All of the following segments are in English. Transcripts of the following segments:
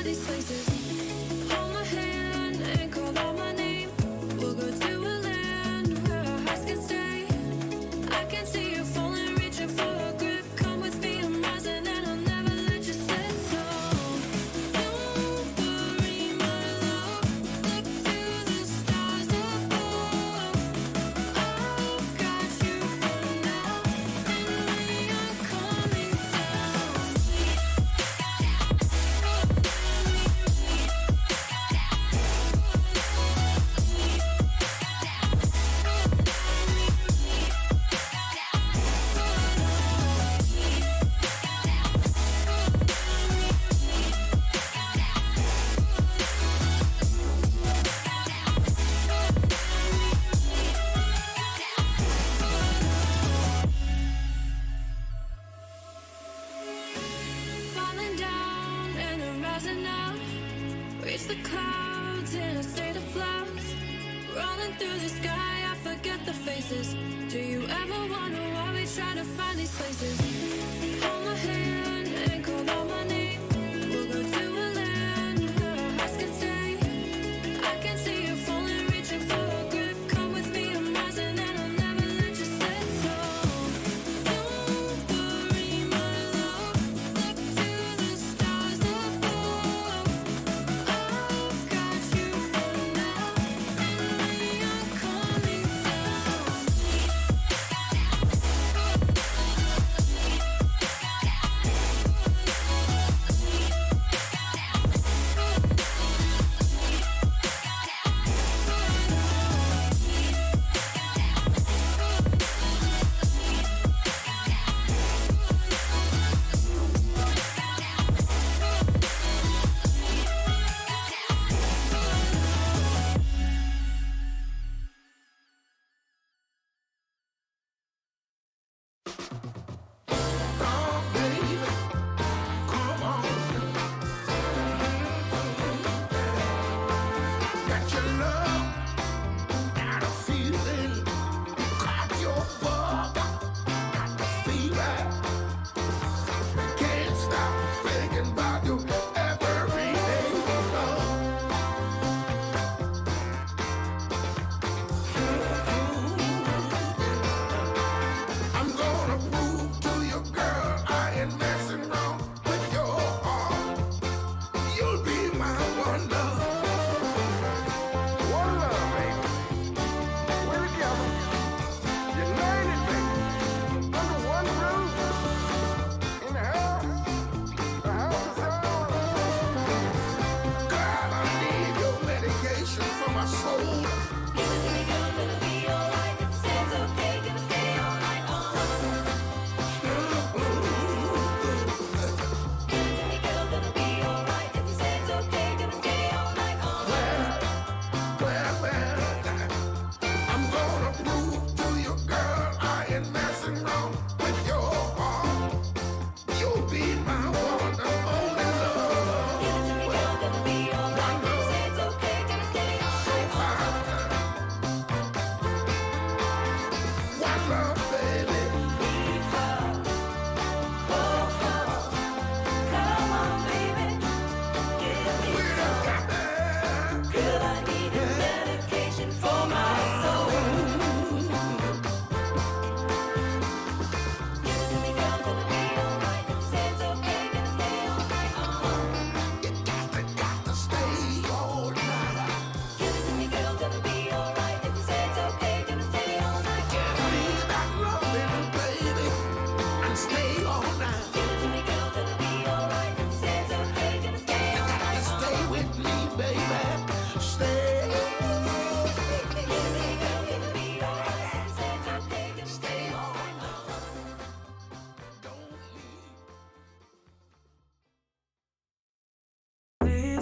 these places. Hold my hand and call out my name. We'll go to a land where our hearts can stay. I can see you falling, reaching for a grip. Come with me, I'm rising and I'll never let you slip. No, don't worry, my love. Look to the stars above. I've got you for now, and we are coming down. Falling down and I'm rising up. Reach the clouds in a state of flux. Rolling through the sky, I forget the faces. Do you ever wonder why we try to find these places? Hold my hand and call out my name. We'll go to a land where our hearts can stay. I can see you falling, reaching for a grip. Come with me, I'm rising and I'll never let you slip. No, don't worry, my love. Look to the stars above. I've got you for now, and we are coming down.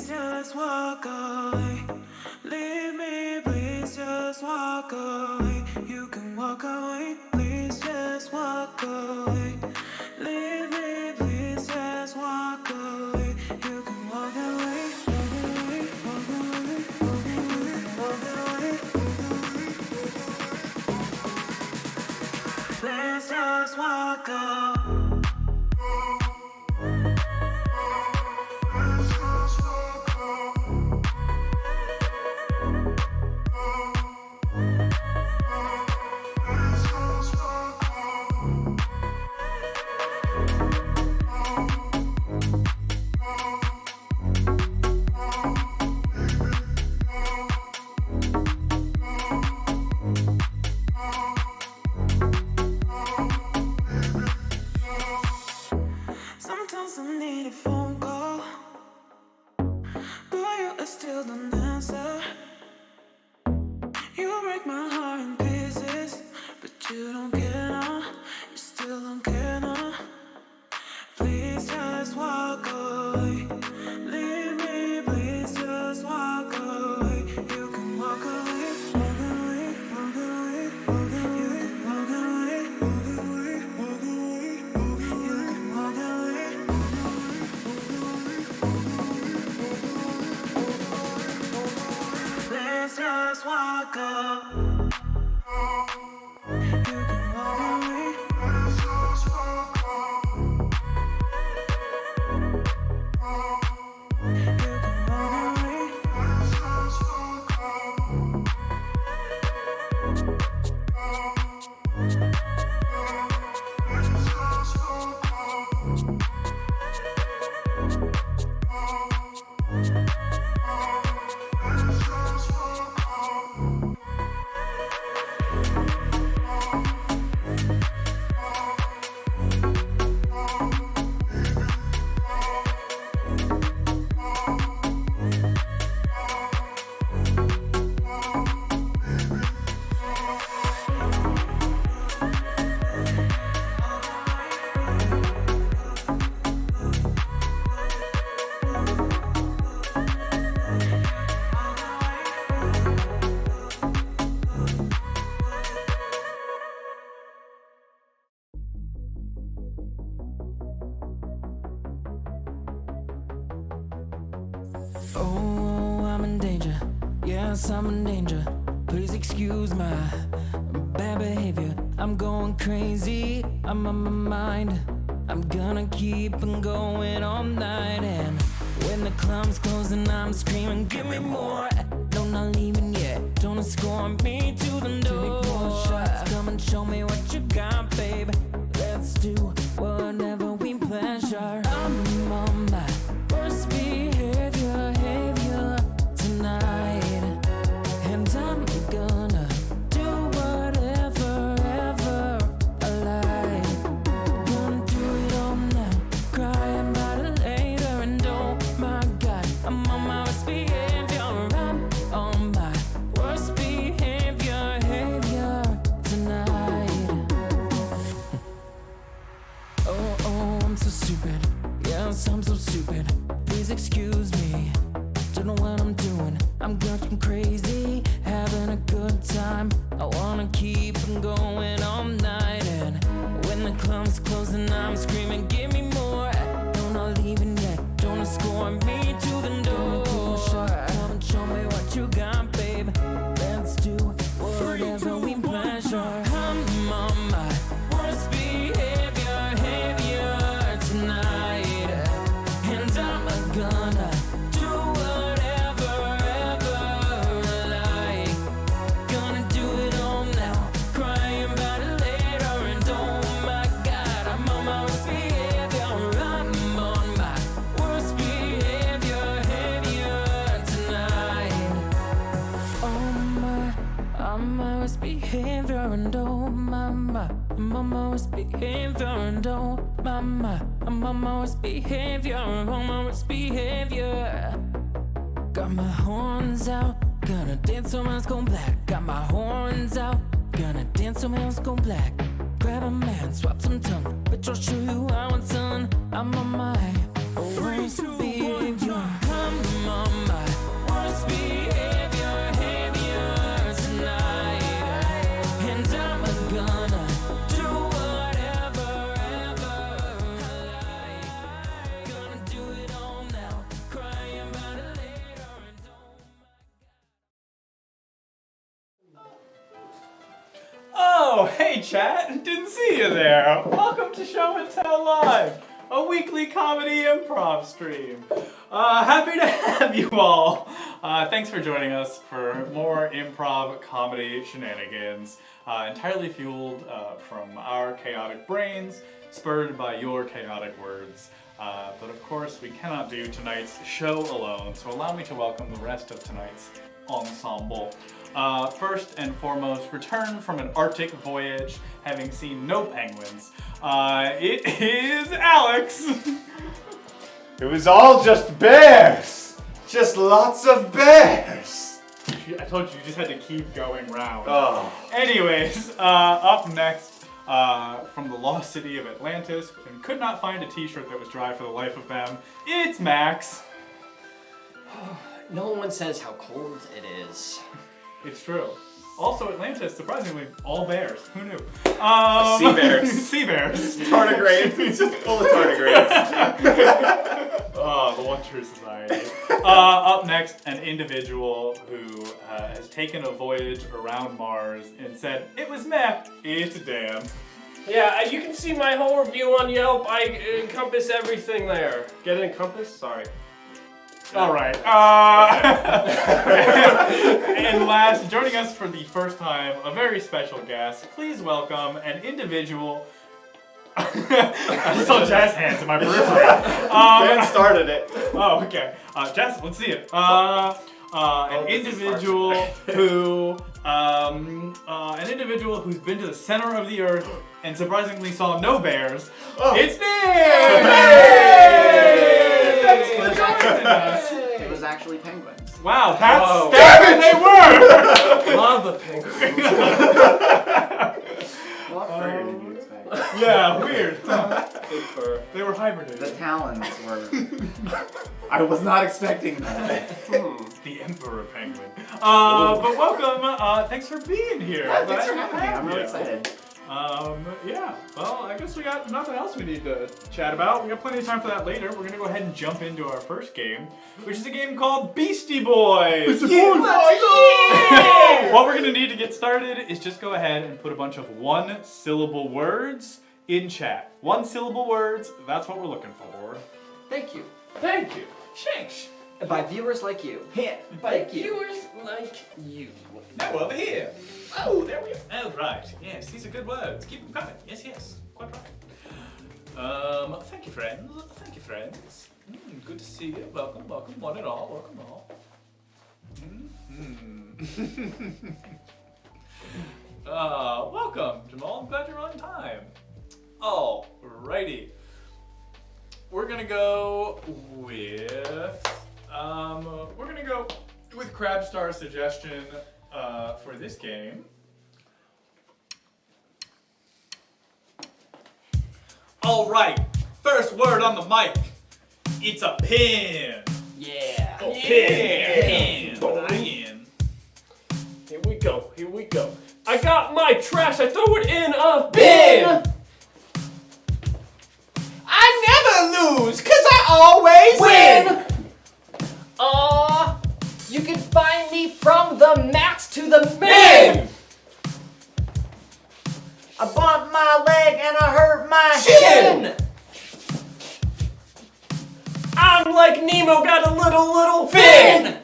just walk away. Leave me, please just walk away. You can walk away, please just walk away. Leave me, please just walk away. You can walk away, walk away, walk away, walk away, walk away. Please just walk away. Let's just walk. away. Leave me, please just walk away. You can walk away, walk away, walk away, walk away. You can walk away, walk away, walk away, walk away. You can walk away, please just walk away. You can walk away, please just walk away. You can walk away, please just walk away. Oh, I'm in danger. Yes, I'm in danger. Please excuse my bad behavior. I'm going crazy. I'm on my mind. I'm gonna keep on going all night. And when the club's closing, I'm screaming, give me more. No, not leaving yet. Don't escort me to the door. Take more shots. Come and show me what you got, babe. Let's do whatever we pleasure. I'm on my worst behavior tonight, and I'm gonna do whatever ever I like. Gonna do it all now, cry about it later, and oh my God, I'm on my worst behavior. I'm on my worst behavior tonight. Oh, I'm so stupid. Yes, I'm so stupid. Please excuse me. Don't know what I'm doing. I'm going crazy, having a good time. I wanna keep on going all night. And when the club's closing, I'm screaming, give me more. No, not leaving yet. Don't escort me to the door. Come and show me what you got, babe. Let's do whatever we pleasure. I'm on my worst behavior tonight, and I'm gonna do whatever ever I like. Gonna do it all now, crying about it later, and oh my God, I'm on my worst behavior. I'm on my worst behavior tonight. I'm my worst behavior, and oh my, I'm on my worst behavior, and oh my, I'm on my worst behavior, I'm on my worst behavior. Got my horns out, gonna dance till my go black. Got my horns out, gonna dance till my go black. Grab a man, swap some tongue, bitch, I'll show you how it's done. I'm on my worst behavior. I'm on my worst behavior tonight, and I'm gonna do whatever ever I like. Gonna do it all now, crying about it later, and Oh, hey chat! Didn't see you there. Welcome to Show and Tell Live, a weekly comedy improv stream. Happy to have you all. Thanks for joining us for more improv comedy shenanigans, entirely fueled from our chaotic brains, spurred by your chaotic words. But of course, we cannot do tonight's show alone, so allow me to welcome the rest of tonight's ensemble. First and foremost, return from an Arctic voyage, having seen no penguins. It is Alex. It was all just bears! Just lots of bears! I told you just had to keep going round. Oh. Anyways, up next, from the lost city of Atlantis and could not find a t-shirt that was dry for the life of them. It's Max. No one says how cold it is. It's true. Also, Atlantis, surprisingly, all bears. Who knew? Sea bears. Sea bears. Tardigrades. It's just full of tardigrades. Oh, the one true society. Up next, an individual who has taken a voyage around Mars and said, it was meh, it's damn. Yeah, you can see my whole review on Yelp. I encompass everything there. Get it encompassed? Sorry. All right. And last, joining us for the first time, a very special guest. Please welcome an individual. I saw jazz hands in my periphery. Ben started it. Oh, okay. Jazz, let's see it. An individual who's been to the center of the earth and surprisingly saw no bears. Oh. It's Nick! It was actually penguins. Wow, that's what they were! Love the penguins. What fur did you expect? Yeah, weird. Big fur. They were hibernating. The talons were. I was not expecting that. The Emperor Penguin. But welcome. Thanks for being here. Yeah, thanks for having me. I'm really you. excited. Yeah. Well, I guess we got nothing else we need to chat about. We got plenty of time for that later. We're gonna go ahead and jump into our first game, which is a game called Beastie Boys. What we're gonna need to get started is just go ahead and put a bunch of one-syllable words in chat. One-syllable words. That's what we're looking for. Thank you. Thank you. Shanks. By viewers like you. Yeah, by viewers like you. Now over here. Oh, there we go. Oh, right. Yes, these are good words. Keep them coming. Yes, yes. Quite right. Thank you, friends. Thank you, friends. Good to see you. Welcome, welcome, one and all. Welcome all. Welcome, Jamal. I'm glad you're on time. Alrighty. We're gonna go with Crabstar's suggestion for this game. All right, first word on the mic. It's a pin. Yeah. Oh, pin. Here we go. Here we go. I got my trash. I throw it in a bin. I never lose, cause I always win. You can find me from the max to the min. I bumped my leg and I hurt my Chin. I'm like Nemo, got a little fin.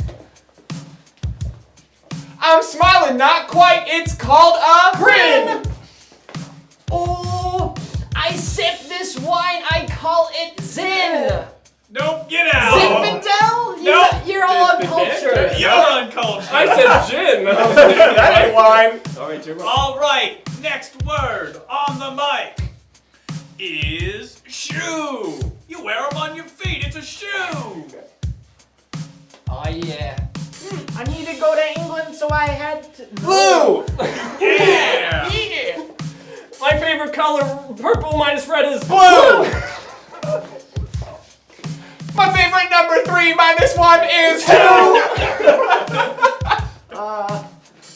I'm smiling, not quite. It's called a Grin. Oh, I sip this wine. I call it Zin. Nope, get out. Zinfandel? You're all uncultured. You're uncultured. I said gin. That ain't wine. Sorry, too much. All right, next word on the mic is shoe. You wear them on your feet. It's a shoe. Oh yeah. I need to go to England, so I had to. Blue. Yeah. Yeah. My favorite color, purple minus red, is Blue. My favorite number 3 minus 1 is 2.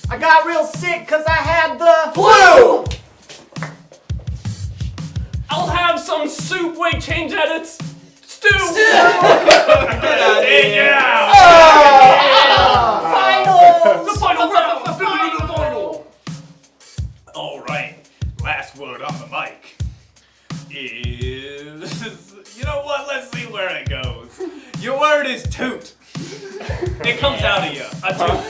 I got real sick because I had the Blue. I'll have some soup. Wait, change edits. Stew. Yeah. Finals. The final round. The final. All right, last word on the mic is, you know what, let's see where it goes. Your word is toot. It comes out of you, a toot.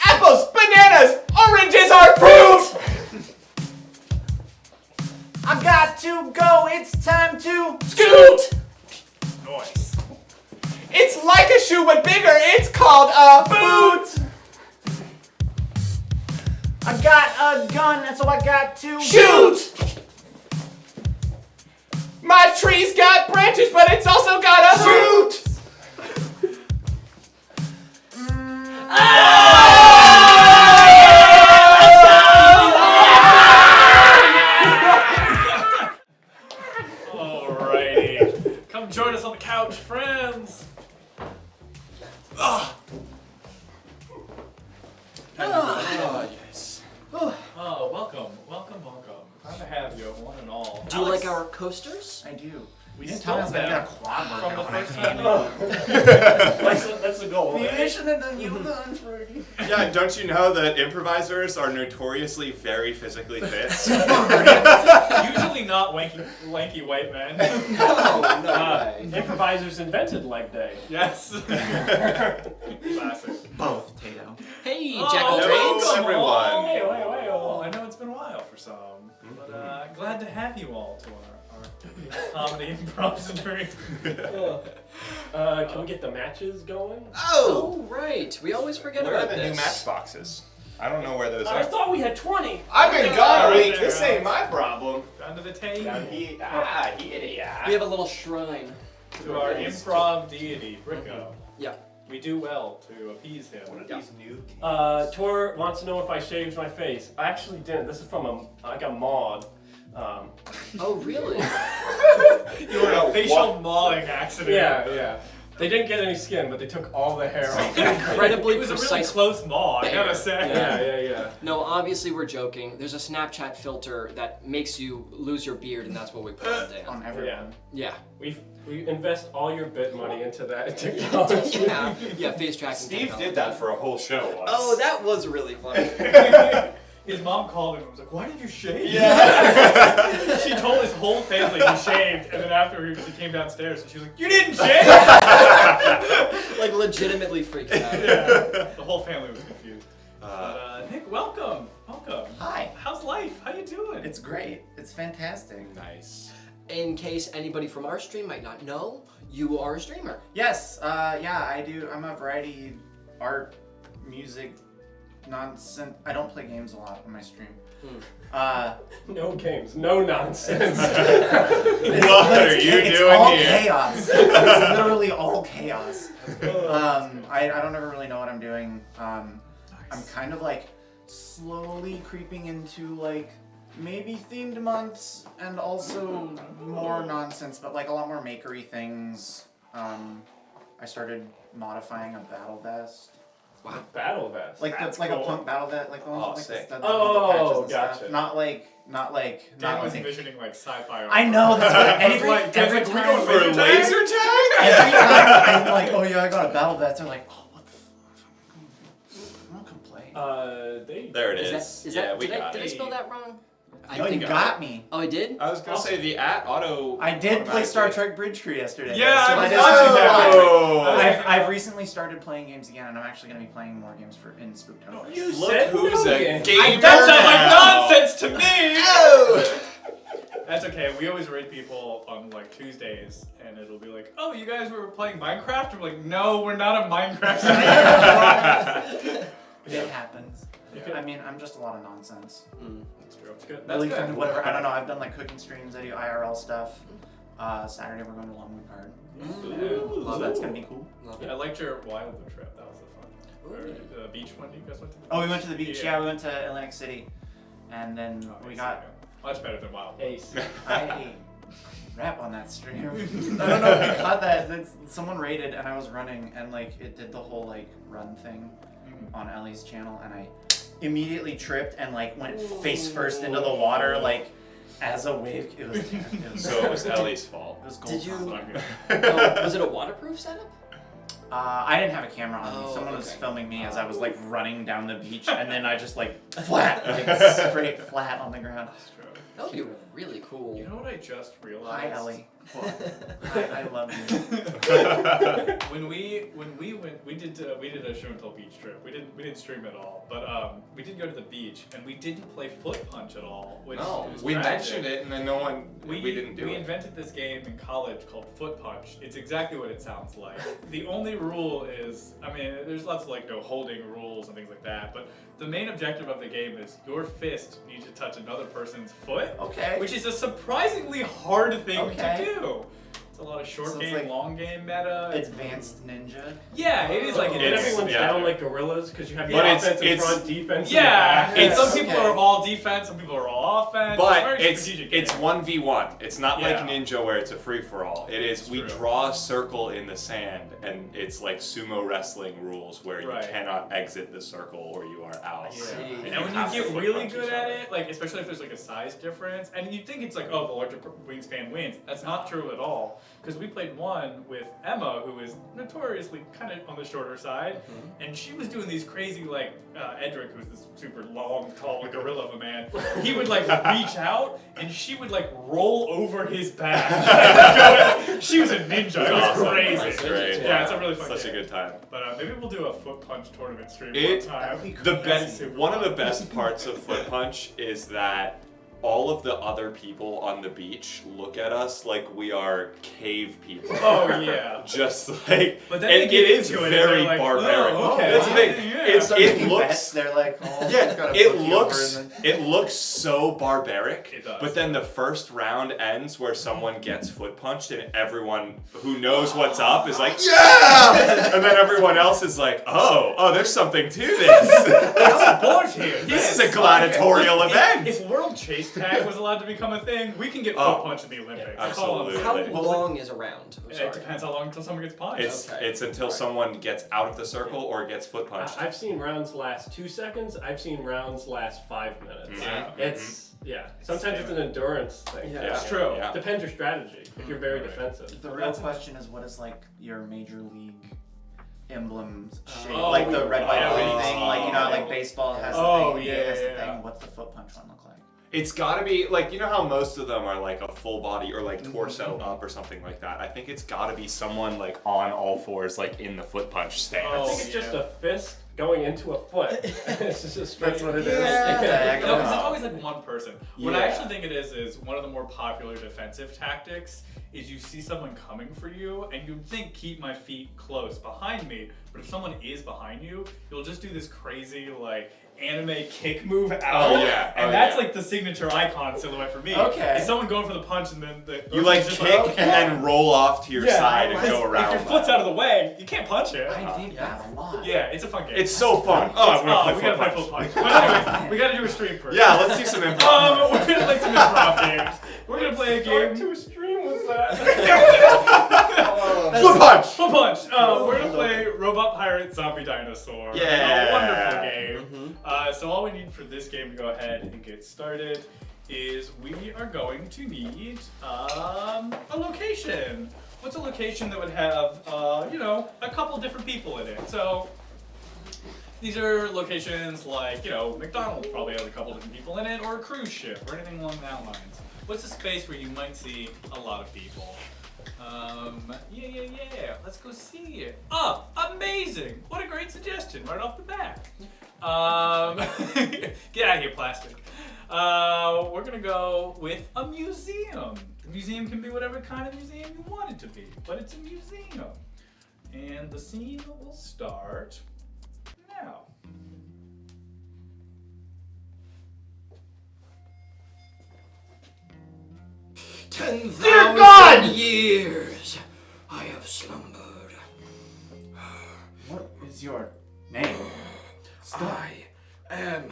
Apples, bananas, oranges are fruit. I got to go, it's time to Scoot. Nice. It's like a shoe but bigger. It's called a boot. I got a gun, and so I got to Shoot. My tree's got branches, but it's also got a shoot. Come join us on the couch, friends. Yes. Oh, welcome. Glad to have you, one and all. Do you like our coasters? I do. We didn't stole tell us that them I got a quad from the workout when I first came. time. That's the goal. The right? mission and then you done, Freddy. Yeah, don't you know that improvisers are notoriously very physically fit? Usually not lanky white men. No way. Improvisers invented leg day. Yes. Classic. Both, Tato. Hey, Oh, Jack hello. O'Drains. everyone. Wait. Well, I know it's been a while for some, but glad to have you all to our comedy improv stream. Can we get the matches going? Oh, right. We always forget Where are about the new this. matchboxes? I don't know where those I are. thought we had 20. I've been Yeah, gone a right week. there, This ain't my problem. Down to the table. We have a little shrine. To our improv deity, Rico. Yeah. We do well to appease him. These new Tor wants to know if I shaved my face. I actually didn't. This is from a mod. Oh, really? You were a facial mauling accident. Yeah. They didn't get any skin, but they took all the hair off. Incredibly It was a really precise. close maul, I gotta say. Yeah. No, obviously we're joking. There's a Snapchat filter that makes you lose your beard, and that's what we put on Dan. On everyone. Yeah. We invest all your bit money into that technology. Yeah, face tracking. Steve technology. did that for a whole show once. Oh, that was really funny. His mom called him and was like, "Why did you shave?" Yeah. She told his whole family he shaved, and then afterwards he came downstairs and she was like, "You didn't shave?" Like legitimately freaked out. Yeah. The whole family was confused. Nick, welcome. Hi. How's life? How you doing? It's great. It's fantastic. Nice. In case anybody from our stream might not know, you are a streamer. Yes, yeah, I do. I'm a variety art, music, nonsense. I don't play games a lot on my stream. No games, no nonsense. What are you it's doing all here? chaos. It's literally all chaos. I don't ever really know what I'm doing. I'm kind of like slowly creeping into like maybe themed months and also more nonsense, but like a lot more makery things. I started modifying a battle vest. Wow. Battle vest. Like That's like cool. a punk battle vest, like the ones Oh, with like sick. the Oh, patches and gotcha. stuff. Not like Dan was like. envisioning like sci-fi. I know that's what every Like, Dan's every like, "We time going For laser laser tag?" tag? every time I'm like, oh yeah, I got a battle vest. They're like, oh what the fuck? I don't complain. There it Is is. that, Yeah, we did got I it. spell that wrong? No, you got me. Oh, I did? I was gonna say the auto. I did play Star automatically- Trek Bridge Crew yesterday. Yeah, I So was that is- watching that. Oh. I've recently started playing games again, and I'm actually going to be playing more games in Spooktober. You Look said who's no a game. gamer That sounds like now. nonsense to me. That's okay. We always raid people on like Tuesdays, and it'll be like, "Oh, you guys were playing Minecraft?" I'm like, "No, we're not a Minecraft." It happens. Yeah. I mean, I'm just a lot of nonsense. That's true. That's good. That's Really good. kind of whatever. I don't know. I've done like cooking streams. I do IRL stuff. Saturday we're going to Longwood Park. Ooh. So that's going to be cool. Love Yeah, it. I liked your Wildwood trip. That was the fun. Or the beach one you guys went to? Oh, we went to the beach. Yeah, we went to Atlantic City. And then Oh, we nice. got... Much better than Wildwood. Ace. I rap on that stream. I don't know if you caught that. Someone raided and I was running and like it did the whole like run thing on Ellie's channel and I immediately tripped and like went face first into the water like as a wave. It was terrible. So it was Ellie's fault. It was gold. Did you? Okay. Oh, was it a waterproof setup? I didn't have a camera on me. Oh, Someone was okay. filming me as I was like running down the beach and then I just like flat, like straight flat on the ground. That's true. That would be really cool. You know what I just realized? Hi Ellie. I love you. When we went, we did a show and tell beach trip. We didn't stream at all, but we did go to the beach and we didn't play foot punch at all. Which No, was we tragic. mentioned it and then no one. We didn't do We it. invented this game in college called Foot Punch. It's exactly what it sounds like. The only rule is, I mean, there's lots of like no holding rules and things like that, but the main objective of the game is your fist needs to touch another person's foot, Okay. which is a surprisingly hard thing Okay. to do. It's a lot of short So it's game, like long game meta. Advanced ninja. Yeah, it is like And it's- everyone's yeah. down like gorillas because you have But the it's- offense in it's- front, defense Yeah, in the back. and some people Okay. are all defense, some people are all offense. But very it's strategic it's game. 1v1. It's not like Yeah. Ninja where it's a free for all. It is we True. draw a circle in the sand and it's like sumo wrestling rules where Right. you cannot exit the circle or you are out. Yeah. And And when have you to get foot really punch good each at other. it, like especially if there's like a size difference, and you think it's like, oh, the larger wingspan wins. That's not true at all. Because we played one with Emma, who is notoriously kind of on the shorter side, and she was doing these crazy like Edric, who's this super long, tall gorilla of a man. He would like reach out, and she would like roll over his back. She was a ninja. It was Awesome. crazy. That's great. Yeah, it's a really fun Such game. a good time. But maybe we'll do a foot punch tournament stream It- one time. The That'd be best, super one of the fun. best parts of Foot Punch is that all of the other people on the beach look at us like we are cave people. Oh yeah. Just like, But then and they get it is into it and very they're like, barbaric. oh, okay. That's the thing. Yeah. It's, Start it making looks. bets, they're like, oh, Yeah, gotta it flip you looks over and it looks so barbaric. It does. But then the first round ends where someone gets foot punched and everyone who knows what's up is like, yeah! And then everyone else is like, oh, there's something to this. I'm bored here. This is a gladiatorial event. If World Chase Tag was allowed to become a thing, we can get Oh. foot punched in the Olympics. That's all I'm Absolutely. saying. How long is a round? I'm It sorry. depends how long until someone gets punched. It's until someone gets out of the circle or gets foot punched. I've seen rounds last 2 seconds. I've seen rounds last 5 minutes. Yeah. It's Sometimes it's an endurance thing. Yeah. It's true. Yeah. Depends your strategy. If you're very defensive. The real question is, what is like your major league emblem shape? Oh, Like the red, white, blue yeah. thing. Like, you know, like baseball has the Oh, thing, yeah, NBA has the yeah. thing. What's the foot punch one look like? It's gotta be like, you know how most of them are like a full body or like torso up or something like that. I think it's gotta be someone like on all fours, like in the foot punch stance. I think it's just a fist going into a foot. It's just a straight. That's what it is. No, because it's always like one person. What I Yeah. actually think it is one of the more popular defensive tactics is you see someone coming for you and you think keep my feet close behind me, but if someone is behind you, you'll just do this crazy like anime kick move out. Oh, yeah. And Oh, that's yeah. like the signature icon silhouette for me. Okay. Is someone going for the punch and then the You like person's kick just okay. and then roll off to your side and because go around. If your foot's out of the way, you can't punch it. I dig that a lot. Yeah, it's a fun game. It's so fun. Oh, I'm gonna we play gotta foot play punch. foot punch. But anyways, we gotta do a stream first. Yeah, let's do some improv. We're gonna play some improv games. We're gonna play a Start game. to stream was that? Foot punch! Foot punch. We're gonna play Robot Pirate Zombie Dinosaur. Yeah. A wonderful game. So all we need for this game to go ahead and get started is we are going to need a location. What's a location that would have a couple different people in it? So these are locations like, McDonald's probably has a couple different people in it, or a cruise ship, or anything along that lines. What's a space where you might see a lot of people? Yeah. Let's go see it. Oh, amazing! What a great suggestion right off the bat. Get out of here, plastic. We're gonna go with a museum. The museum can be whatever kind of museum you want it to be, but it's a museum. And the scene will start now. Dear God! Years I have slumbered. What is your name? I am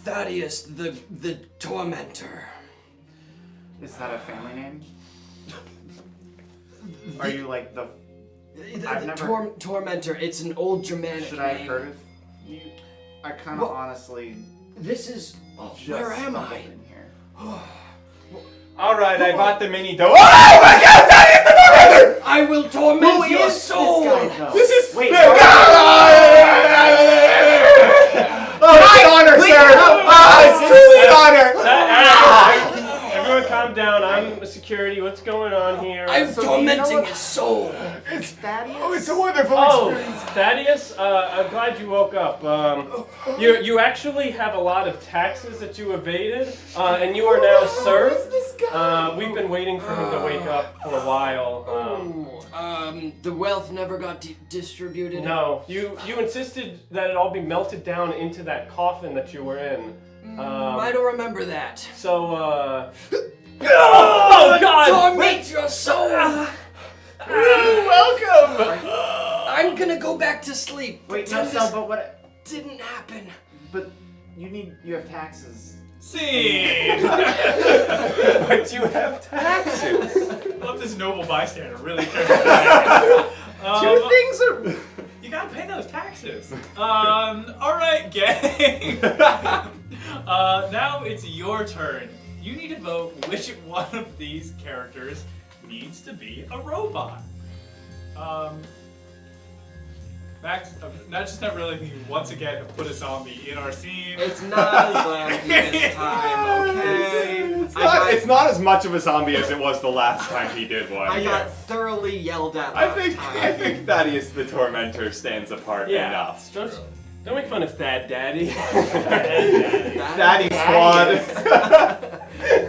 Thaddeus the Tormentor. Is that a family name? Are you like the? I've never- Tormentor. It's an old Germanic Should I have name. heard of you? I kind of Well, honestly This is. just where am stumbled I? in here. Alright, I bought the mini door. Oh my god, that is the tormentor! I will torment your soul. This guy, though? This is Wait. Oh, it's an honor, sir! It's truly an honor! Everyone calm down. I'm security. What's going on here? I'm So do you know tormenting what- his soul. It's Thaddeus. Oh, it's a wonderful Oh, experience. Thaddeus, I'm glad you woke up. You actually have a lot of taxes that you evaded, and you are now served. We've been waiting for him to wake up for a while. The wealth never got distributed. No, you insisted that it all be melted down into that coffin that you were in. I don't remember that. So, oh God! Torment So, Welcome! I'm gonna go back to sleep. Wait, no, Pretend this but what? didn't happen. But you have taxes. Scene! But you have taxes. I love this noble bystander, really cares about Two things are... You gotta pay those taxes. Alright, gang. Now it's your turn. You need to vote which one of these characters needs to be a robot. Max, that's just not really you once again have put a zombie in our scene. It's not a zombie this time, okay? It's not as much of a zombie as it was the last time he did one. I got thoroughly yelled at I last think time. Thaddeus the Tormentor stands apart enough. Don't make fun of Thad Daddy. Daddy Squad.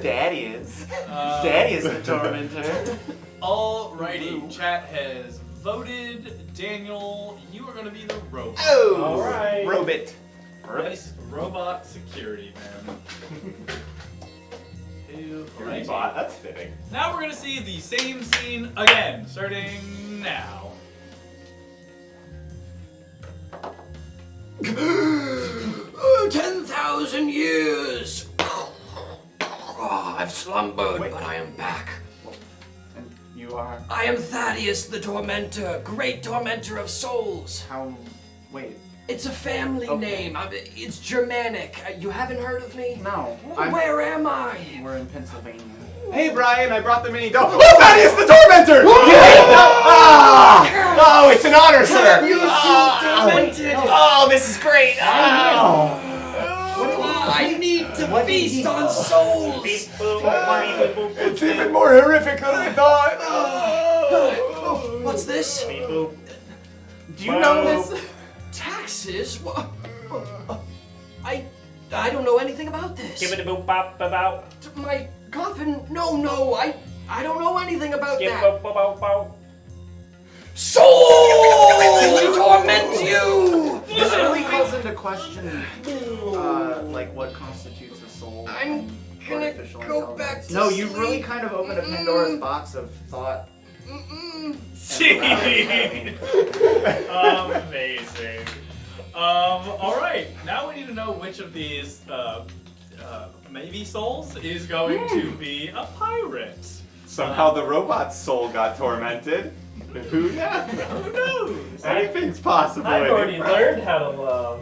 Daddy is the tormentor. Alrighty, chat has voted. Daniel, you are going to be the robot. Oh, Alright. Robot. Nice robot security, man. Robot, that's fitting. Now we're going to see the same scene again, starting now. 10,000 years! I've slumbered, but I am back. And you are I am Thaddeus the Tormentor, great tormentor of souls. how? Wait, It's a family name. It's Germanic. You haven't heard of me? no. Where am I? We're in Pennsylvania. Hey Brian, I brought the mini dough. Oh, Thaddeus the Tormentor! Oh, it's an honor, sir. You tormented! Oh, this is great. Oh. I need to feast on souls! It's even more horrific than I thought. Oh. What's this? Do you know this? Taxes? What? I don't know anything about this. My coffin? No, I don't know anything about that. Souls torment you! This really calls into question, like what constitutes a soul. I'm gonna artificial go intelligence. back to No, you sleep. really kind of opened a Pandora's box of thought. Amazing. Alright, now we need to know which of these maybe souls is going to be a pirate. Somehow the robot's soul got tormented. Who knows? Who knows? Anything's possible. I've in already it. learned how to love.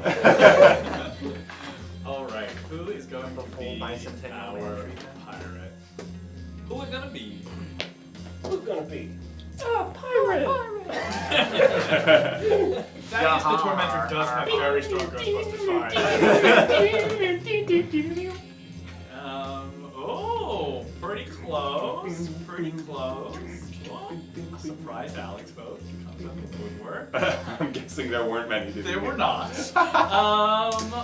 Alright, who is going to be bicentennial our pirate? Who is gonna be? Who's gonna be? A pirate. Thaddeus the Tormentor does have very strong Ghostbusters vibes. Oh, pretty close. Pretty close. Well, surprise Alex vote. He comes up with woodwork. I'm guessing there weren't many to There begin. were not.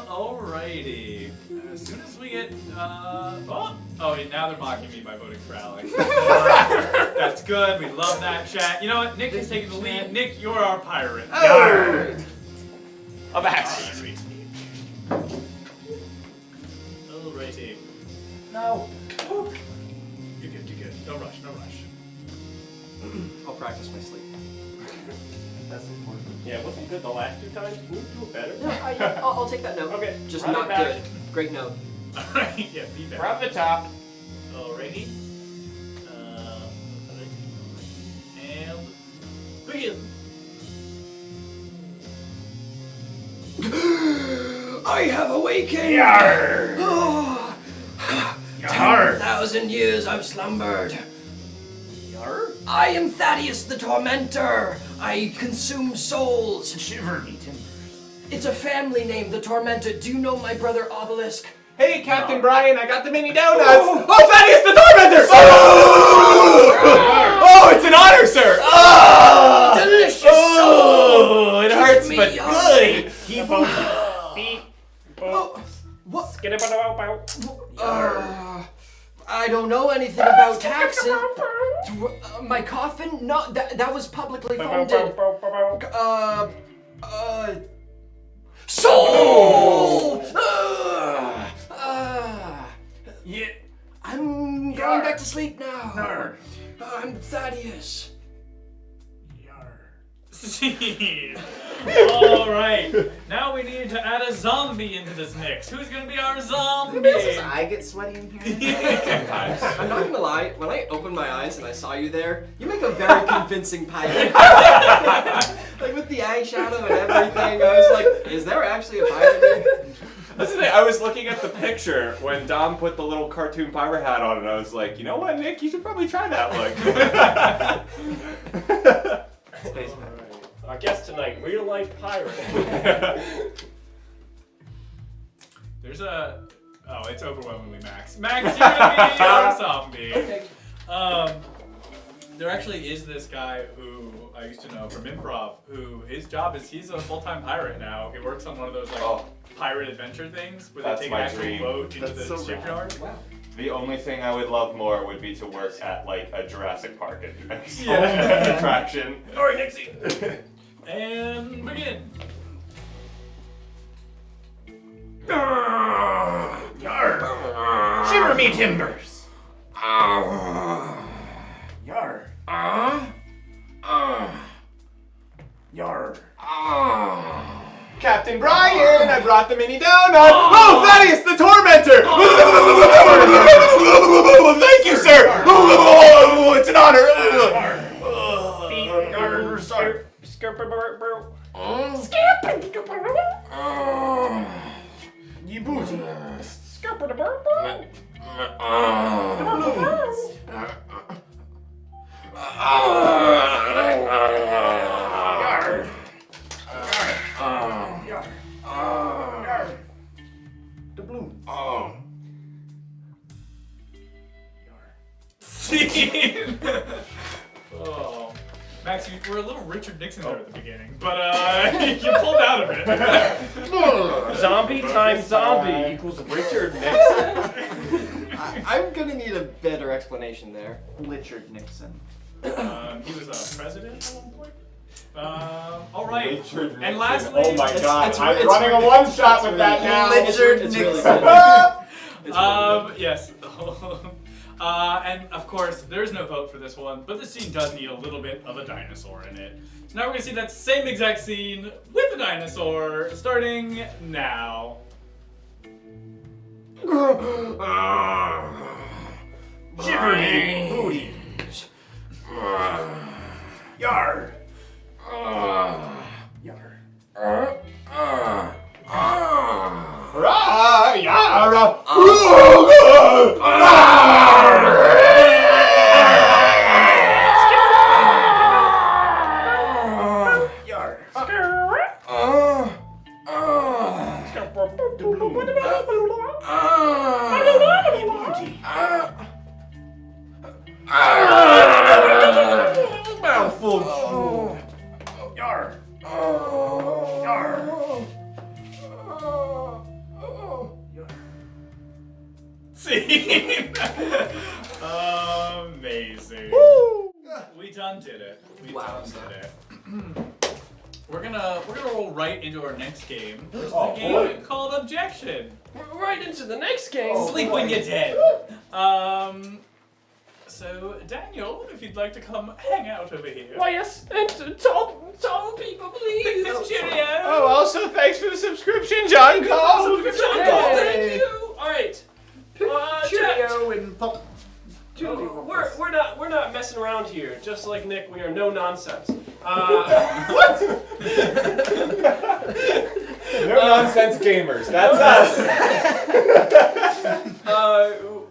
Alrighty. As soon as we get, now they're mocking me by voting for Alex. That's good. We love that chat. You know what? Nick is taking the lead. Nick, you're our pirate. Yarr! A Alrighty. Alrighty. No. You're good. No rush. I'll practice my sleep. That's important. Yeah, wasn't good the last two times. Can you do it better? No, I'll take that note. Okay. Just run it not back. good. Great note. Alright, yeah, be better. From the top. Alrighty. And begin. I have awakened! Yarr! Oh, Yarr! 10,000 years I've slumbered. Yarr? I am Thaddeus the Tormentor. I consume souls. Shiver me timbers. It's a family name, the Tormentor. Do you know my brother Obelisk? Hey, Captain Brian, I got the mini donuts. Oh, Thaddeus the Tormentor! Oh, it's an honor, sir. Oh, Delicious oh it hurts, me but young. good. Keep on. Beep. Oh, what? I don't know anything about taxes. My coffin? No, that was publicly funded. Soul! Yeah. I'm going back to sleep now. I'm Thaddeus. Alright, now we need to add a zombie into this mix. Who's gonna be our zombie? Does I get sweaty in here? Sometimes. I'm not gonna lie, when I opened my eyes and I saw you there, you make a very convincing pirate. Like with the eyeshadow and everything, I was like, is there actually a pirate here? That's the thing, I was looking at the picture when Dom put the little cartoon pirate hat on, and I was like, you know what, Nick, you should probably try that look. Space pirate. Our guest tonight, real life pirate. There's a... Oh, it's overwhelmingly Max. Max, you're gonna be our zombie. There actually is this guy who I used to know from improv, who his job is he's a full-time pirate now. He works on one of those like pirate adventure things where That's they take my an actual dream. boat into the shipyard. Wow. The only thing I would love more would be to work at like a Jurassic Park Yeah. attraction. Alright, next scene. And begin. Shiver me timbers! Yar. Yar. Captain Brian, I brought the mini donut. Oh, Thaddeus, the tormentor! Thank you, sir. It's an honor. Ye booty. Doubloon. Scene. Oh. Max, you were a little Richard Nixon there at the beginning, but you pulled out of it. Zombie times zombie equals Richard Nixon. I'm gonna need a better explanation there. Richard Nixon. He was a president at one point. All right. Richard And Nixon. lastly, Oh my God, it's- I'm it's running a really- one-shot with that now. Richard It's really Nixon. good. It's really good. Yes. And of course, there is no vote for this one, but this scene does need a little bit of a dinosaur in it. So now we're gonna see that same exact scene with the dinosaur, starting now. Shiver me booty. Yar. Yar. Yar. Mouthful chew. Yar. Yar. Scene. Amazing. We done did it. We Wow. done did it. We're gonna roll right into our next game, which is Oh, a game boy. called Objection. We're right into the next game. Sleep when you're dead. So Daniel, if you'd like to come hang out over here. Why yes, and tall people, please. Cheerio. Oh, also thanks for the subscription, John Cole. Thank you. All right. Chat. Cheerio and pop. We're not messing around here. Just like Nick, we are no nonsense. What? No nonsense gamers. That's us.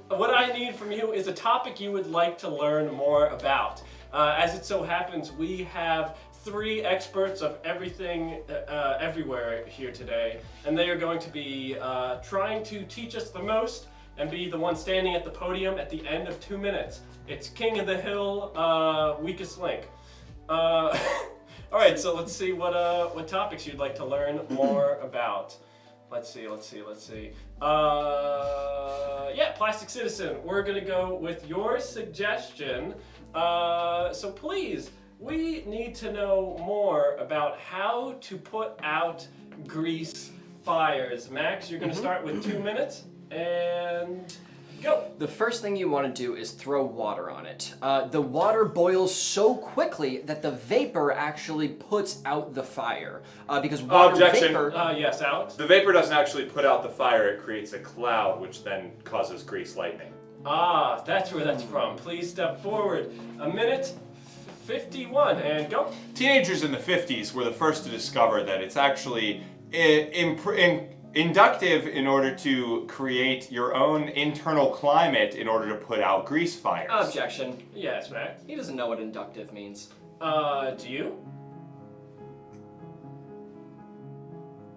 What I need from you is a topic you would like to learn more about. As it so happens, we have 3 experts of everything, everywhere here today, and they are going to be trying to teach us the most and be the one standing at the podium at the end of 2 minutes. It's King of the Hill, weakest link. All right, so let's see what topics you'd like to learn more about. Let's see. Yeah, Plastic Citizen. We're gonna go with your suggestion. So please, we need to know more about how to put out grease fires. Max, you're gonna start with 2 minutes, and go. The first thing you want to do is throw water on it. The water boils so quickly that the vapor actually puts out the fire. Because water Objection. vapor... Yes, Alex? The vapor doesn't actually put out the fire, it creates a cloud, which then causes grease lightning. Ah, that's where that's from. Please step forward. A minute 51 and go. Teenagers in the 50s were the first to discover that it's actually inductive in order to create your own internal climate in order to put out grease fires. Objection. Yes, Max. He doesn't know what inductive means. Do you?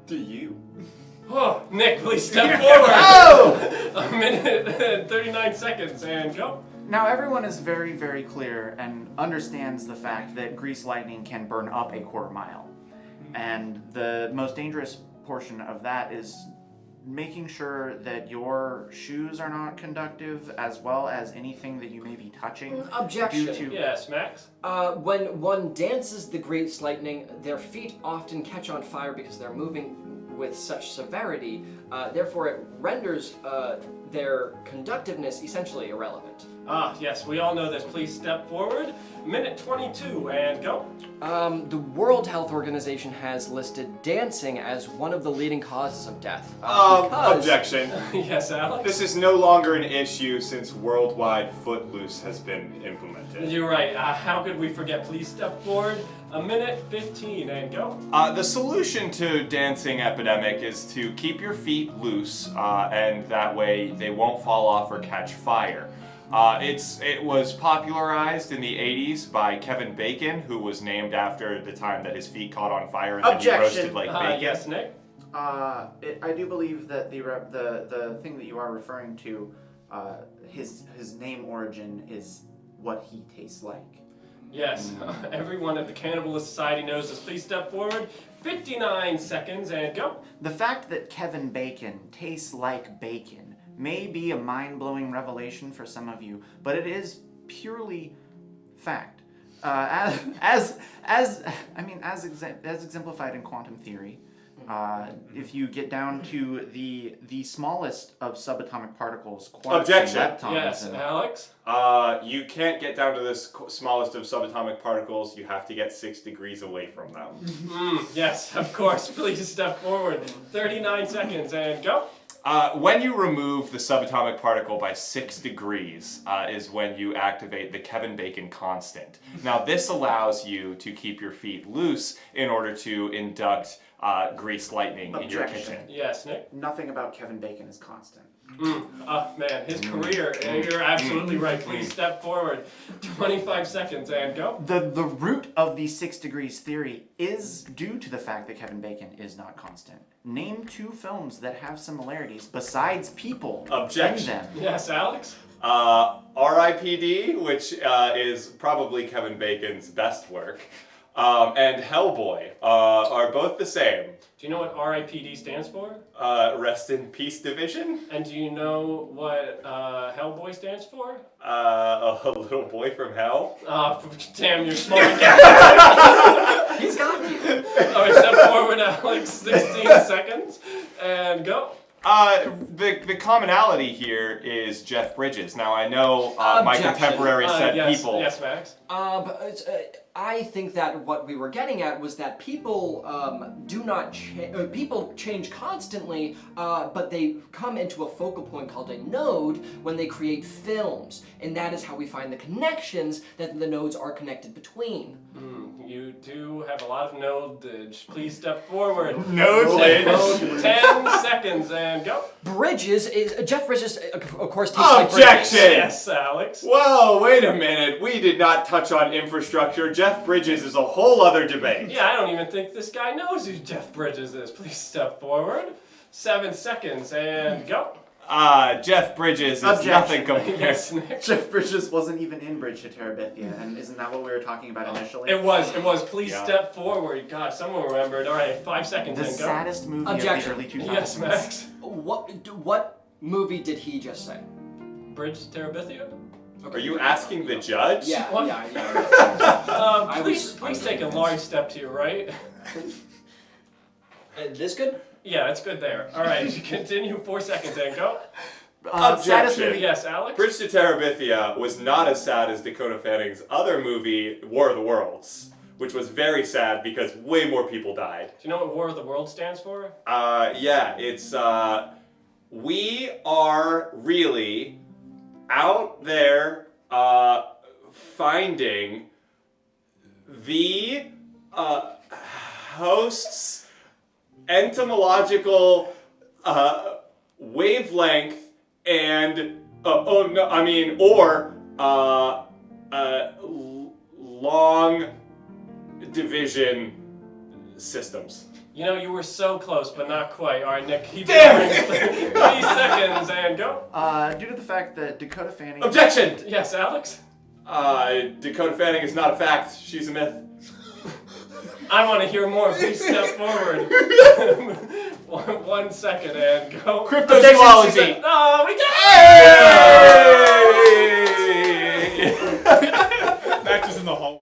Do you? Oh, Nick, please step forward. Oh! A minute and 39 seconds and go. Now everyone is very, very clear and understands the fact that grease lightning can burn up a quarter mile. And the most dangerous portion of that is making sure that your shoes are not conductive, as well as anything that you may be touching. Objection. Due to Yes, Max. When one dances the grease lightning, their feet often catch on fire because they're moving with such severity. Therefore, it renders their conductiveness essentially irrelevant. Ah, yes, we all know this. Please step forward. Minute 22 and go. The World Health Organization has listed dancing as one of the leading causes of death. Because- Objection. Yes, Alex? This is no longer an issue since worldwide Footloose has been implemented. You're right. How could we forget? Please step forward. A minute 15 and go. The solution to dancing epidemic is to keep your feet loose, and that way they won't fall off or catch fire. It was popularized in the 80s by Kevin Bacon, who was named after the time that his feet caught on fire and then he Objection. roasted like bacon. Yes, Nick? I do believe that the thing that you are referring to, his name origin is what he tastes like. Yes, everyone at the Cannibal Society knows this. Please step forward. 59 seconds and go. The fact that Kevin Bacon tastes like bacon may be a mind-blowing revelation for some of you, but it is purely fact. As exemplified in quantum theory, if you get down to the smallest of subatomic particles, quarks Objection. and leptons, Yes, and Alex? You can't get down to this smallest of subatomic particles. You have to get 6 degrees away from them. Yes, of course. Please step forward. 39 seconds and go. When you remove the subatomic particle by 6 degrees is when you activate the Kevin Bacon constant. Now this allows you to keep your feet loose in order to induct grease lightning in your Objection. kitchen. Yes, Nick? nothing about Kevin Bacon is constant. Oh, man, his career. You're absolutely right. Please step forward. 25 seconds and go. The root of the 6 degrees theory is due to the fact that Kevin Bacon is not constant. Name 2 films that have similarities besides people Objection. in them. Yes, Alex? R.I.P.D., which is probably Kevin Bacon's best work, and Hellboy are both the same. Do you know what RIPD stands for? Rest in Peace Division? And do you know what Hellboy stands for? A little boy from hell? Damn, you're smart again. He's got you. All right, step forward, Alex. 16 seconds and go. The commonality here is Jeff Bridges. Now I know my Objection. contemporary said Yes, people. Yes, Max. I think that what we were getting at was that people people change constantly, but they come into a focal point called a node when they create films, and that is how we find the connections that the nodes are connected between. You do have a lot of nodage. Please step forward. Nodage. 10 seconds and go. Jeff Bridges, of course, tastes like Bridges. Objection! Yes, Alex. Whoa, wait a minute. We did not touch on infrastructure. Jeff Bridges is a whole other debate. Yeah, I don't even think this guy knows who Jeff Bridges is. Please step forward. 7 seconds and go. Jeff Bridges is Objection. nothing compared. Yes, Nick. Jeff Bridges wasn't even in Bridge to Terabithia, and isn't that what we were talking about initially? It was. Please Yeah. step forward. God, someone remembered. All right, 5 seconds The and go. saddest movie Objection. of the early 2000s. Yes, Max. What movie did he just say? Bridge to Terabithia? Are you asking the judge? Yeah, What? yeah. Please take a large step to your right. This good? Yeah, it's good there. All right, continue 4 seconds and go. Saddest movie. Yes, Alex? Bridge to Terabithia was not as sad as Dakota Fanning's other movie, War of the Worlds, which was very sad because way more people died. Do you know what War of the Worlds stands for? Yeah, it's, we are really out there, finding the, host's entomological, wavelength and, long division systems. You know, you were so close, but not quite. All right, Nick, keep Damn going. 30 seconds and go. Due to the fact that Dakota Fanning. Objection! Yes, Alex? Dakota Fanning is not a fact. She's a myth. I want to hear more. Please step forward. 1 second and go. Cryptozoology. Oh, we got it! Max is in the hallway.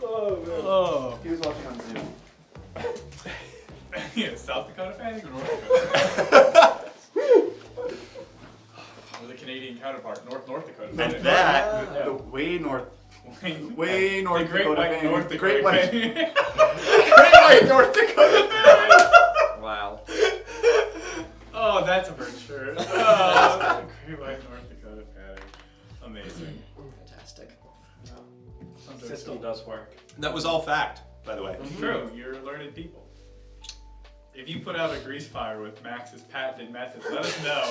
Oh. He was watching on Zoom. Yeah, South Dakota Fanning or North Dakota? Or the Canadian counterpart, North Dakota And Fanning. that, The way north. Way North the Great Dakota White Fanning. North The Dakota Great White. Fanning. Great White North Dakota Fanning. Wow. Oh, that's a bird shirt. Oh, Great White North Dakota Fanning. Amazing. Fantastic. System does work. That was all fact, by the way. True, you're learned people. If you put out a grease fire with Max's patented method, let us know.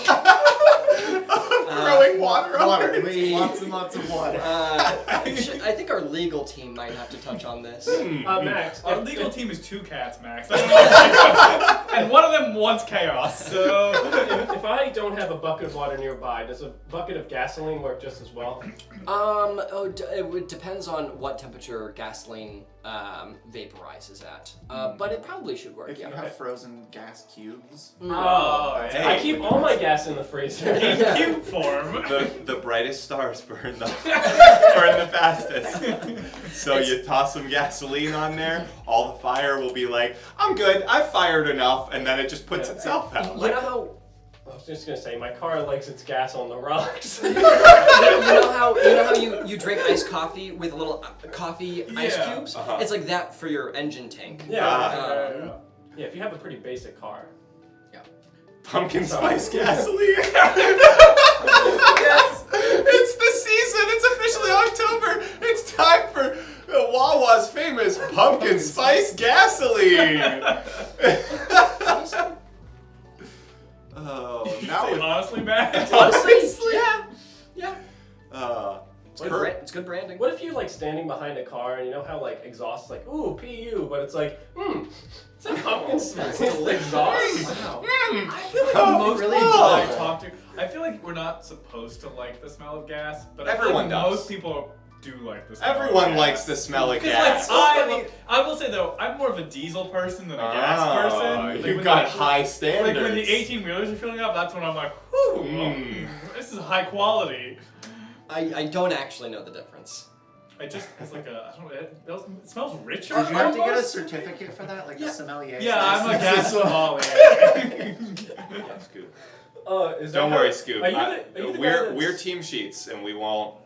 Throwing water on Water. it. Lots and lots of water. I think our legal team might have to touch on this. Max. Our legal team is 2 cats, Max. I don't know what you're doing. And one of them wants chaos, so... If I don't have a bucket of water nearby, does a bucket of gasoline work just as well? It depends on what temperature gasoline vaporizes at. But it probably should work. If you Yeah. have frozen gas cubes. Oh, Hey. I keep all my gas in the freezer. in cube form. The brightest stars burn the fastest. So you toss some gasoline on there, all the fire will be like, I'm good, I've fired enough, and then it just puts itself out. You know how I was just gonna say, my car likes its gas on the rocks. you know how you drink iced coffee with little coffee ice Yeah. cubes? Uh-huh. It's like that for your engine tank. Yeah, if you have a pretty basic car. Pumpkin spice gasoline. Yes, it's the season. It's officially October. It's time for Wawa's famous pumpkin spice gasoline. Oh, now Say with honestly, Max. Honestly, yeah. it's It's good branding. What if you're like standing behind a car and you know how like exhaust is like, ooh, PU, but it's like, it's like pumpkin spice exhaust. Wow. I feel like most really people good. I talk to, I feel like we're not supposed to like the smell of gas, but Everyone I feel like does. most people do like the smell of Everyone gas. likes the smell of Because gas. I will say though, I'm more of a diesel person than a gas person. Like, You've when got the- high standards. Like when the 18-wheelers are filling up, that's when I'm like, whew, this is high quality. I don't actually know the difference. It's like a, I don't know, it smells richer. Did you have to get a almost. certificate for that? Like a sommelier? Yeah, I'm a gas sommelier. Yeah, Scoop. Is Don't that worry, how- Scoop. Are you the guy We're that's- team sheets, and we won't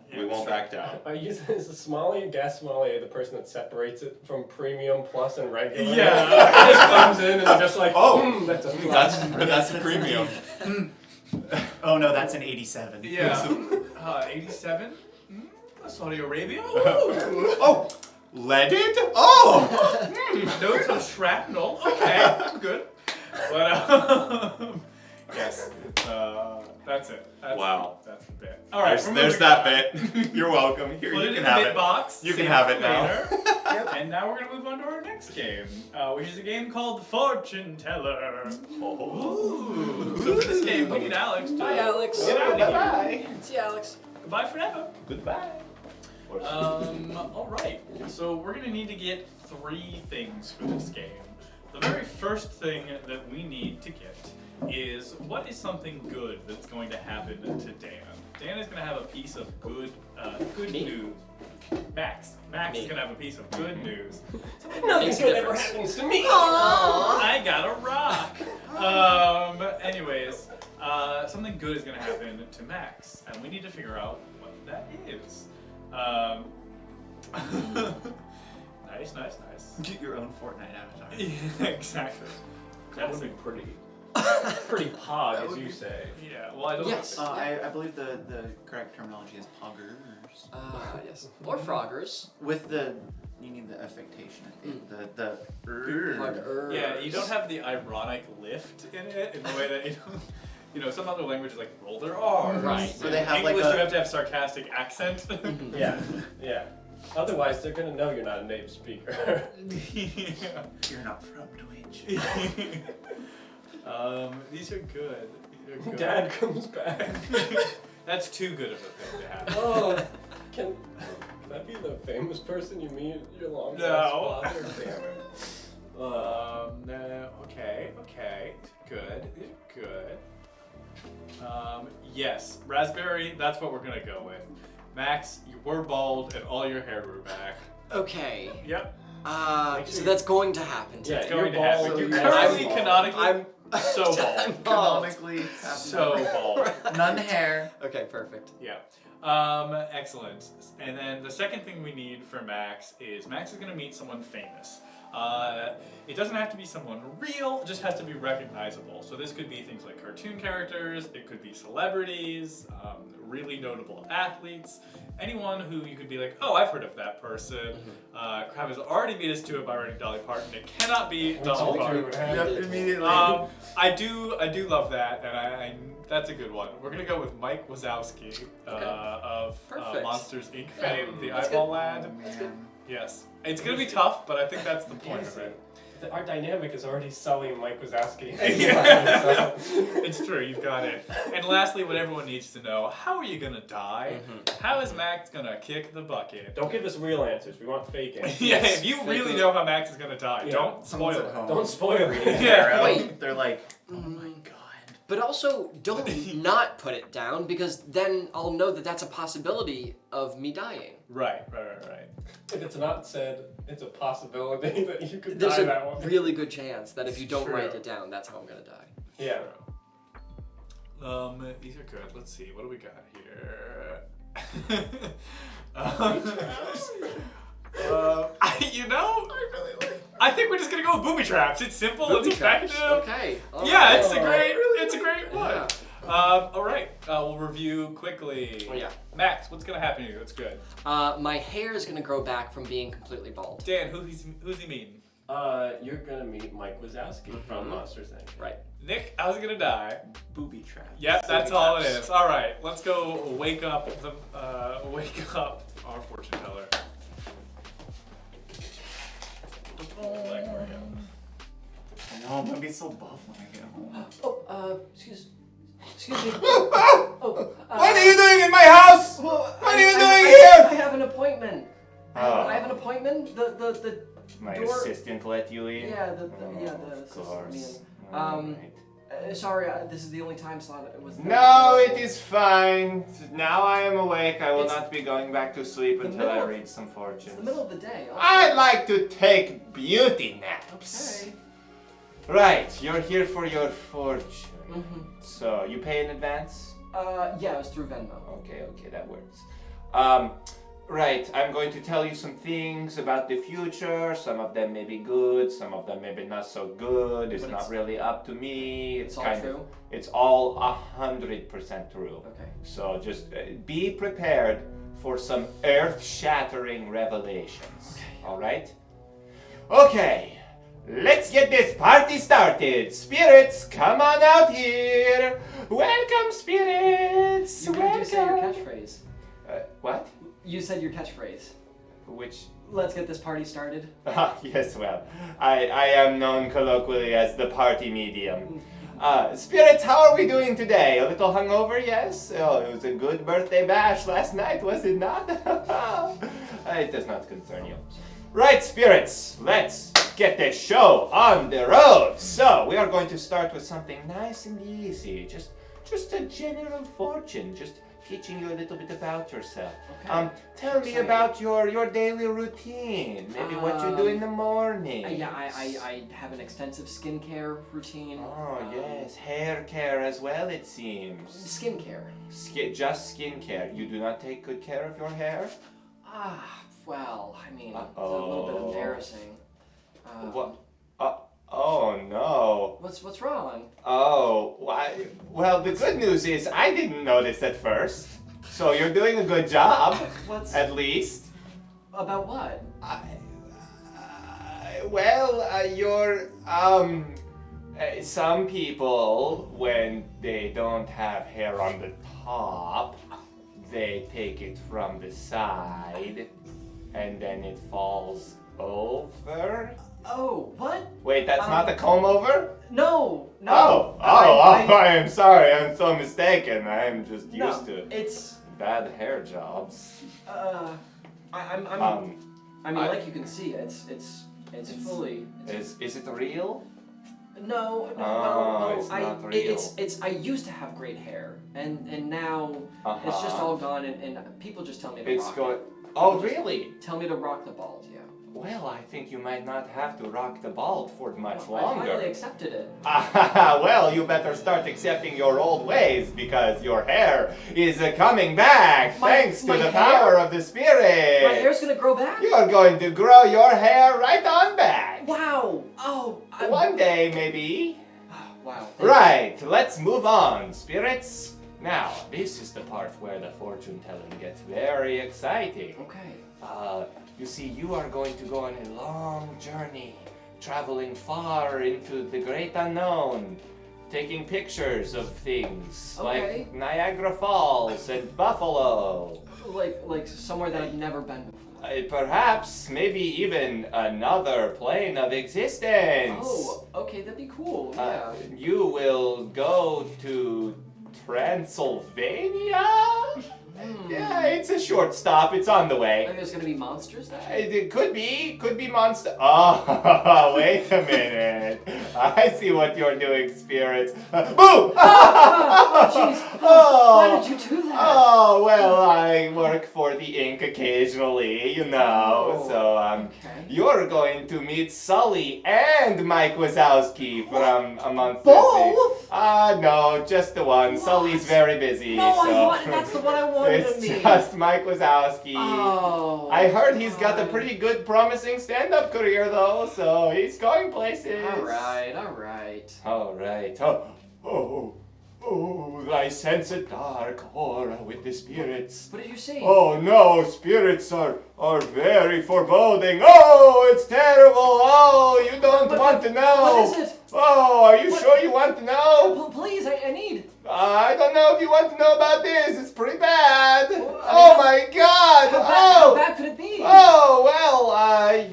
back down. Are you is the sommelier, gas sommelier, the person that separates it from premium, plus, and regular? Yeah. It just comes in and just like, Oh, that's a plus. That's premium. Oh no, that's an 87. Yeah. 87? Saudi Arabia? Oh, leaded? Oh! Notes of shrapnel. Okay, I'm good. But, yes. That's it. Wow. That's the bit. All right, There's that bit. You're welcome. Here, Put you it can in the have bit it. box. You can save have it now. later. And now we're gonna move on to our next game, which is a game called Fortune Teller. Ooh. So for this game, we need Alex to Bye, Alex. get out of here. See you, Alex. Goodbye forever. Goodbye. All right. So we're gonna need to get 3 things for this game. The very first thing that we need to get is what is something good that's going to happen to Dan. Dan is gonna have a piece of good Me? news. Max Me. is gonna have a piece of good news. Nothing Makes a good ever difference. happens to me. I got a rock. Anyways, something good is gonna happen to Max, and we need to figure out what that is. Nice. Get your own Fortnite avatar. Yeah, exactly. That would be pretty pog, as you say. Yeah. Well, I don't. Yes. I believe the correct terminology is poggers. Yes. Or froggers. With you need the affectation, I think. The Pogger. Yeah, you don't have the ironic lift in it in the way that you know, some other languages like roll their R's. Right. So they have English, like you have to have sarcastic accent. Yeah. Otherwise, they're gonna know you're not a native speaker. Yeah. You're not from Twitch. These are good. Dad comes back. That's too good of a thing to have. Oh, can that be the famous person you meet at your long No. lost father? Damn it. No, okay, good. Yes, raspberry, that's what we're gonna go with. Max, you were bald and all your hair grew back. Okay. Yep, So that's going to happen. Yeah, it's going you're to happen. bald, You're you're currently bald. canonically I'm so bald. I'm bald. Canonically, So bald. none hair. Okay, perfect. Yeah. Excellent. And then the second thing we need for Max is gonna meet someone famous. It doesn't have to be someone real, it just has to be recognizable. So this could be things like cartoon characters, it could be celebrities, really notable athletes, anyone who you could be like, oh, I've heard of that person. Crab has already beat us to it by writing Dolly Parton. It cannot be Dolly Parton. Yep, immediately. I do love that, and I that's a good one. We're gonna go with Mike Wazowski of Perfect. Monsters Inc. Yeah, fame, the that's Eyeball good. Lad. Man. Yes, it's gonna be tough, but I think that's the point of it. Our dynamic is already selling Mike Wazowski. Yeah. It's true, you've got it. And lastly, what everyone needs to know: how are you gonna die? How is Max gonna kick the bucket? Don't give us real answers. We want fake answers. Yeah, if you Fake really it. know how Max is gonna die, Yeah. don't Someone's spoil at it. home. Don't spoil it. Yeah. Wait. They're like, oh my god. But also, don't not put it down, because then I'll know that that's a possibility of me dying. Right. If it's not said, it's a possibility that you could There's die a that one. really good chance that if you don't True. write it down, that's how I'm gonna die. Yeah. These are good. Let's see. What do we got here? I think we're just gonna go with booby traps. It's simple. Booby it's traps. effective. Okay. all Yeah, right. it's a great one. Yeah. All right. We'll review quickly. Oh, yeah. Max, what's gonna happen to you? That's good. My hair is gonna grow back from being completely bald. Dan, who's he mean? You're gonna meet Mike Wazowski from Monsters Inc. Right. Nick, how's he gonna die? Booby trap. Yep, that's all it is. All right, let's go wake up our fortune teller. Like Mario. I know, I'm gonna be so buff when I get home. Oh, excuse me. What are you doing in my house? What are you doing here? I have an appointment. Oh. I have an appointment. The My door. assistant let you in? Yeah, the Of assistant course. man. Sorry, this is the only time slot. It was. No, it is fine. Now I am awake. I will It's not be going back to sleep the until I middle- read some It's fortunes. the middle of the day. I like to take beauty naps. Okay. Right, you're here for your fortune. Mhm. So, you pay in advance? Yeah, it was through Venmo. Okay, that works. Right, I'm going to tell you some things about the future. Some of them may be good, some of them maybe not so good. It's But not it's- really up to me. It's all kind true? of, it's all 100% true. Okay. So just be prepared for some earth-shattering revelations. All right? Okay, let's get this party started. Spirits, come on out here. Welcome, spirits. You really do say your Welcome. catchphrase. What? You said your catchphrase. Which? Let's get this party started. Yes, well, I am known colloquially as the party medium. Spirits, how are we doing today? A little hungover, yes? Oh, it was a good birthday bash last night, was it not? It does not concern you. Right, spirits, let's get this show on the road. So, we are going to start with something nice and easy. Just a general fortune. Just teaching you a little bit about yourself. Okay. Tell me Exciting. about your daily routine. Maybe what you do in the morning. Yeah, I have an extensive skincare routine. Oh, yes. Hair care as well, it seems. Skincare. Just skincare. You do not take good care of your hair? Well, I mean, it's a little bit embarrassing. What? Oh, no. What's wrong? Oh, why? Well, the good news is I didn't notice at first. So you're doing a good job, What's at least. about what? You're, some people, when they don't have hair on the top, they take it from the side, and then it falls over. Oh, what? Wait, that's not the comb over? No. I am sorry, I'm so mistaken. I am just No, used to it's bad hair jobs. I mean, like you can see, it's fully. Is it real? No, it's not real. It's I used to have great hair, and now it's just all gone, and people just tell me to It's rock going. it. Oh, really? Tell me to rock the bald, yeah. Well, I think you might not have to rock the bald for much I finally longer. accepted it. Well, you better start accepting your old ways because your hair is coming back thanks to my the hair? power of the spirit. My hair's gonna grow back? You're going to grow your hair right on back. Wow! Oh, One day, maybe. wow. Right, let's move on, spirits. Now, this is the part where the fortune telling gets very exciting. Okay. You see, you are going to go on a long journey, traveling far into the great unknown, taking pictures of things Okay. like Niagara Falls and Buffalo. Like somewhere that I've never been before. Perhaps, maybe even another plane of existence. Oh, okay, that'd be cool. Yeah. You will go to Transylvania? Yeah, it's a short stop. It's on the way. Maybe there's gonna be monsters there. It could be monster. Oh, wait a minute. I see what you're doing, spirits. Boo! Oh, jeez. Why did you do that? Oh, well, I work for the ink occasionally, you know. Oh, So, okay. you're going to meet Sully and Mike Wazowski from Amongst Both? No, just the one. Sully's very busy. No, so. that's the one I wanted to It's meet. just Mike Wazowski. Oh. I heard he's got a pretty good, promising stand-up career, though, so he's going places. All right. All right. Oh, I sense a dark aura with the spirits. What did you see? Oh no, spirits are very foreboding. Oh, it's terrible. Oh, you don't want to know. What is it? Oh, are you sure you want to know? Please, I need. I don't know if you want to know about this. It's pretty bad. Well, Oh my God. How bad could it be? Oh, well,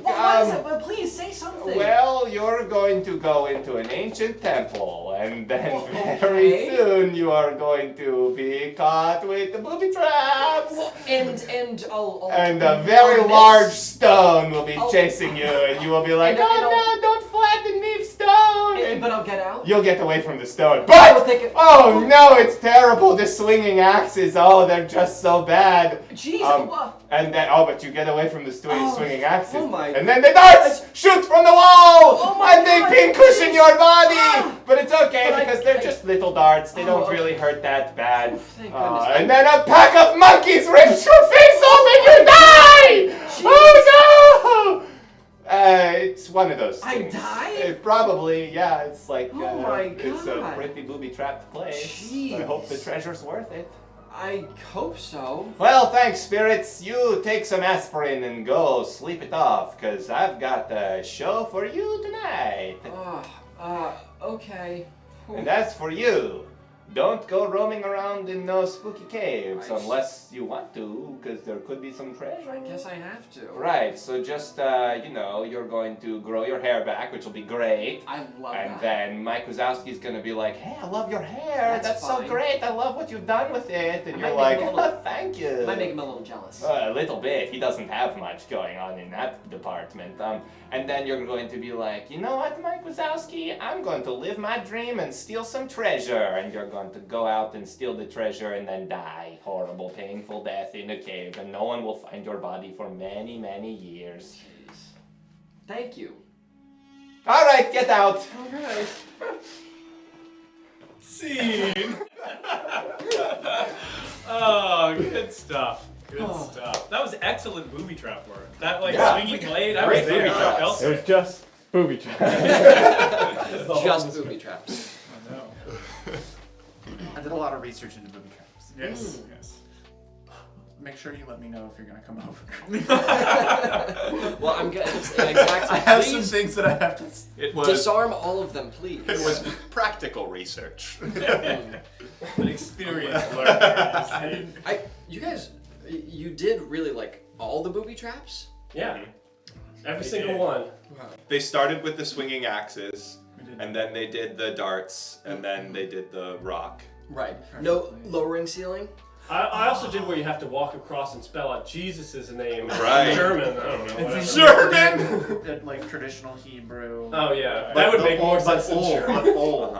What is it? But please say something. well, you're going to go into an ancient temple, and then Okay. very soon you are going to be caught with the booby traps. And I'll And a very I'll large miss. stone will be Oh. chasing you, and you will be like, And I'll- oh no, don't flatten me, stone! But I'll get out. You'll get away from the stone. I But, will take it- oh no, it's terrible. The swinging axes, oh, they're just so bad. Jeez. And then, but you get away from the swinging axes. oh my- And then the darts shoot from the wall! Oh my and they God, pincushion jeez. your body! Ah. But it's okay But because they're I- just little darts. They don't Oh, really hurt that bad. Thank goodness. And then a pack of monkeys rips your face off and you die! Oh no! It's one of those I things. die? Probably, yeah. It's like Oh my it's a God. pretty booby-trapped place. Jeez. I hope the treasure's worth it. I hope so. Well, thanks, spirits. You take some aspirin and go sleep it off, because I've got a show for you tonight. Okay. And as for you, don't go roaming around in those spooky caves I unless you want to, because there could be some treasure. I guess I have to. Right, so just, you're going to grow your hair back, which will be great. I love And that. then Mike Wazowski's gonna be like, hey, I love your hair. That's so fine. great. I love what you've done with it. And I you're might like, make a little- thank you. Might make him a little jealous. A little bit. He doesn't have much going on in that department. And then you're going to be like, you know what, Mike Wazowski? I'm going to live my dream and steal some treasure. And you're going to go out and steal the treasure and then die. Horrible, painful death in a cave. And no one will find your body for many, many years. Jeez. Thank you. All right, get out. All right. Scene. Oh, good stuff. Good stuff. That was excellent booby trap work. That swinging blade. I was Great there. booby traps. It was just booby trap. Just booby traps. I know. I did a lot of research into booby traps. Yes. Yes. Make sure you let me know if you're gonna come over. Well, I'm getting exactly. I have some Please things that I have to. It was disarm all of them, please. it was practical research. An experienced learner. You guys, you did really like all the booby traps? Yeah. Every single one. They started with the swinging axes, and then they did the darts, and then they did the rock. Right. No lowering ceiling? I also did where you have to walk across and spell out Jesus' name Right. in German. I don't know. whatever. German! Like traditional Hebrew. Oh yeah, But that would the make more old- sense but than old, German. but old.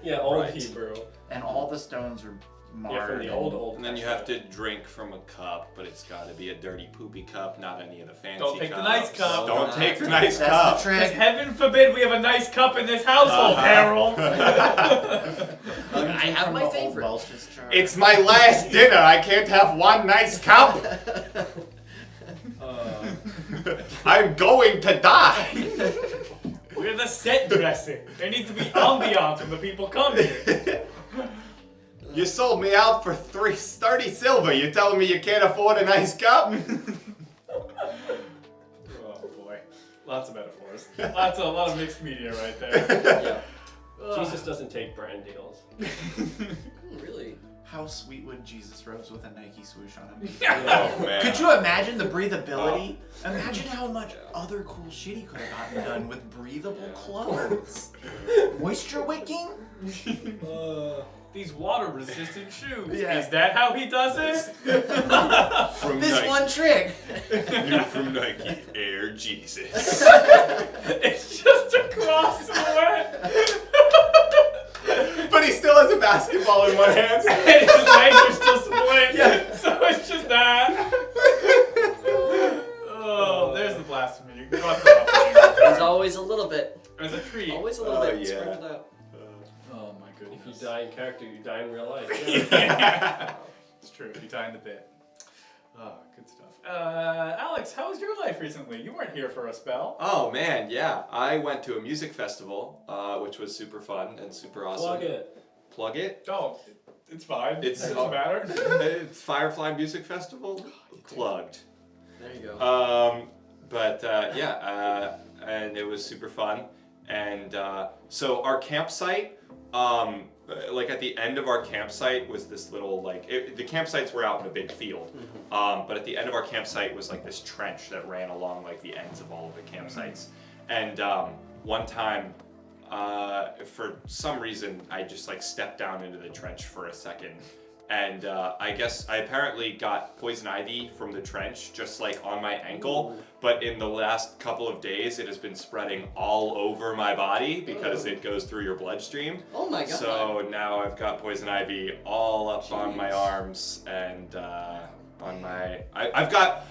Yeah, old Right. Hebrew. And all the stones are marred. Yeah, from the old. And then you have to drink from a cup, but it's got to be a dirty poopy cup, not any of the fancy Don't take the cups. nice cup. Don't take the nice That's cup. the Because trick. heaven forbid we have a nice cup in this household, Harold. I have From my the old favorite. Welch's jar. It's my last dinner. I can't have one nice cup. I'm going to die. We're the set dressing. There needs to be ambiance when the people come here. You sold me out for 30 silver. You telling me you can't afford a nice cup? Oh boy. Lots of metaphors. A lot of mixed media right there. Yeah. Jesus doesn't take brand deals. Really? How sweet would Jesus Rose with a Nike swoosh on him? Oh man. Could you imagine the breathability? Imagine how much other cool shit he could have gotten done with breathable clothes. Moisture wicking? These water-resistant shoes. Yeah. Is that how he does it? From This Nike. one trick. New from Nike. Air Jesus. It's just a cross sweat. But he still has a basketball in one hand. And his legs are still split. So it's just that. Oh, there's the blasphemy. You can cross that off. There's always a little bit. As a treat. Always a little Oh, bit yeah. sprinkled out. Oh my goodness. If you die in character, you die in real life. Yeah. It's true. You die in the bit. Oh, good stuff. Alex, how was your life recently? You weren't here for a spell. Oh man, yeah. I went to a music festival, which was super fun and super awesome. Plug it. Plug it? Oh, it's fine. It's- It doesn't matter. It's Firefly Music Festival. Plugged. There you go. And it was super fun. And so our campsite, like at the end of our campsite was this little the campsites were out in a big field, but at the end of our campsite was like this trench that ran along like the ends of all of the campsites. And one time, for some reason, I just like stepped down into the trench for a second. And I guess I apparently got poison ivy from the trench just like on my ankle, but in the last couple of days it has been spreading all over my body because it goes through your bloodstream. Oh my god. So now I've got poison ivy all up on my arms and on my... I've got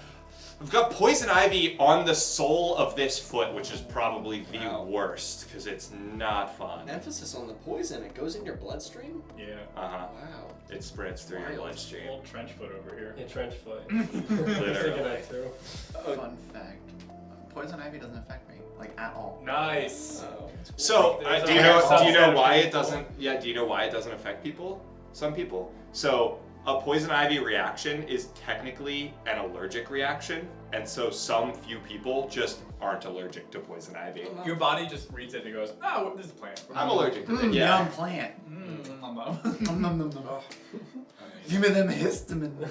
poison ivy on the sole of this foot, which is probably the worst because it's not fun. Emphasis on the poison. It goes in your bloodstream? Yeah. Uh-huh. Wow. It spreads through your Wild. bloodstream. Old trench foot over here. Yeah, trench foot. Literally. Thinking that too. Fun fact. Poison ivy doesn't affect me, like at all. Nice. Oh. So, There's do a you know subset why of it doesn't? Yeah, do you know why it doesn't affect people? Some people. So, a poison ivy reaction is technically an allergic reaction, and so some few people just aren't allergic to poison ivy. Your body just reads it and goes, oh, this is a plant. I'm allergic to it. Yeah. Yum plant. Nom, nom. Nom, nom, nom, nom. Give me them histamine.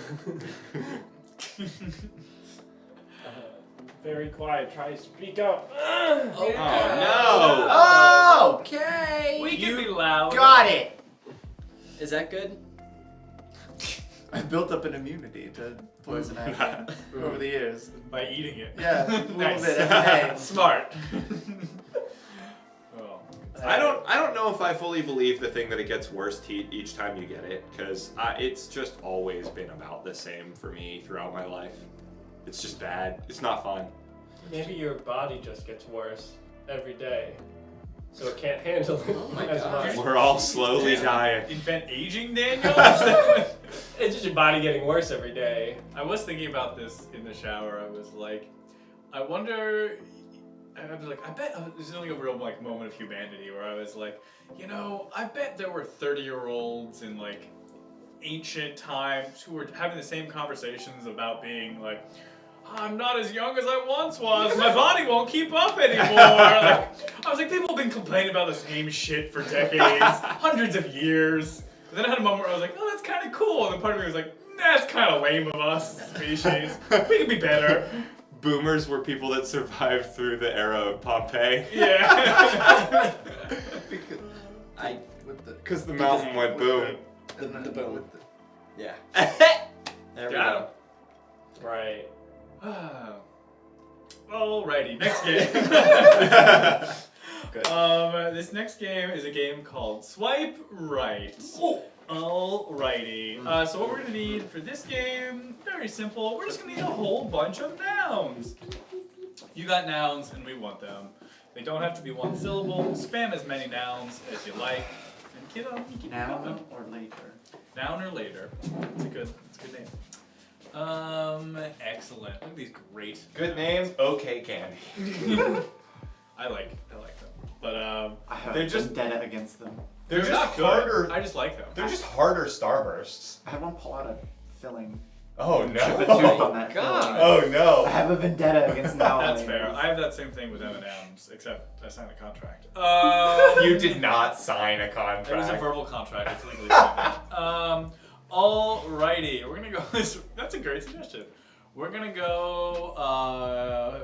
Very quiet. Try to speak up. Oh no! Oh, okay. We can be loud. Got it. Is that good? I've built up an immunity to poison ivy over the years. By eating it. Yeah, a little Nice. bit every day. Smart. Oh. I don't know if I fully believe the thing that it gets worse each time you get it, because it's just always been about the same for me throughout my life. It's just bad. It's not fun. Maybe your body just gets worse every day, so it can't handle it as much. We're all slowly dying. Invent aging, Daniel? It's just your body getting worse every day. I was thinking about this in the shower. I was like, I wonder. I was like, I bet there's only a real like moment of humanity where I was like, you know, I bet there were 30-year-olds in like ancient times who were having the same conversations about being like, I'm not as young as I once was. My body won't keep up anymore. Like, I was like, people have been complaining about the same shit for decades, hundreds of years. And then I had a moment where I was like, oh, that's kind of cool. And then part of me was like, that's kind of lame of us, species. We could be better. Boomers were people that survived through the era of Pompeii. Yeah. Because the mountain went boom. The boom. Yeah. There we Got go. him. Right. Alrighty, next game. This next game is a game called Swipe Right. Alrighty. So what we're gonna need for this game, very simple. We're just gonna need a whole bunch of nouns. You got nouns, and we want them. They don't have to be one syllable. Spam as many nouns as you like, and you keep Now coming. or later? Noun or later. It's a good name. Excellent. Look at these great. Good names, okay candy. I like them, but I have They're just- vendetta against them. They're just not good. harder. I just like them. They're just harder starbursts. I had one pull out a filling. Oh Chip a no. tooth on that God. filling. Oh no. I have a vendetta against now. That's fair. I have that same thing with M&M's, except I signed a contract. You did not sign a contract. It was a verbal contract. It's legally binding. Alrighty, we're gonna go. That's a great suggestion. We're gonna go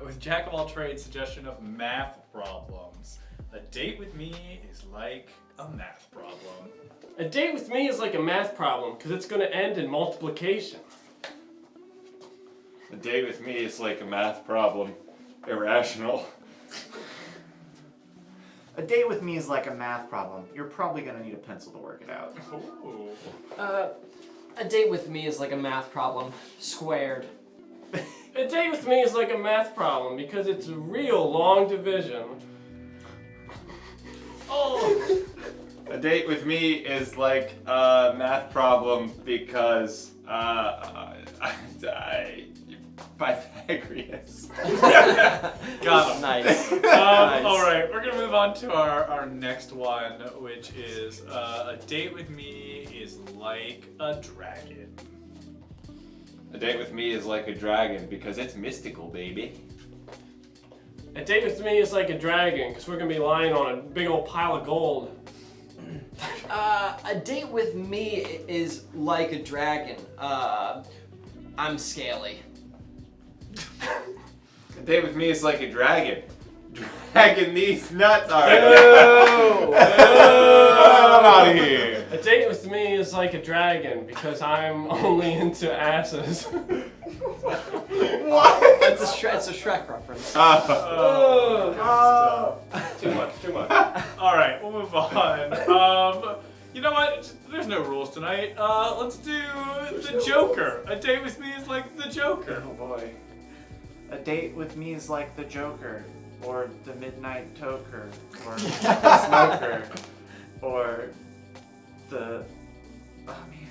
with Jack of all trades suggestion of math problems. A date with me is like a math problem. A date with me is like a math problem because it's going to end in multiplication. A date with me is like a math problem. Irrational. A date with me is like a math problem. You're probably gonna need a pencil to work it out. Ooh. A date with me is like a math problem, squared. A date with me is like a math problem because it's a real long division. Oh. A date with me is like a math problem because Pythagoras. Got him. Nice. All right, we're gonna move on to our next one, which is a date with me is like a dragon. A date with me is like a dragon because it's mystical, baby. A date with me is like a dragon because we're going to be lying on a big old pile of gold. A date with me is like a dragon. I'm scaly. A date with me is like a dragon. Dragging these nuts are. Oh! I'm out of here. A date with me is like a dragon because I'm only into asses. What? It's a Shrek reference. Too much. All right, we'll move on. You know what? There's no rules tonight. Let's do the Joker. A date with me is like the Joker. Oh boy. A date with me is like the Joker, or the Midnight Toker, or the Smoker, or the. Oh man.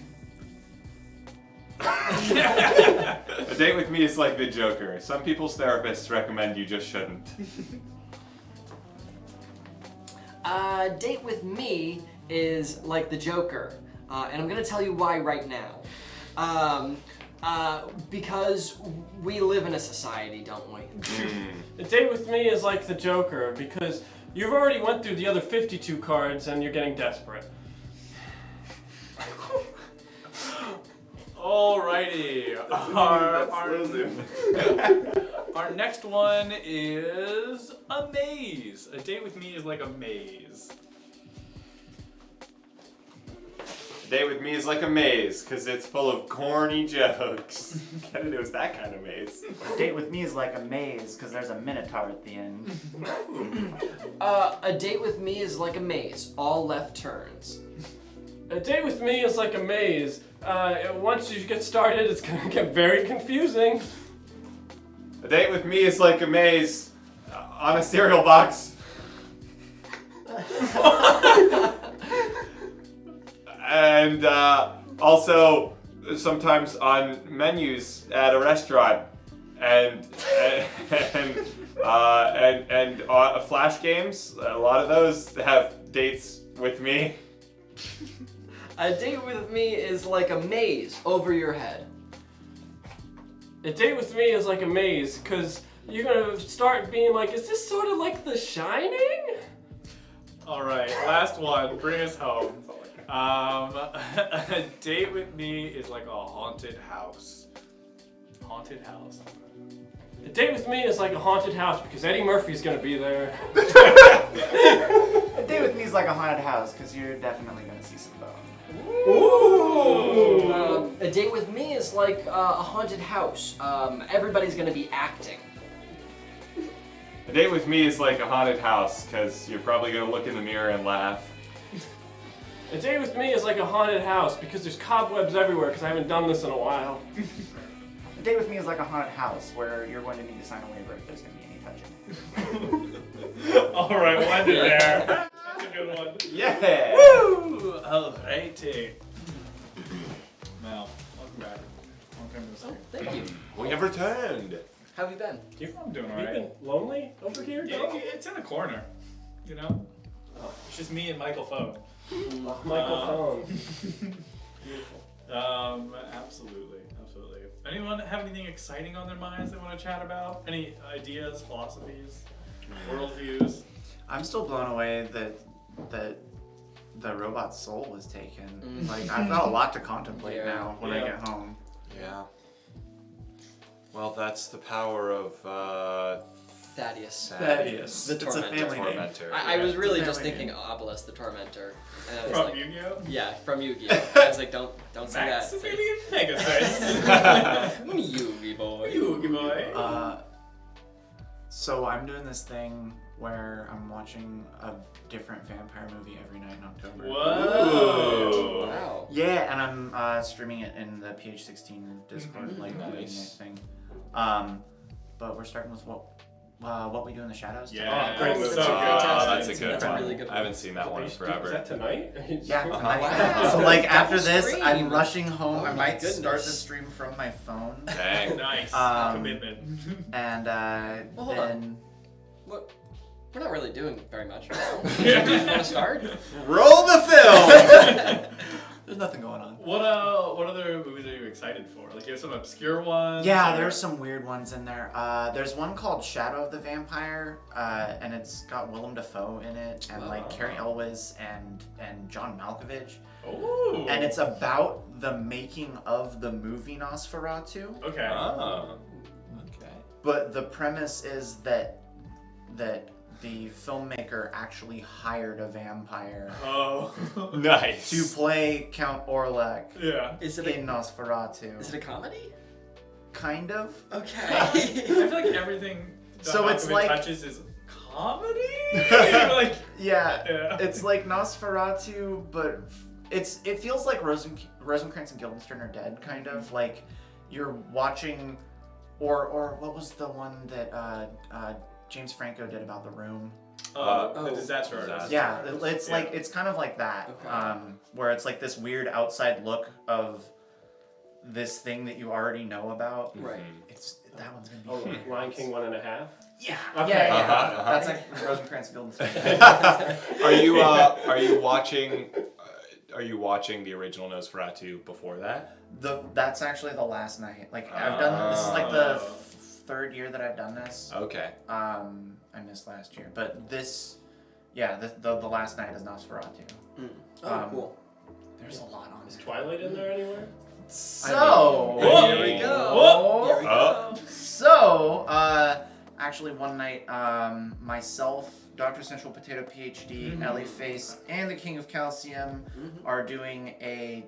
A date with me is like the Joker. Some people's therapists recommend you just shouldn't. A date with me is like the Joker, and I'm gonna tell you why right now. Because we live in a society, don't we? A date with me is like the Joker because you've already went through the other 52 cards and you're getting desperate. Alrighty. Our next one is a maze. A date with me is like a maze. A A date with me is like a maze, because it's full of corny jokes. Get it? It was that kind of maze. A date with me is like a maze because there's a minotaur at the end. A date with me is like a maze, all left turns. A date with me is like a maze. Once you get started, it's gonna get very confusing. A date with me is like a maze on a cereal box. And also sometimes on menus at a restaurant, and flash games. A lot of those have dates with me. A date with me is like a maze over your head. A date with me is like a maze, because you're gonna start being like, is this sort of like The Shining? All right, last one. Bring us home. A date with me is like a haunted house. Haunted house. A date with me is like a haunted house, because Eddie Murphy's gonna be there. A date with me is like a haunted house because you're definitely gonna see some bones. Ooh. A date with me is like a haunted house. Everybody's gonna be acting. A date with me is like a haunted house, because you're probably gonna look in the mirror and laugh. A date with me is like a haunted house, because there's cobwebs everywhere, because I haven't done this in a while. A date with me is like a haunted house where you're going to need to sign a waiver if there's going to be any touching. All right, we'll end it there. That's a good one. Yeah! Woo! All righty. Mel, welcome back. Welcome to the stream. Thank you. We have returned. How have you been? I'm doing all You've right. been lonely over here, Yeah, dog? it's in a corner. You know? It's just me and Michael Foe. Michael Phone. Absolutely. Anyone have anything exciting on their minds they want to chat about? Any ideas, philosophies, worldviews? I'm still blown away that the robot's soul was taken. Like, I've got a lot to contemplate now when I get home. Yeah. Well, that's the power of Thaddeus. Thaddeus. The It's a tormentor. family name. Tormentor. I was really It's a just family thinking Obelisk the Tormentor. And I was From like, Yu-Gi-Oh? yeah, from Yu-Gi-Oh. I was like, don't say that. Maximilian Pegasus. Yu-Gi boy. Yu-Gi boy. So I'm doing this thing where I'm watching a different vampire movie every night in October. Whoa. Wow. Yeah, and I'm streaming it in the PH16 Discord, like Nice. thing. But we're starting with what we do in the shadows. Yeah. Oh, great Oh, movie. that's fantastic. That's a good That's a one. really good I haven't seen that one in Is forever. that tonight? Yeah. Oh, tonight. wow. So like after Double this, stream. I'm rushing home. Oh I my might start the goodness. stream from my phone, Dang. Nice. Commitment. and Well, hold then Look, we're not really doing very much right now. Do you want to start? Roll the film! there's nothing going on. What other movies are you excited for? Like, you have some obscure ones? Yeah, or- there's some weird ones in there. There's one called Shadow of the Vampire, and it's got Willem Dafoe in it, and like Carrie Elwes and John Malkovich, Ooh. and it's about the making of the movie Nosferatu. Okay. Oh. Okay. But the premise is that the filmmaker actually hired a vampire Oh. Nice. to play Count Orlok Yeah. Is it in Nosferatu. Is it a comedy? Kind of. Okay. I feel like everything that So it's Malkovich like- touches is comedy? Like, Yeah, yeah. it's like Nosferatu, but it feels like Rosencrantz and Guildenstern are dead, kind of like you're watching, or what was the one that James Franco did about The Room? The disaster artist. Yeah, it's like it's kind of like that, Okay. where it's like this weird outside look of this thing that you already know about. Right. That one's gonna be. Oh, Lion King 1.5? Yeah, Okay. yeah. Uh-huh. That's like Rosencrantz and Guildenstern. Are you watching the original Nosferatu before that? That's actually the last night. Like I've done this is like the third year that I've done this. Okay. I missed last year, but this, yeah, the last night is Nosferatu. Oh, cool. There's a lot on Is there. Twilight in there anywhere? So Whoa. Here we go. Whoa. Here we go. So, actually, actually one night, myself, Dr. Central Potato PhD, Ellie Face, and the King of Calcium are doing a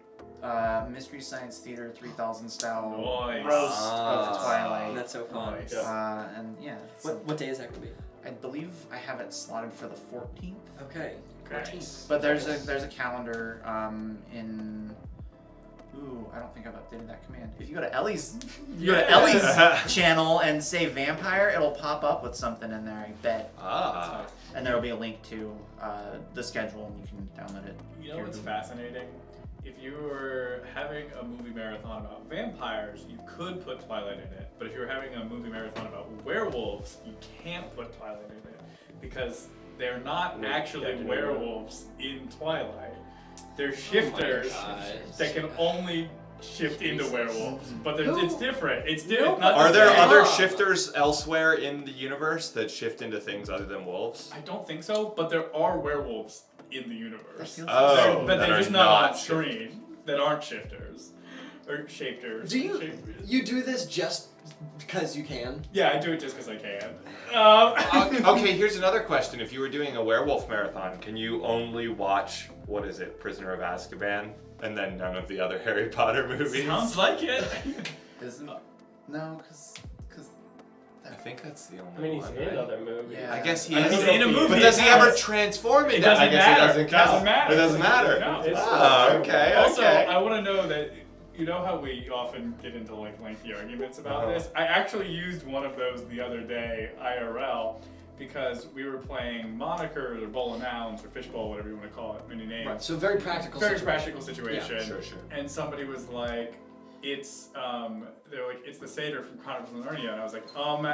Mystery Science Theater 3000 style Nice. of Twilight. That's so fun. Nice. And yeah, so What day is that going to be? I believe I have it slotted for the 14th. Okay. Nice. But there's a calendar in. Ooh, I don't think I've updated that command. If you go to Ellie's, channel and say vampire, it'll pop up with something in there. I bet. And there will be a link to the schedule, and you can download it. You know what's fascinating? If you were having a movie marathon about vampires, you could put Twilight in it. But if you were having a movie marathon about werewolves, you can't put Twilight in it because they're not actually werewolves in Twilight. They're shifters that can only shift into werewolves, but it's different. It's different. Are there other shifters elsewhere in the universe that shift into things other than wolves? I don't think so, but there are werewolves in the universe. Oh, but that they're are just not on shifting. screen. That aren't shifters or shapers. Do you do this just because you can? Yeah, I do it just because I can. Okay, here's another question. If you were doing a werewolf marathon, can you only watch, what is it, Prisoner of Azkaban, and then none of the other Harry Potter movies? Sounds like it. Isn't no, because I think that's the only I mean, he's one, in right? other movies. Yeah. I guess he He's is. in a movie. But does he Yes. ever transform into? It doesn't I guess matter. it doesn't count. Doesn't matter. It doesn't matter. No. Oh, okay. Also, okay. I want to know that you know how we often get into like lengthy arguments about this. I actually used one of those the other day, IRL, because we were playing monikers or bowl of nouns or fishbowl, whatever you want to call it, many names. Right. So very practical. Very situation. practical situation. Yeah, sure. And somebody was like, they're like, it's the satyr from Chronicles of Narnia, and I was like,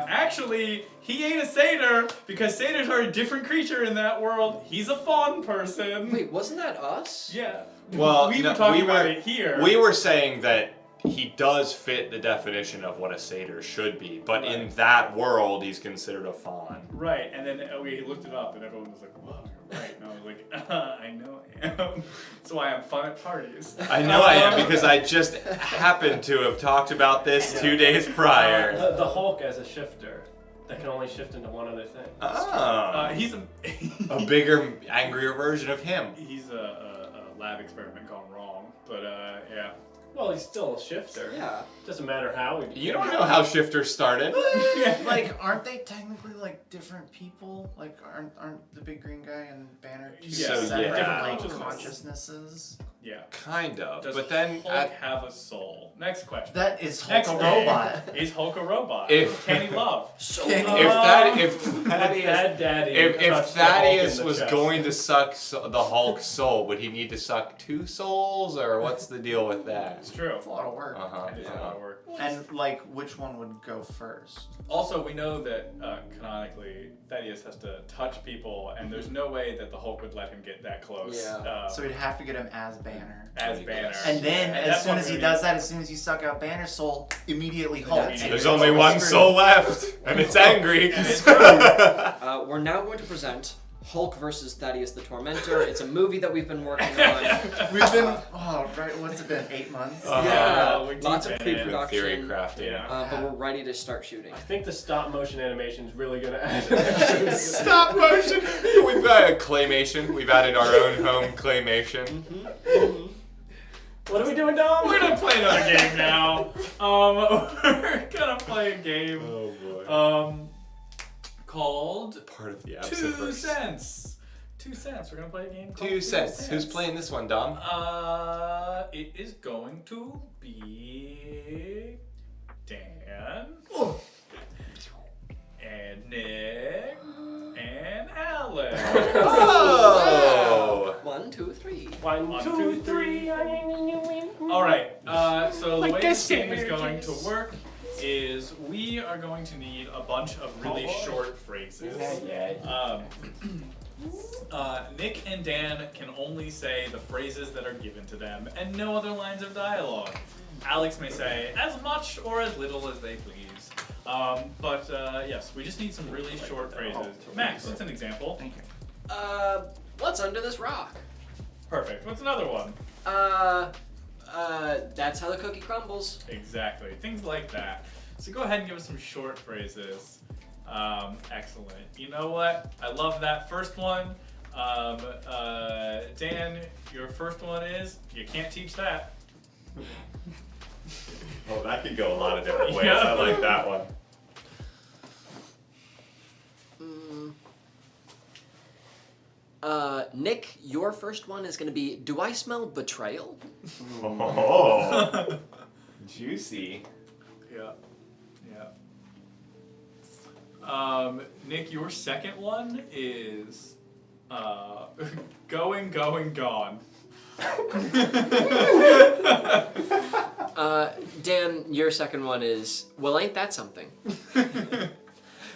actually, he ain't a satyr because satyrs are a different creature in that world. He's a fawn person. Wait, wasn't that us? Yeah. Well, we no, were talking we about were- it here. We were saying that he does fit the definition of what a satyr should be, but in that world, he's considered a fawn. Right, and then we looked it up, and everyone was like, "Whoa, you're right." And I was like, "I know I am." That's why I'm fun at parties. I know I am because I just happened to have talked about this 2 days prior. The Hulk as a shifter that can only shift into one other thing. He's A bigger, angrier version of him. he's a lab experiment gone wrong, but yeah. Well, he's still a shifter. Yeah. Doesn't matter how we. You don't know how shifters started. like, aren't they technically like different people? Like, aren't the big green guy and Banner two Yeah, separate yeah. like consciousnesses? Yeah. Kind of, Does but then Hulk have a soul? Next question. That is Hulk Next a game. robot. Is Hulk a robot? If- Can he love? if Bad Daddy. If trusts the Hulk Thaddeus in the was chest. going to suck the Hulk's soul, would he need to suck 2 souls, or what's the deal with that? It's true. It's a lot of work. It is a lot of work. And like, which one would go first? Also, we know that canonically, Thaddeus has to touch people, and there's no way that the Hulk would let him get that close. Yeah. So we'd have to get him as Banner. As Banner. And then, And as that's soon what as he we- does that, as soon as you suck out Banner's soul, immediately Hulk. There's There's only one soul left, and it's angry. We're now going to present Hulk versus Thaddeus the Tormentor. It's a movie that we've been working on. We've been, what's it been, 8 months? Yeah, we're deep lots of in it. Theory pre-production. crafting. Yeah. But we're ready to start shooting. I think the stop motion animation is really gonna add. Stop motion. We've got a claymation. We've added our own home claymation. What are we doing, Dom? We're gonna play another game now. We're gonna play a game Oh boy. called Part of the 2 absent cents. 2 cents. We're gonna play a game called 2 cents. Who's playing this one, Dom? It is going to be Dan and Nick and Alex. Oh! 1, 2, 3. 1, 2, 3. All right. So the way this game is going to work is we are going to need a bunch of really short phrases. Nick and Dan can only say the phrases that are given to them and no other lines of dialogue. Alex may say as much or as little as they please. Yes, we just need some really short phrases. Max, what's an example? Thank you. What's under this rock? Perfect. What's another one? That's how the cookie crumbles. Exactly. Things like that. So go ahead and give us some short phrases. Excellent. You know what? I love that first one. Dan, your first one is you can't teach that. Oh, that could go a lot of different ways. Yeah. I like that one. Nick, your first one is going to be, do I smell betrayal? Oh, juicy. Yeah. Nick, your second one is going, gone. Dan, your second one is, well, ain't that something?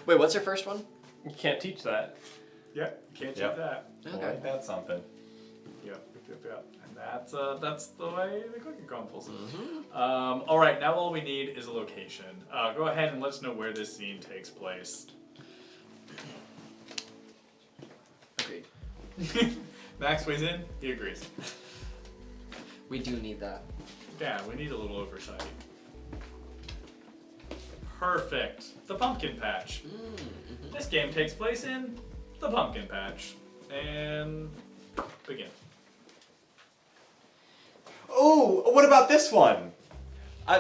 Wait, what's your first one? You can't teach that. Yeah, you can't teach Yep. that. Boy, that's something. Yep. And that's the way the cookie crumbles. All right, now all we need is a location. Go ahead and let us know where this scene takes place. Agreed. Max weighs in. He agrees. We do need that. Yeah, we need a little oversight. Perfect. The pumpkin patch. This game takes place in the pumpkin patch. And begin. Oh, what about this one?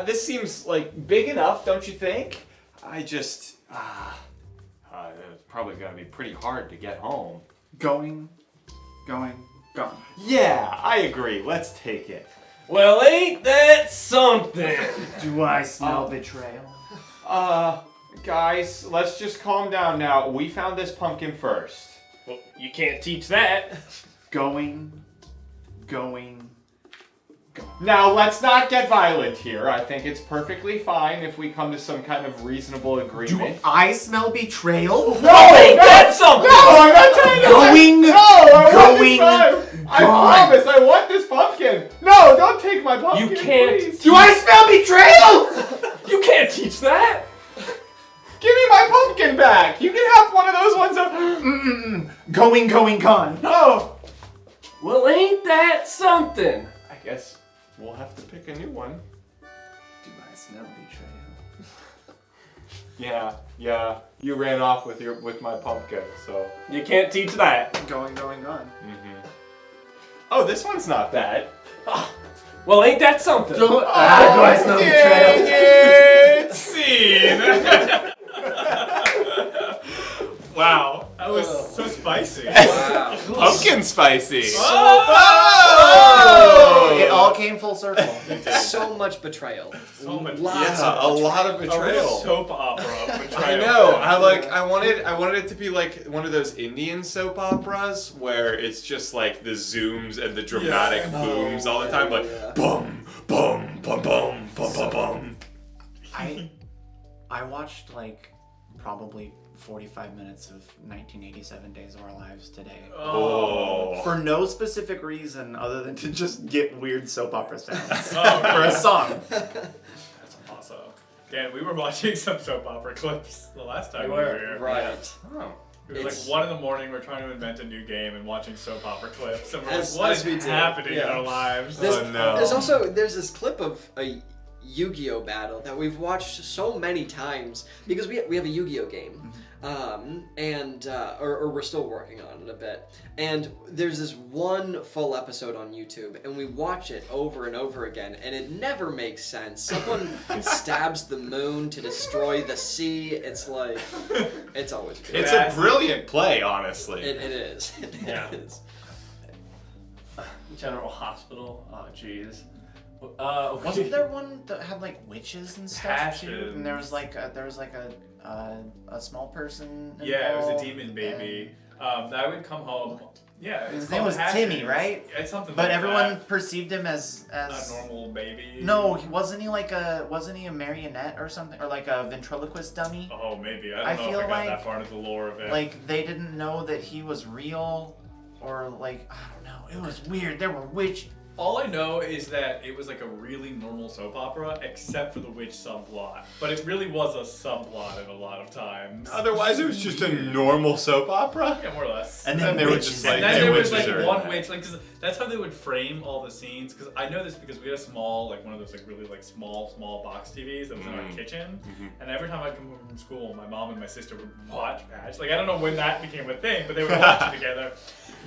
This seems like big enough, don't you think? I just, it's probably gonna be pretty hard to get home. Going, gone. Yeah, I agree. Let's take it. Well, ain't that something? Do I smell betrayal? Guys, let's just calm down now. We found this pumpkin first. Well, you can't teach that. Going. Now, let's not get violent here. I think it's perfectly fine if we come to some kind of reasonable Do agreement. I smell betrayal? Ain't that something? No, I'm not trying to. Going, No, I want going, this time. I gone. promise, I want this pumpkin. No, don't take my pumpkin. You can't. Please. Do I smell betrayal? You can't teach that. Give me my pumpkin back. You can have one of those ones. Going, gone. No. Well, ain't that something? I guess we'll have to pick a new one. Do I smell betrayal? Yeah. You ran off with my pumpkin, so. You can't teach that. Going, gone. Oh, this one's not bad. Well, ain't that something? Do I smell betrayal? It! Scene! Wow, that was so spicy. Wow. Pumpkin spicy. Oh! It all came full circle. So much betrayal. So much. Lots Yeah, of a lot of A betrayal. soap opera of betrayal. I know. I wanted it to be like one of those Indian soap operas where it's just like the zooms and the dramatic booms all the time, like boom, boom, boom, boom, boom, boom, boom. I watched like probably 45 minutes of 1987 Days of Our Lives today. Oh. For no specific reason other than to just get weird soap opera sounds Oh, for a song. That's awesome. Dan, we were watching some soap opera clips the last time we were here. Right. Oh. It was like 1 in the morning, we're trying to invent a new game and watching soap opera clips. And we're As- like, what as is we do. happening in Yeah. our lives? There's, no. there's this clip of a Yu-Gi-Oh battle that we've watched so many times because we have a Yu-Gi-Oh game, or we're still working on it a bit. And there's this one full episode on YouTube, and we watch it over and over again, and it never makes sense. Someone stabs the moon to destroy the sea. It's like, it's always good. It's a brilliant play, honestly. It is. It Yeah. is. General Hospital. Oh, jeez. Wasn't there one that had like witches and stuff too? Passions. And there was like a small person. Yeah, it was a involved, demon baby. I would come home. Yeah, it's His name called was Timmy, Passions. right? It's something But like everyone that. perceived him as A normal baby. No, wasn't he a marionette or something, or like a ventriloquist dummy? Oh, maybe. I I don't know feel if I got like- that far into the lore of it. Like they didn't know that he was real, or like I don't know. It was weird. There were All I know is that it was like a really normal soap opera, except for the witch subplot. But it really was a subplot in a lot of times. Otherwise, it was just a normal soap opera. Yeah, more or less. And then they were witches. just like, And then "Hey, there was witches like are in one that." witch, like, cause that's how they would frame all the scenes. Cause I know this because we had a small, like one of those like really like small box TVs that was in our kitchen. And every time I'd come home from school, my mom and my sister would watch Patch. Like I don't know when that became a thing, but they would watch it together.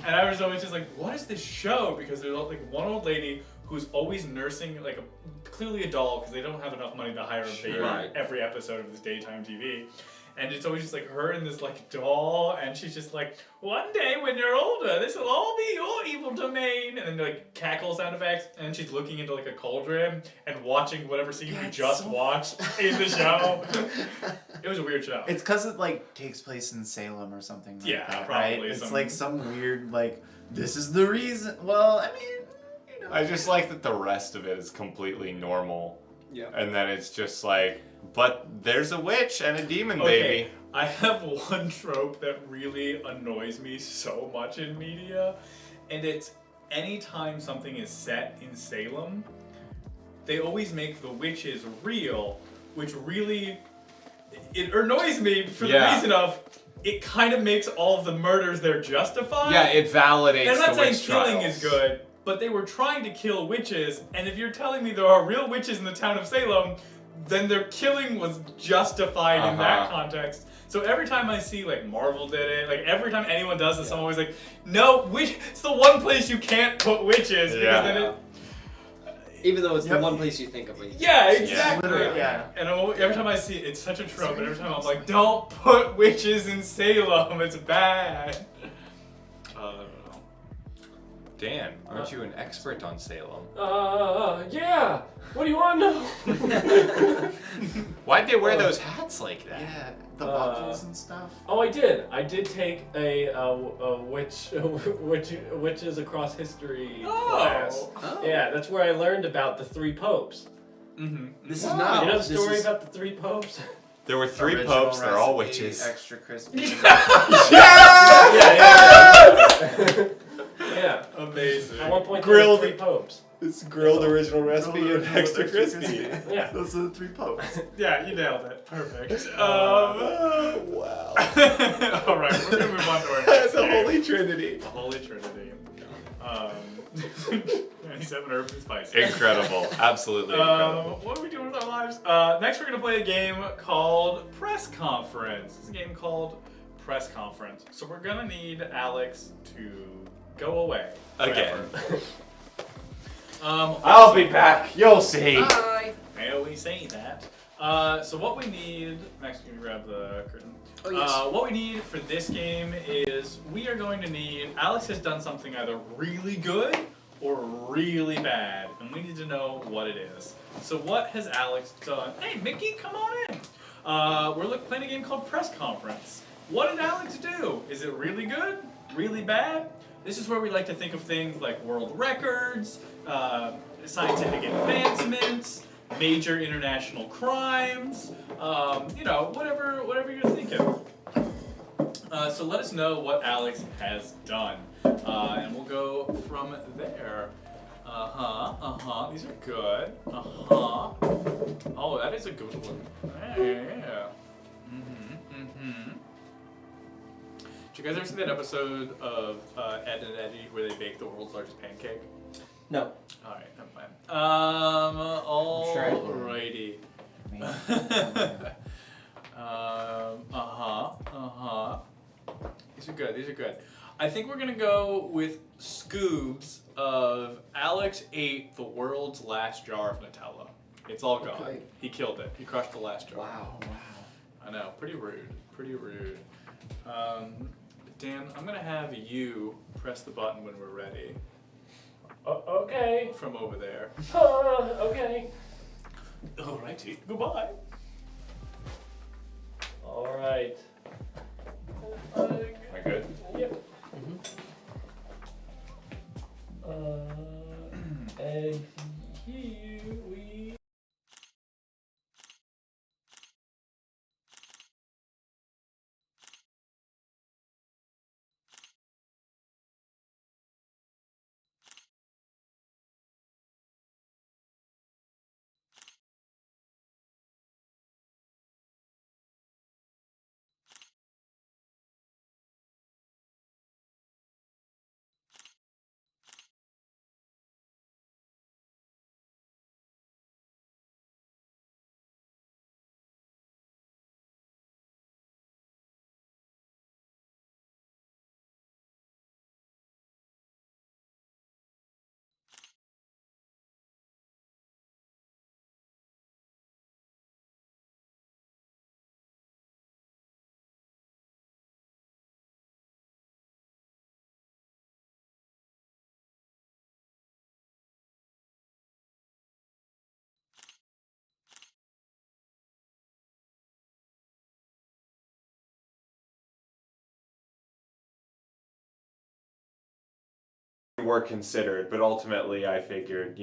And I was always just like, what is this show? Because there's like one old lady who's always nursing like clearly a doll because they don't have enough money to hire a baby Right. every episode of this daytime TV. And it's always just like her and this like doll, and she's just like, one day when you're older, this will all be your evil domain. And then like cackle sound effects, and then she's looking into like a cauldron and watching whatever scene we just watched in the show. It was a weird show. It's because it like takes place in Salem or something like Yeah, that, probably right? It's some- like some weird like this is the reason. Well, I mean, you know. I just like that the rest of it is completely normal. Yeah. And then it's just like, but there's a witch and a demon Okay, baby. I have one trope that really annoys me so much in media, and it's anytime something is set in Salem, they always make the witches real, which really it annoys me for the Yeah. reason of it kind of makes all of the murders there justified. Yeah, it validates And I'm not the saying witch killing trials. is good, but they were trying to kill witches, and if you're telling me there are real witches in the town of Salem, then their killing was justified in that context. So every time I see, like, Marvel did it, like, every time anyone does this, I'm always like, no, it's the one place you can't put witches, because then it... Even though it's the Yep. one place you think of when you Yeah, exactly. Literally, yeah. And every time I see it, it's such a trope, and every time I'm like, don't put witches in Salem, it's bad. I don't know. Dan, aren't you an expert on Salem? Yeah. What do you want to know? Why'd they wear those hats like that? Yeah, the watches and stuff. Oh, I did. I did take a witches across history class. Oh. Yeah, that's where I learned about the three popes. This is You not. know the this story is about the three popes? There were three original popes, they're all recipe, witches. Extra crispy. Yeah. Amazing. At one point, Grilled- there were three popes. It's grilled original recipe Grilled and original extra crispy. Yeah. Those are the three popes. Yeah, you nailed it. Perfect. Wow. All right, we're gonna move on to our next That's a game. holy trinity. The Holy Trinity. 97 herbs and spices. Incredible. Absolutely incredible. What are we doing with our lives? Next, we're gonna play a game called Press Conference. It's a game called Press Conference. So we're gonna need Alex to go away Again. forever. I'll be back. You'll see. Bye. I always say that. So what we need, Max, can you grab the curtain? Oh, yes. What we need for this game is we are going to need, Alex has done something either really good or really bad, and we need to know what it is. So what has Alex done? Hey, Mickey, come on in. We're playing a game called Press Conference. What did Alex do? Is it really good? Really bad? This is where we like to think of things like world records, scientific advancements, major international crimes, whatever you're thinking. So let us know what Alex has done, and we'll go from there. These are good. Oh, that is a good one. Yeah. Did you guys ever see that episode of Ed and Eddie where they bake the world's largest pancake? No. Alright, never mind. sure I did. Alrighty. These are good. I think we're gonna go with Scoobs of Alex ate the world's last jar of Nutella. It's all gone. Okay. He killed it. He crushed the last jar. Wow. I know, pretty rude. Dan, I'm gonna have you press the button when we're ready. Okay. From over there. Okay. Alrighty. Goodbye. All right. Am I good? Yep. And here we were considered, but ultimately I figured,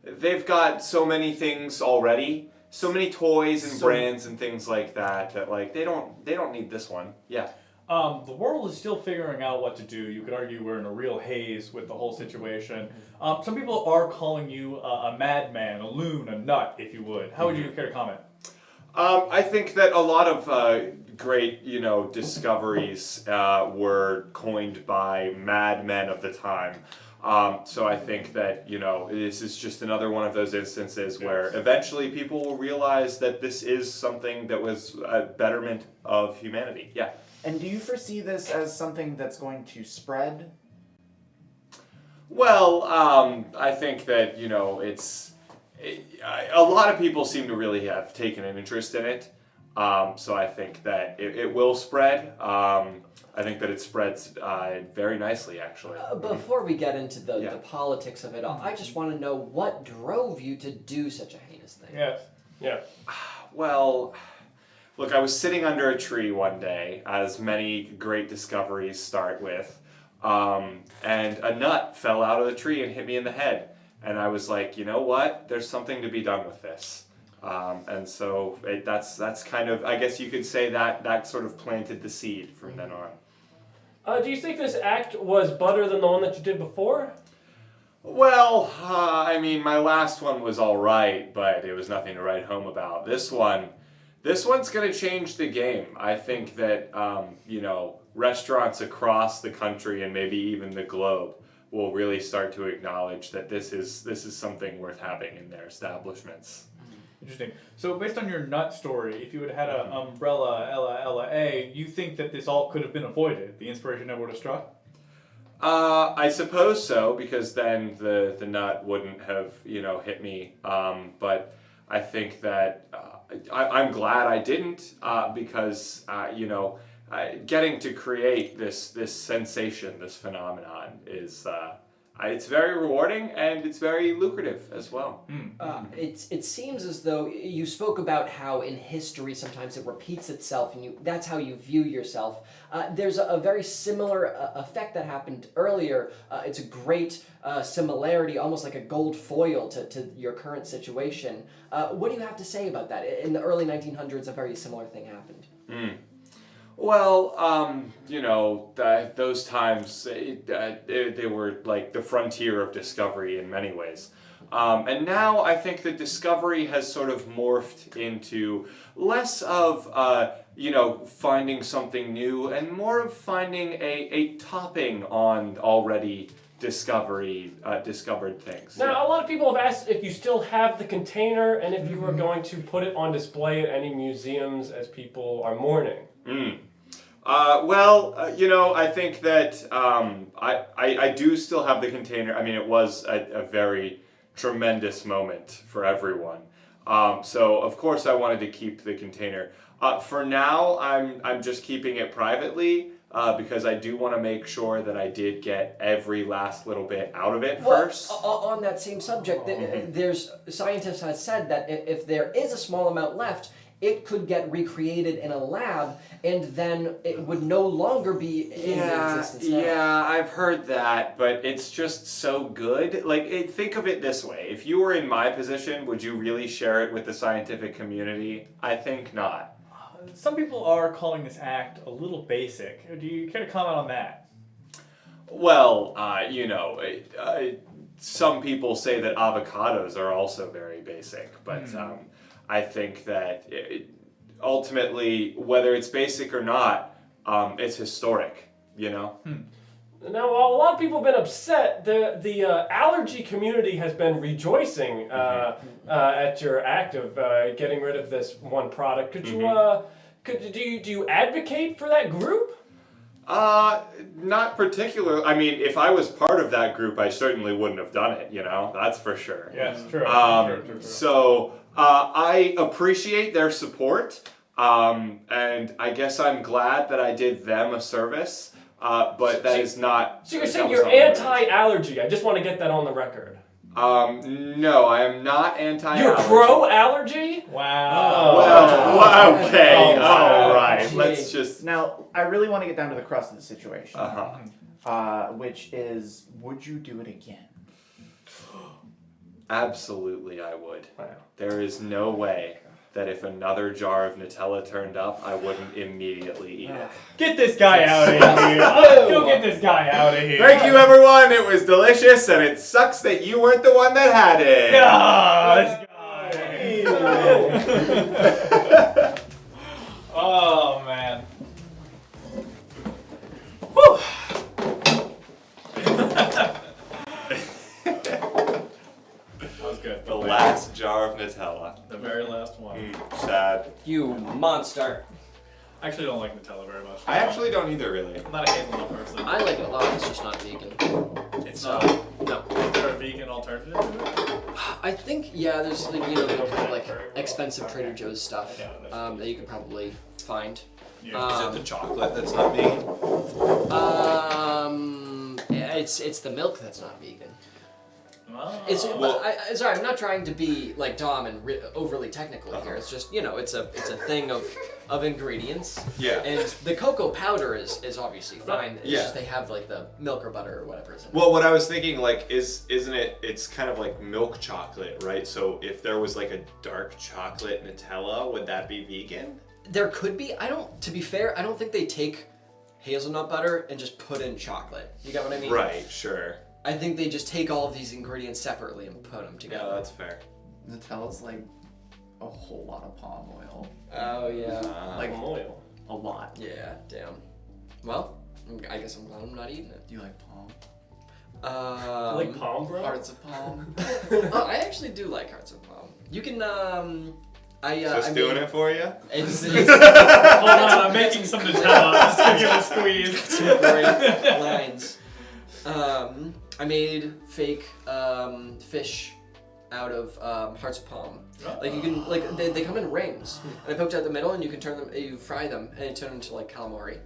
they've got so many things already, so many toys and brands and things like that like they don't need this one. Yeah. The world is still figuring out what to do. You could argue we're in a real haze with the whole situation. Some people are calling you a madman, a loon, a nut, if you would. How would you care to comment? I think that a lot of great, discoveries were coined by madmen of the time. So I think that, this is just another one of those instances where eventually people will realize that this is something that was a betterment of humanity. Yeah. And do you foresee this as something that's going to spread? Well, I think that, a lot of people seem to really have taken an interest in it. So I think that it will spread. I think that it spreads very nicely, actually. Before we get into the politics of it all, I just want to know what drove you to do such a heinous thing. Yes. Yeah. Well, look, I was sitting under a tree one day, as many great discoveries start with, and a nut fell out of the tree and hit me in the head. And I was like, you know what? There's something to be done with this. And so that's kind of, I guess you could say that sort of planted the seed from then on. Do you think this act was better than the one that you did before? Well, my last one was all right, but it was nothing to write home about. This one's going to change the game. I think that, restaurants across the country and maybe even the globe will really start to acknowledge that this is something worth having in their establishments. Interesting. So based on your nut story, if you had had an umbrella, Ella, you think that this all could have been avoided? The inspiration never would have struck? I suppose so, because then the nut wouldn't have, hit me. But I think that I'm glad I didn't, because, getting to create this sensation, this phenomenon is, it's very rewarding and it's very lucrative as well. It seems as though you spoke about how in history sometimes it repeats itself and that's how you view yourself. There's a very similar effect that happened earlier. It's a great similarity, almost like a gold foil to your current situation. What do you have to say about that? In the early 1900s, a very similar thing happened. Well, those times, they were like the frontier of discovery in many ways. And now I think that discovery has sort of morphed into less of, finding something new and more of finding a topping on already discovered things. Now, a lot of people have asked if you still have the container and if you were going to put it on display at any museums as people are mourning. I think that I do still have the container. I mean, it was a very tremendous moment for everyone. So of course I wanted to keep the container. For now, I'm just keeping it privately because I do want to make sure that I did get every last little bit out of it first. On that same subject, there's scientists have said that if there is a small amount left, it could get recreated in a lab, and then it would no longer be in existence now. Yeah, I've heard that, but it's just so good. Like, think of it this way. If you were in my position, would you really share it with the scientific community? I think not. Some people are calling this act a little basic. Do you care to comment on that? Well, some people say that avocados are also very basic, but I think that ultimately, whether it's basic or not, it's historic, Now, while a lot of people have been upset, the allergy community has been rejoicing at your act of getting rid of this one product. Could you, do you advocate for that group? Not particularly. I mean, if I was part of that group, I certainly wouldn't have done it, that's for sure. Yes, true. True. So, I appreciate their support, and I guess I'm glad that I did them a service, but that is not... So you're saying you're anti-allergy. I just want to get that on the record. No, I am not anti-allergy. You're pro-allergy? Wow. Well, okay, all right. Gee. Let's just... Now, I really want to get down to the crust of the situation. which is, would you do it again? Absolutely, I would. Wow. There is no way that if another jar of Nutella turned up, I wouldn't immediately eat it. Get this guy out of here. Go get this guy out of here. Thank you, everyone. It was delicious, and it sucks that you weren't the one that had it. Ah, this guy. Oh, man. Whew. That was good. The last jar of Nutella. The very last one. Sad. You monster. I actually don't like Nutella very much. I actually don't either, really. I'm not a hazelnut person. I like it a lot. It's just not vegan. It's not. No. Is there a vegan alternative to it? I think there's like the kind of like expensive Trader Joe's stuff that you could probably find. Yeah. Is it the chocolate that's not vegan? It's the milk that's not vegan. Oh. Sorry, I'm not trying to be like Dom and overly technical here. It's just it's a thing of ingredients. Yeah. And the cocoa powder is obviously fine. It's Yeah. just they have like the milk or butter or whatever is in it. Well, what I was thinking, like, isn't it? It's kind of like milk chocolate, right? So if there was like a dark chocolate Nutella, would that be vegan? There could be. To be fair, I don't think they take hazelnut butter and just put in chocolate. You get what I mean? Right. Sure. I think they just take all of these ingredients separately and put them Yeah, together. that's fair. Nutella's like a whole lot of palm oil. Oh yeah. Like Palm oil. a lot. Yeah. Damn. Well, I guess I'm glad I'm not eating it. Do you like palm? Like palm, bro? Hearts of palm. Oh, I actually do like hearts of palm. You can Just doing it for you? It's Hold on, I'm making some Nutella. Just gonna give it a squeeze. two great lines. I made fake fish out of hearts of palm. Like you can they come in rings, and I poked out the middle, and you can turn them, you fry them, and you turn them into like calamari.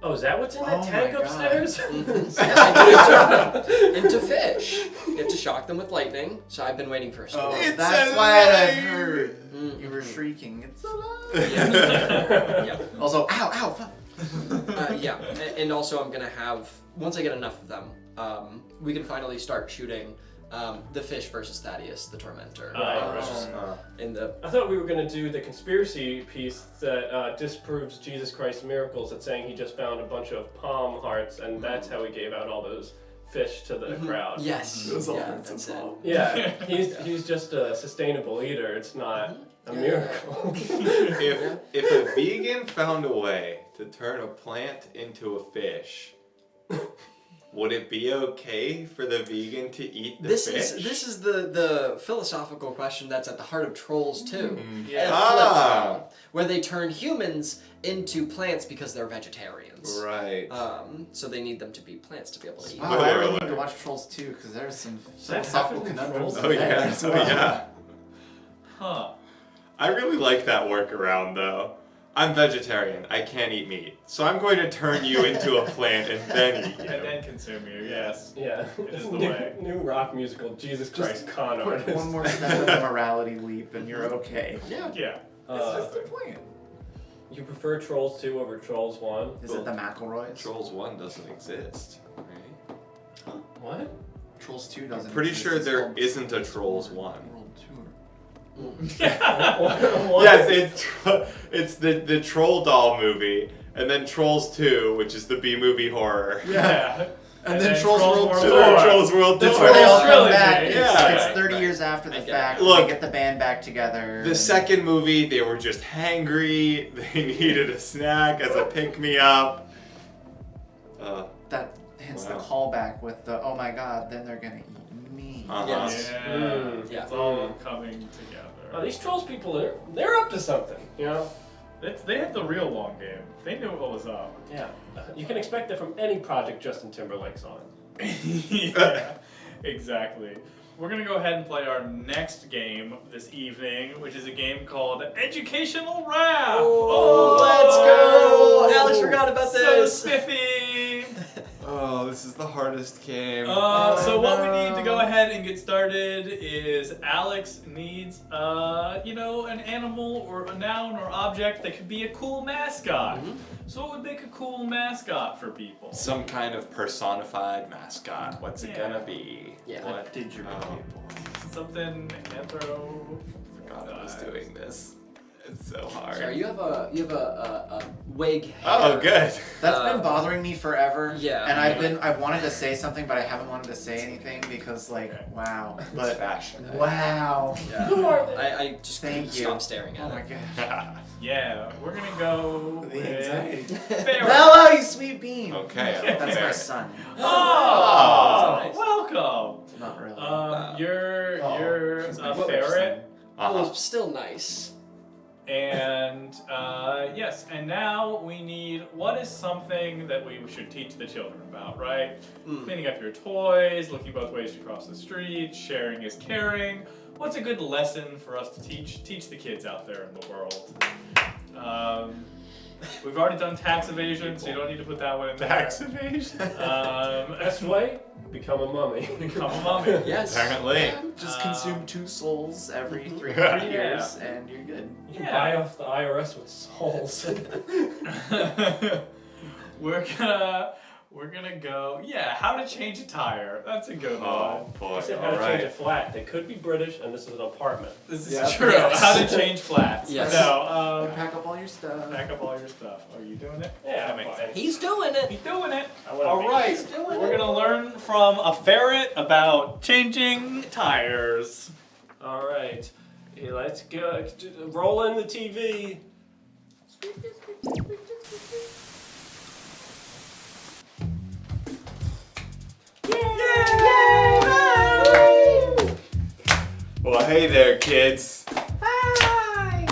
Oh, is that what's in that Oh tank my God. upstairs? Into fish. You have to shock them with lightning. So I've been waiting for a storm. Oh, that's why I've heard you were shrieking. It's alive. Yeah. Also, ow, fuck. Yeah, and also I'm gonna have, once I get enough of them, we can finally start shooting the fish versus Thaddeus, the Tormentor. In the I thought we were going to do the conspiracy piece that disproves Jesus Christ's miracles, that's saying he just found a bunch of palm hearts, and that's how he gave out all those fish to the crowd. yes, It was all yeah, hearts that's of it. palm. Yeah, he's just a sustainable eater. It's not a miracle. If a vegan found a way to turn a plant into a fish, would it be okay for the vegan to eat the fish? This is the philosophical question that's at the heart of Trolls 2. Yeah. Where they turn humans into plants because they're vegetarians. Right. So they need them to be plants to be able to eat. Wow, I really need to watch Trolls 2 because there's some philosophical happen in conundrums. Trolls? Oh in there. yeah. Oh yeah. Huh. I really like that workaround though. I'm vegetarian. I can't eat meat. So I'm going to turn you into a plant and then eat you. And then consume you, yes. Yeah, It is the new, way. new rock musical, Jesus Christ con Put artist. one more step in the morality leap and you're okay. Yeah. Yeah. It's just a plan. You prefer Trolls 2 over Trolls 1? Is it the McElroys? Trolls 1 doesn't exist, right? What? Trolls 2 doesn't Pretty exist. sure It's there called isn't a Trolls 1. World Tour. What? Yes, it's the Troll Doll movie, and then Trolls 2, which is the B-movie horror. Yeah. And then Trolls World And Tour. then Trolls World That's Tour. where they all come Trilogy. back. Yeah. It's 30 years after the I get it. fact. Look, they get the band back together. The second movie, they were just hangry. They needed a snack as a pick-me-up. That hence the Wow. callback with the, oh my god, then they're gonna eat me. Yes. Yeah. Yeah. It's all coming together. Oh, these Trolls people, they're up to something, you know? They had the real long game. They knew what was up. Yeah. You can expect that from any project Justin Timberlake's on. Yeah, exactly. We're gonna go ahead and play our next game this evening, which is a game called Educational Rap. Oh, let's go! Alex forgot about So this. spiffy. Oh, this this is the hardest game. So what we need to go ahead and get started is Alex needs, an animal or a noun or object that could be a cool mascot. So what would make a cool mascot for people? Some kind of personified mascot. What's it gonna be? Yeah. What did you Something anthro. forgot I was doing this. It's so hard. Sorry, you have a wig hair. Oh, good. That's been bothering me forever. Yeah. And I've wanted to say something, but I haven't wanted to say anything because, wow. It's But fashion. wow. Yeah. I just Thank couldn't you. stop staring Oh at my it. gosh. Yeah, we're gonna go The with anxiety. Ferret. Hello, you sweet bean. Okay. That's okay. my son. Oh, Nice. welcome. Not really. You're she's a my ferret. Well, still nice. And yes, and now we need, what is something that we should teach the children about, right? Cleaning up your toys, looking both ways to cross the street, sharing is caring. What's a good lesson for us to teach the kids out there in the world? We've already done tax evasion, so you don't need to put that one in there. Tax evasion. Best way? Become a mummy. Become a mummy. Yes. Apparently. Just consume 2 souls every 300 years, and you're good. You can buy off the IRS with souls. We're gonna go. Yeah, how to change a tire. That's a good one. Oh boy. Except how to change a flat. They could be British, and this is an apartment. This is Yeah. true. Yes. How to change flats. Yes. No. Pack up all your stuff. Pack up all your stuff. Are you doing it? Yeah, That makes fine. sense. He's doing it. He's doing it. I wanna All be- right. He's doing We're it. gonna learn from a ferret about changing tires. All right. Hey, let's go. Roll in the TV. Well, hey there, kids. Hi.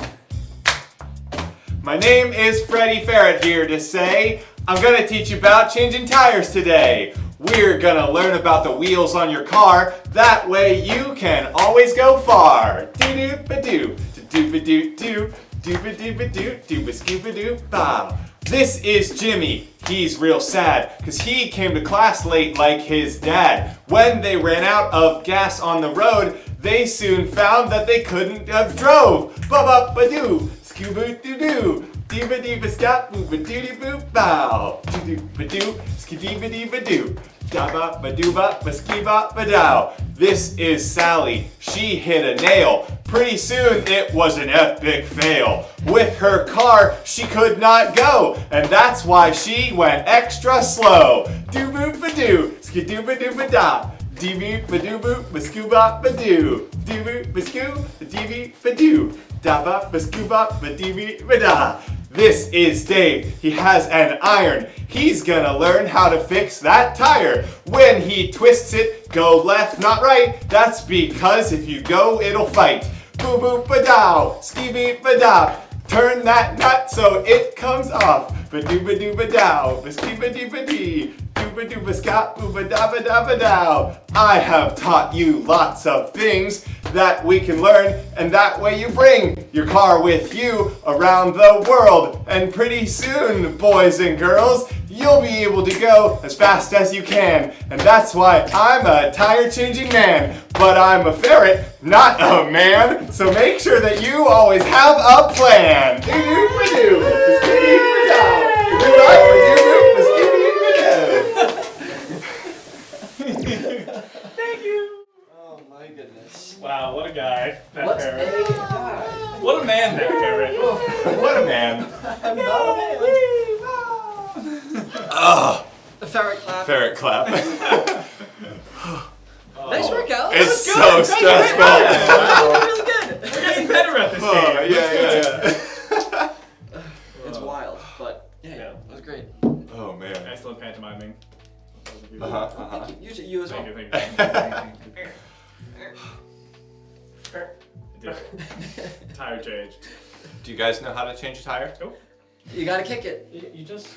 My name is Freddy Ferret here to say I'm gonna teach you about changing tires today. We're gonna learn about the wheels on your car. That way you can always go far. Doo-doo-ba-doo, doo-doo-ba-doo-doo, doo-ba-doo-ba-doo, doo-ba-scoo-ba-doo-ba. This is Jimmy. He's real sad because he came to class late like his dad. When they ran out of gas on the road, they soon found that they couldn't have drove. Ba-ba-ba-doo, scoo-boo-doo-doo, dee-ba-dee-ba-scap-boo-ba-doo-doo-boo-bow. Doo-doo-ba-doo, skee-dee-ba-dee-ba-doo, da-ba-ba-doo-ba-ba-skee-ba-ba-dow. This is Sally. She hit a nail. Pretty soon it was an epic fail. With her car, she could not go, and that's why she went extra slow. Doo-boo-ba-doo, skee-doo-ba-doo-ba-da. Dee-boo-ba-doo-boo-ba-scoo-ba-ba-doo. Doo-boo-ba-scoo, dee-bee-ba-doo. Da-ba-ba-scoo-ba-ba-dee-bee-ba-da. This is Dave. He has an iron. He's gonna learn how to fix that tire. When he twists it, go left, not right. That's because if you go, it'll fight. Boo-boo-ba-dow, skee-bee-ba-da. Turn that nut so it comes off. Ba-doo-ba-doo-ba-dow, ba-skee-ba-dee-ba-dee. Doo-ba-doo-ba-scap-boo-ba-da-ba-da-ba-dow. I have taught you lots of things that we can learn, and that way you bring your car with you around the world. And pretty soon, boys and girls, you'll be able to go as fast as you can. And that's why I'm a tire-changing man. But I'm a ferret, not a man. So make sure that you always have a plan. Doo-doo-ba-doo, ba-skee-dee-ba-dow. Thank you. Oh my goodness. Wow, what a guy. That What ferret. a guy. What a man, that ferret. What a man. I'm not a man. Ugh. A ferret clap. Ferret clap. Nice work, Alex. It's so stressful. Really good. We're getting better at this Oh, game. yeah. It's wild, but yeah, that was great. Oh man. Excellent pantomiming. Thank you. You as well. Thank you. I did it. Tire change. Do you guys know how to change a tire? Nope. You gotta kick it. You just.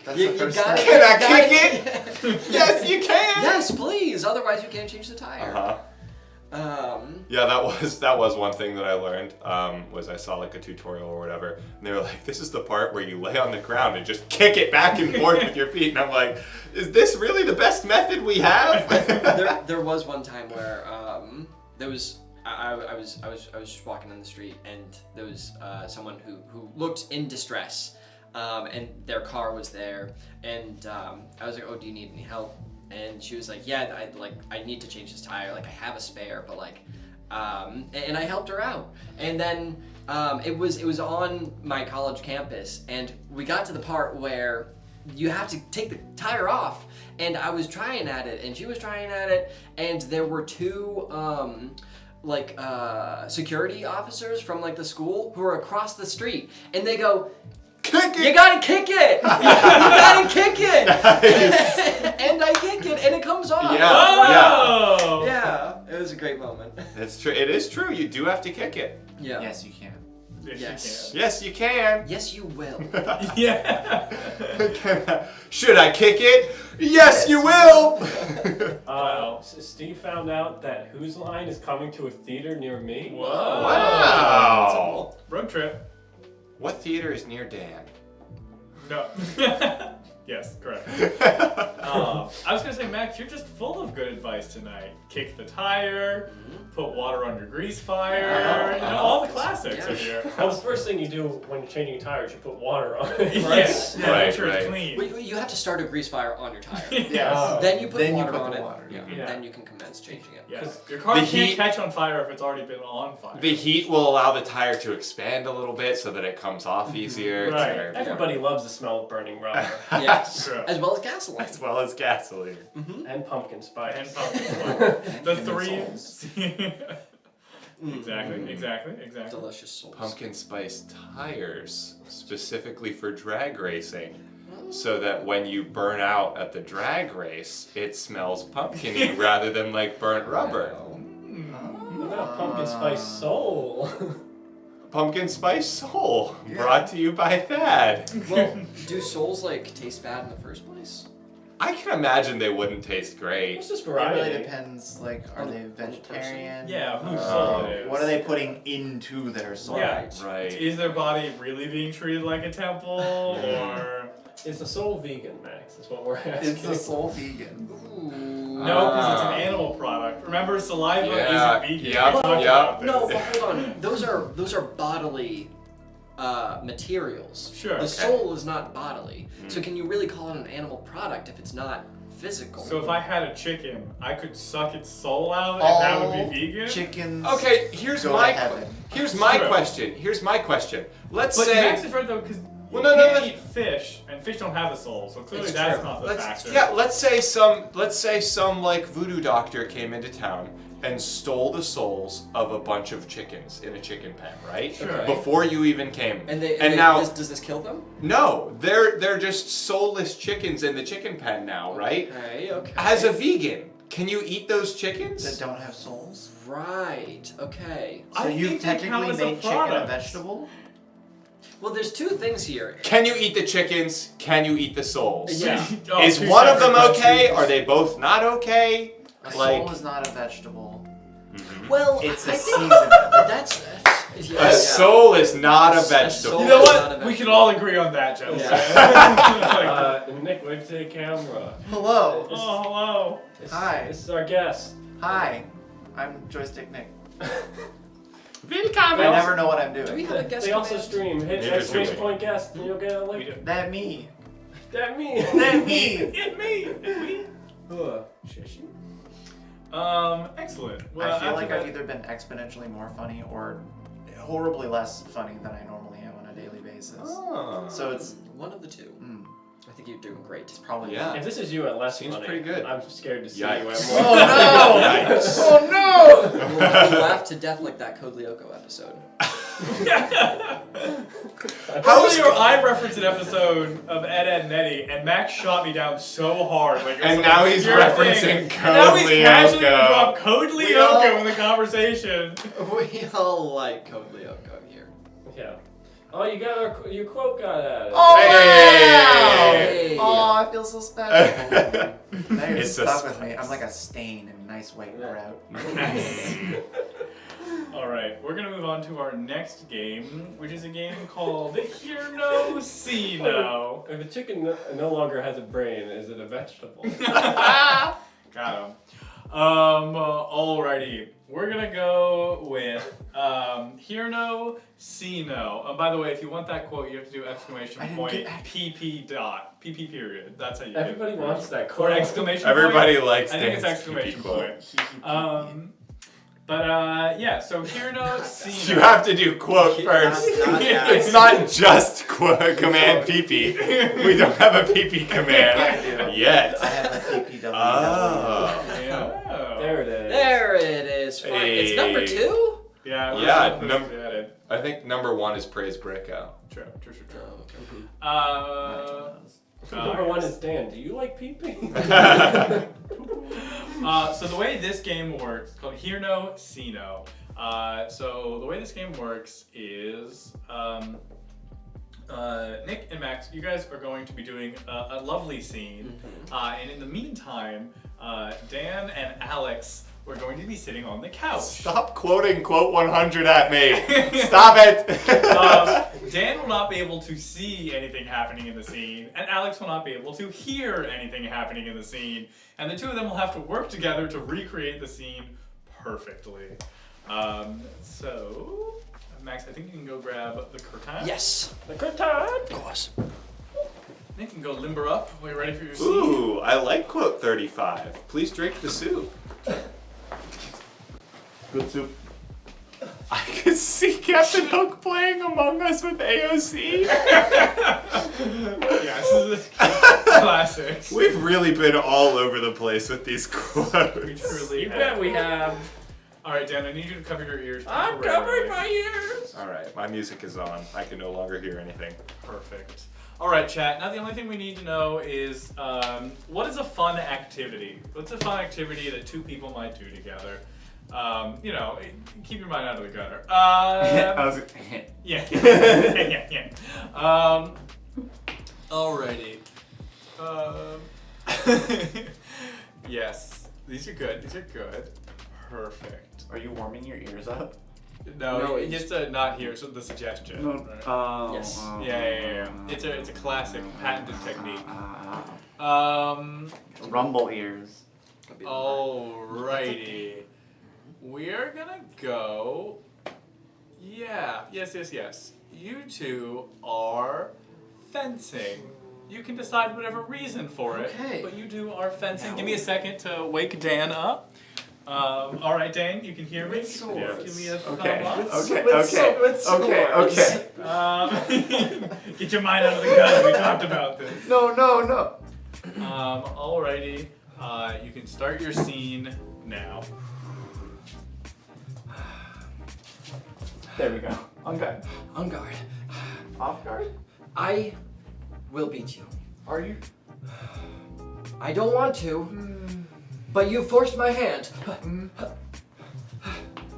That's You the first gotta, step. Can I you gotta kick it? Yes, you can. Yes, please. Otherwise, you can't change the tire. Yeah, that was one thing that I learned. Was I saw like a tutorial or whatever, and they were like, "This is the part where you lay on the ground and just kick it back and forth with your feet." And I'm like, "Is this really the best method we have?" there was one time where there was I was just walking on the street, and there was someone who looked in distress, and their car was there, and I was like, "Oh, do you need any help?" And she was like, "Yeah, I need to change this tire. Like, I have a spare, but like," and I helped her out. And then it was on my college campus, and we got to the part where you have to take the tire off, and I was trying at it, and she was trying at it, and there were two security officers from like the school who were across the street, and they go, "Kick it! You gotta kick it! You gotta kick it!" And I kick it, and it comes off. Yeah. Yeah, it was a great moment. It's true. It is true. You do have to kick it. Yeah. Yes, you can. Yes. Yes, you can. Yes, you will. Yeah. Should I kick it? Yes, you will. Steve found out that Whose Line is coming to a theater near me. Whoa. Wow. Road trip. What theater is near Dan? No. Yes, correct. I was gonna say, Max, you're just full of good advice tonight. Kick the tire, put water on your grease fire, all the classics are here. Well, the first thing you do when you're changing tires, you put water on it. Yes, Right, make sure it's right. clean. Well, you have to start a grease fire on your tire. Yes. Then you put Then you water put on the it. water. Yeah. Yeah. Then you can commence changing it. Yes. Your car The can't heat- catch on fire if it's already been on fire. The heat will allow the tire to expand a little bit so that it comes off easier. Right. It's very- Everybody loves the smell of burning rubber Yes. True. As well as gasoline. As well as gasoline. and pumpkin spice. And pumpkin spice. The human three. souls. Exactly. Delicious souls. Pumpkin spice tires, specifically for drag racing, so that when you burn out at the drag race, it smells pumpkin-y rather than like burnt rubber. What about pumpkin spice soul? Pumpkin spice soul, brought to you by Thad. Well, do souls like taste bad in the first place? I can imagine they wouldn't taste great. It's just It variety. really depends. Like, are they vegetarian? Yeah, whose soul it is. What are they putting into their soul? Yeah. Right. Is their body really being treated like a temple, or Is the soul vegan, Max? Is what we're asking. Is the soul vegan? no? Because it's an animal product. Remember, saliva Yeah, isn't vegan. yep, We talked yep. about this. No, but hold on. Those are bodily materials. Sure. The soul is not bodily. So can you really call it an animal product if it's not physical? So if I had a chicken, I could suck its soul out, and that would be vegan. Chickens. Okay, here's Go my to heaven. Here's my question. Let's But say Max is right though, because Well, you no, no, can't no. eat fish, and fish don't have a soul, so clearly It's that's true. not the factor. let's say some like voodoo doctor came into town and stole the souls of a bunch of chickens in a chicken pen, right? Sure. Before you even came. And now does this kill them? no, they're just soulless chickens in the chicken pen now, right? Okay. As a vegan, can you eat those chickens? That don't have souls. Right. Okay. So I you've think they count technically as a made chicken a product. vegetable? Well, there's two things here. Can you eat the chickens? Can you eat the souls? Yeah. Oh, Is two one of them separate okay? countries. Are they both not okay? A Like- soul is not a vegetable. Well, It's I a think season. that's yeah, A yeah. soul is not a A vegetable. soul You know is not a what? We can vegetable. all agree on that, gentlemen. Nick, wave to the camera. Hello. Oh, hello. Hi. This is our guest. Hi. I'm joystikNik. Willkommen. I never know what I'm Do we doing. have a guest They also command? stream. Hit Neither do exclamation we. point guest, and you'll get a We link. do. That me. That me. That me. It me. Shishi. Excellent. Well, I feel after like that- I've either been exponentially more funny or horribly less funny than I normally am on a daily basis. Oh. So it's One of the two. I think you're doing great. probably Yeah. If this is you at less Seems funny, pretty good. I'm scared to see Yikes. you at Oh more. no! Yikes. Oh no! We'll laugh to death like that Code Lyoko episode. Earlier, I referenced an episode of Ed, and Nettie, and Max shot me down so hard. Like, it was And like now a he's pure referencing thing. And Code now he's casually Lyoko. gonna drop Code We Lyoko all- in the conversation. We all like Code Lyoko here. Yeah. Oh, you got your quote got added. Oh, Hey. Oh, I feel so special. Now you're It's stuck a with me. spice. I'm like a stain in a nice white route. All right, we're gonna move on to our next game, which is a game called Hear No, See No. If a chicken no longer has a brain, is it a vegetable? Got him. Alrighty, we're gonna go with Hear No, See No. By the way, if you want that quote, you have to do exclamation I didn't point get that. PP dot PP period. That's how you. Everybody do it. wants that Or quote. exclamation. Everybody point. likes I think it's Dan's exclamation PP point. Yeah. So Hear No, See You No. have to do quote first. It's not just command PP. We don't have a PP command yet. I have a PPW. Oh. Yeah. There it is. There it is. Fine. It's number Hey. 2? Yeah. we're Yeah, supposed num- to add it. I think number 1 is praise breakout. True. Number 1 is Dan. Do you like pee-pee? So the way this game works, it's called Hear No, See No. So the way this game works is Nick and Max, you guys are going to be doing a lovely scene, and in the meantime, Dan and Alex we're going to be sitting on the couch. Stop quoting quote 100 at me. Stop it. Dan will not be able to see anything happening in the scene, and Alex will not be able to hear anything happening in the scene, and the two of them will have to work together to recreate the scene perfectly. So, Max, I think you can go grab the curtain. Yes. The good time. Of course. Nick can go limber up. Are you ready for your scene? Ooh, I like quote 35. Please drink the soup. Good soup. I could see Captain Hook playing Among Us with AOC. Yes, this is classic. We've really been all over the place with these We quotes. truly You have. bet we have. All right, Dan, I need you to cover your ears. I'm covering my ears. All right, my music is on. I can no longer hear anything. Perfect. All right, chat. Now the only thing we need to know is what is a fun activity? What's a fun activity that two people might do together? You know, keep your mind out of the gutter. Yeah. Alrighty. Yes, these are good. These are good. Perfect. Are you warming your ears up? No, No, you get to not hear the suggestion. Right? Yes. Yeah. It's a classic patented technique. Rumble ears. Alrighty. We're gonna go. Yeah. Yes. You two are fencing. You can decide whatever reason for it. Okay. But you two are fencing. Give me a second to wake Dan up. Alright, Dan, you can hear me? swords. Give me a thumb Okay. up. Okay. Get your mind out of the gutter. We talked about this. No. Alrighty. You can start your scene now. There we go. On guard. On guard. Off guard? I will beat you. Are you? I don't want to, but you forced my hand.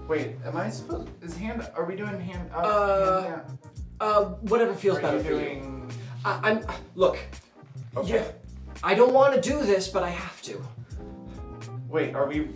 Wait, am I supposed? Is hand? Are we doing hand up? Uh, hand Whatever feels down? better Are for you you. doing? I'm. Look. Okay. Yeah, I don't want to do this, but I have to. Wait, are we?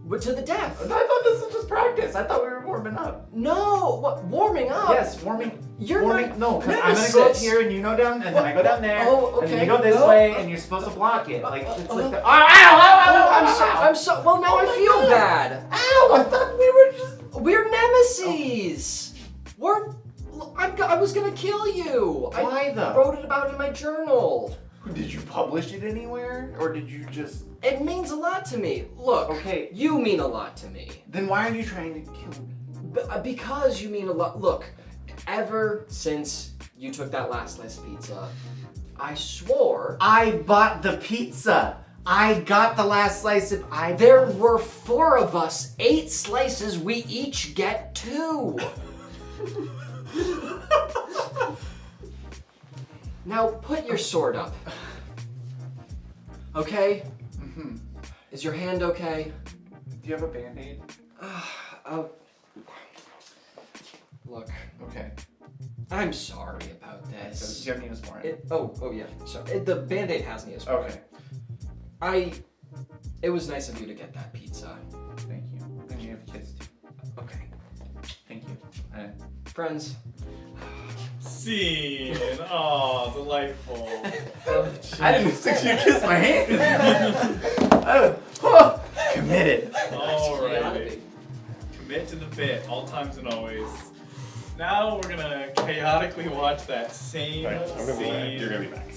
But to the death. I thought this was just practice. I thought we were warming up. No, what? Warming up. Yes, warming. You're warming. my No, because I'm gonna go up nemesis. here and you go down, and then I go down there, Oh, and then okay. you go this Oh, way, and you're supposed to block it. Like it's like the. Oh, I'm so. Well, now I feel bad. Ow! I thought we were just. We're nemesis. I was gonna kill you. Why I though? wrote it about in my journal. Did you publish it anywhere, or did you just? It means a lot to me. Look. Okay. You mean a lot to me. Then why are you trying to kill me? Because you mean a lot. Look, ever since you took that last slice of pizza, I swore. I bought the pizza. I got the last slice of. There were 4 of us. 8 slices. We each get 2. Now put your sword up. Okay? Mm-hmm. Is your hand okay? Do you have a band-aid? Look. Okay. I'm sorry about Do this. you have Neosporin? Oh yeah. So the Band-Aid has Neosporin. Okay. It was nice of you to get that pizza. Thank you. And you have kids too. Okay. Thank you. Friends. Scene. Oh, delightful. I didn't expect you to kiss my hand. Committed. Alrighty. Commit to the bit, all times and always. Now we're gonna chaotically watch that same scene. You're gonna be back.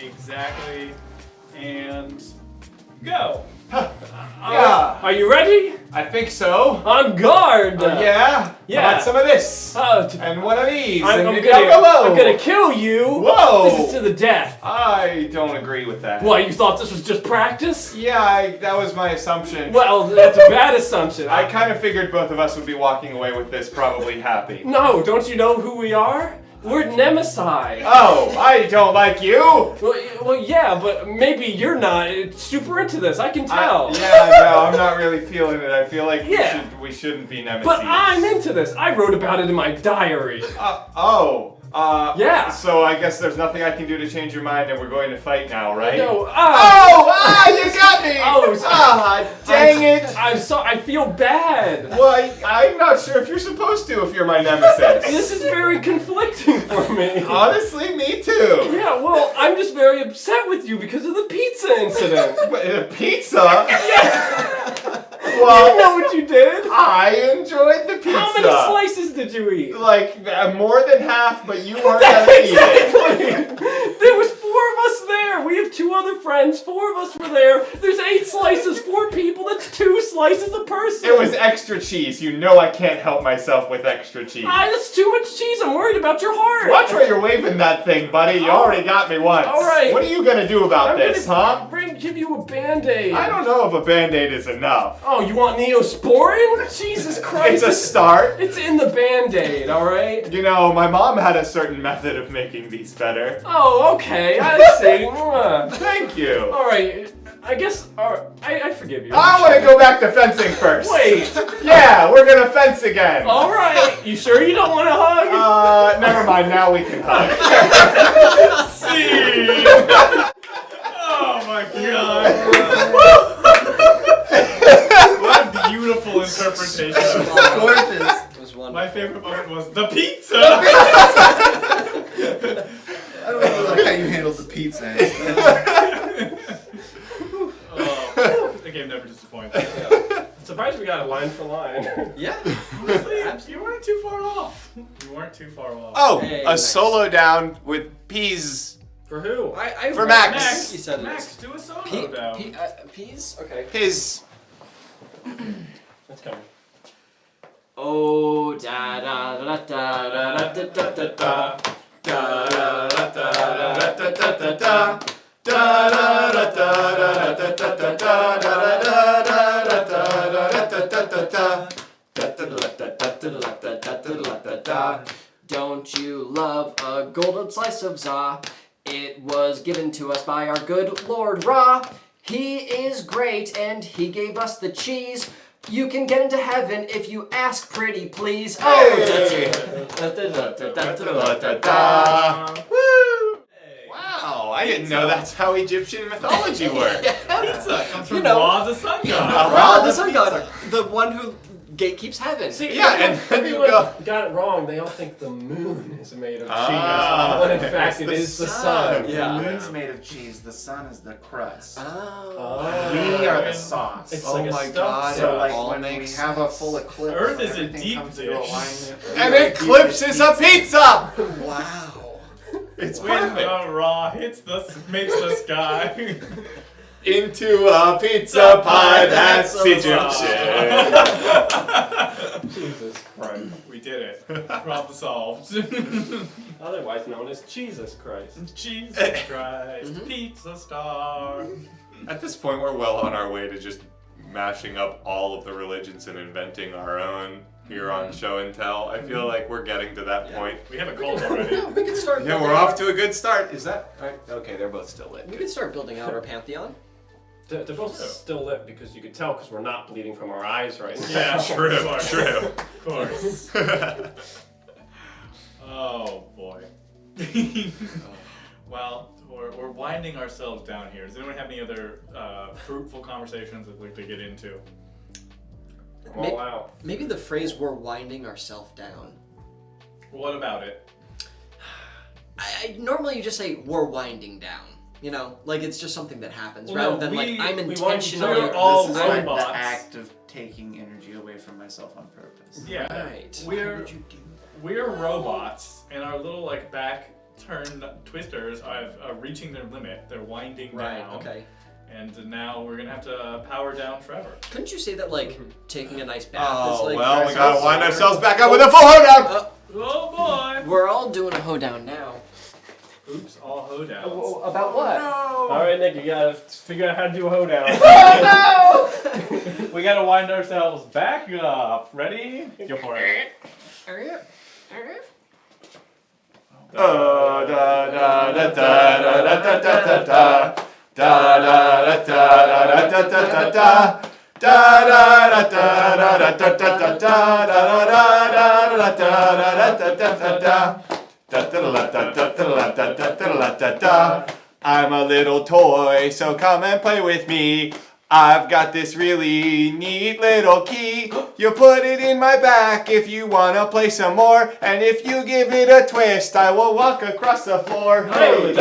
Exactly. And go. Yeah. Are you ready? I think so. On guard. Yeah. Yeah. How about some of this? Oh, And one of these. I'm and gonna kill you. Whoa. This is to the death. I don't agree with that. What, you thought this was just practice? Yeah, that was my assumption. Well, that's a bad assumption. I kind of figured both of us would be walking away with this probably happy. No, don't you know who we are? We're Nemesis. Oh, I don't like you. Well, yeah, but maybe you're not super into this. I can tell. No, I'm not really feeling it. I feel like Yeah. we shouldn't be nemesis. But I'm into this. I wrote about it in my diary. Yeah. So I guess there's nothing I can do to change your mind, and we're going to fight now, right? No. You got me. Oh, dang it. I'm sorry. I feel bad. Well, I'm not sure if you're supposed to if you're my nemesis. This is very conflicting for me. Honestly, me too. Yeah, well, I'm just very upset with you because of the pizza incident. The pizza? Yeah. Well, You know what you did? I enjoyed the pizza. How many slices did you eat? Like, more than half, but you weren't gonna eat it. Exactly. There was 4 of us there. We have 2 other friends. 4 of us were there. There's 8 slices, 4 people. That's 2 slices a person. It was extra cheese. You know I can't help myself with extra cheese. That's too much cheese. I'm worried about your heart. Watch where you're waving that thing, buddy. You already got me once. All right. What are you gonna do about I'm this, gonna huh? give you a Band-Aid. I don't know if a Band-Aid is enough. Oh, you want Neosporin? Jesus Christ. It's a start. It's in the Band-Aid, alright? You know, my mom had a certain method of making these better. Oh, okay. I see. Thank you. Alright. I guess, I forgive you. I want to go back to fencing first. Wait. Yeah, we're gonna fence again. Alright. You sure you don't want to hug? Never mind. Now we can hug. Scene. Oh my god. What a beautiful interpretation. Gorgeous. It was wonderful. My favorite part was the pizza. I don't really like how you handled the pizza. The game never disappoints. I'm surprised we got a line for line. Yeah. Honestly, you weren't too far off. You weren't too far off. Oh, Hey, a nice. solo down with peas. For who? For Max. Max, He said Max, do a solo down. Peas? Okay. His. That's coming. Oh, da da da da da da da da da. Da da da da da da da da. Don't you love a golden slice of za? It was given to us by our good Lord Ra. He is great and he gave us the cheese. You can get into heaven if you ask pretty please. Oh, that's Wow, I didn't know that's how Egyptian mythology worked. Pizza comes from You know. Ra, the sun god. Ra, the sun god, the one who gatekeeps heaven. See, Yeah, and then you everyone go- got it wrong. They all think the moon is made of cheese, Ah, when in it's fact it the is the sun. sun. Yeah. The moon's made of cheese. The sun is the crust. Oh. We are the sauce. It's Oh like a my stuffed God. So sauce. like all when we makes have a sense. full eclipse, Earth when is a everything deep comes into dish. alignment. An eclipse is a pizza! Wow. It's When perfect. the Ra hits makes the sky. Into a pizza pie that's Egyptian. Jesus Christ. We did it. Problem solved. Otherwise known as Jesus Christ. Jesus Christ, pizza star. At this point, we're well on our way to just mashing up all of the religions and inventing our own here on Show and Tell. I feel like we're getting to that point. We have a cult already. Yeah, we can start. Yeah, we're off to a good start. Is that right? Okay, they're both still lit. We can start building out our pantheon. They're both still lit because you could tell because we're not bleeding from our eyes right now. Yeah, True, of course. true. Of course. Oh boy. Well, we're winding ourselves down here. Does anyone have any other fruitful conversations they'd like to get into? All out. Maybe the phrase "we're winding ourselves down." What about it? Normally you just say "we're winding down." You know, like it's just something that happens, Well, rather than like I'm we want intentionally. to all This is like robots. the act of taking energy away from myself on purpose. Yeah. Right. We're robots, and our little like back turned twisters are reaching their limit. They're winding Right. down. Okay. And now we're gonna have to power down forever. Couldn't you say that like taking a nice bath is Oh, like? well, we gotta wind ourselves back up with a full hoedown! Oh boy! We're all doing a hoedown now. Oops, all hoedowns. About what? All right, Nick, you gotta figure out how to do a hoedown. We gotta wind ourselves back up. Ready? Go for it. Da da da da da da da da da. Da da da da da da da da. Da da da da da da da da da. Da da da da da da da da. Da da da da da da da da da da. I'm a little toy, so come and play with me. I've got this really neat little key. You put it in my back if you wanna play some more, and if you give it a twist, I will walk across the floor. Hey!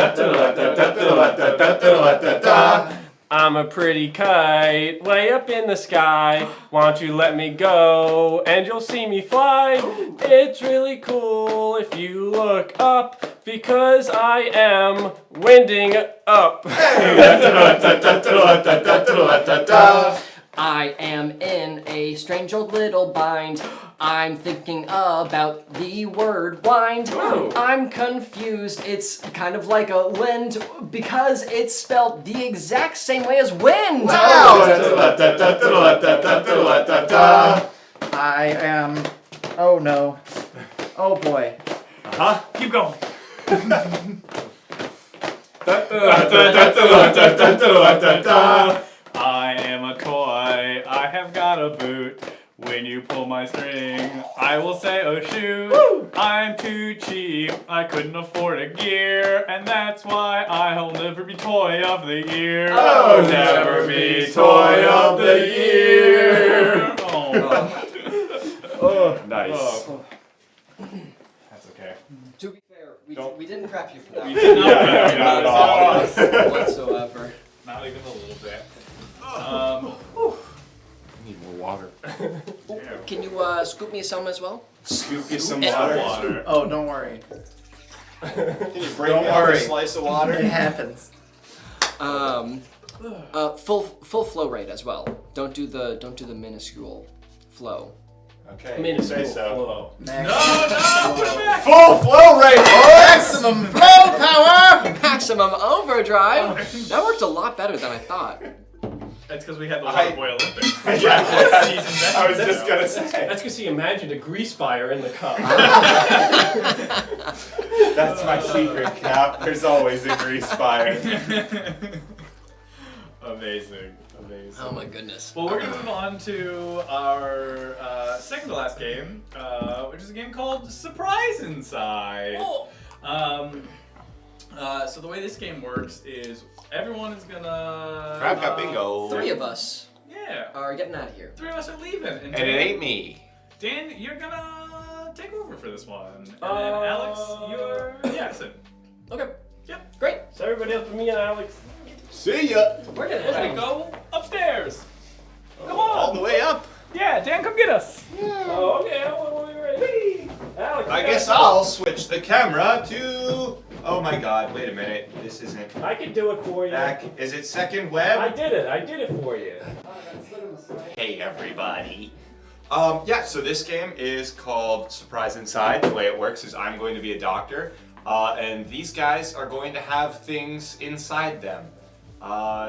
I'm a pretty kite, way up in the sky. Won't you let me go, and you'll see me fly. It's really cool if you look up, because I am winding up. I am in a strange old little bind. I'm thinking about the word wind. I'm confused. It's kind of like a wind because it's spelled the exact same way as wind. I am. Oh no. Oh boy. Huh? Keep going. I am a toy. I have got a boot. When you pull my string, I will say, oh shoot. Woo! I'm too cheap. I couldn't afford a gear, and that's why I'll never be toy of the year. Oh, never be toy of the year. Oh. Nice. Oh. That's okay. To be fair, we didn't prep you for that. We did not Yeah, not at all. whatsoever. Not even a little bit. Need more water. Can you scoop me some as well? Scoop you some Water. Oh, don't worry. Can you bring Don't me up a worry. slice of It water? happens. Full flow rate as well. Don't do the minuscule flow. Okay. Minuscule say so. flow. No, put it back. Full flow rate, boys! Maximum flow power! Maximum overdrive. That worked a lot better than I thought. That's because we had the Water Boy Olympics. Yeah. Season I was just gonna say. That's because he imagined a grease fire in the cup. That's my secret, Cap. There's always a grease fire. Amazing. Amazing. Oh my goodness. Well, we're going to move on to our second to last game, which is a game called Surprise Inside. So the way this game works is everyone is going to... Crab got bingo. 3 of us Yeah. are getting out of here. 3 of us are leaving. And it ain't me. Dan, you're going to take over for this one. And then Alex, you're Jackson. Okay. Yep. Great. So everybody else but me and Alex. See ya. We're gonna We're going to go upstairs. Come on. All the way up. Yeah, Dan, come get us. Oh, okay. We'll be ready. Alex, I guess I'll switch the camera to... Oh my god, wait a minute. This isn't I can do it for you. back. Is it second I web? did it. I did it for you. Hey everybody. Yeah, so this game is called Surprise Inside. The way it works is I'm going to be a doctor, and these guys are going to have things inside them.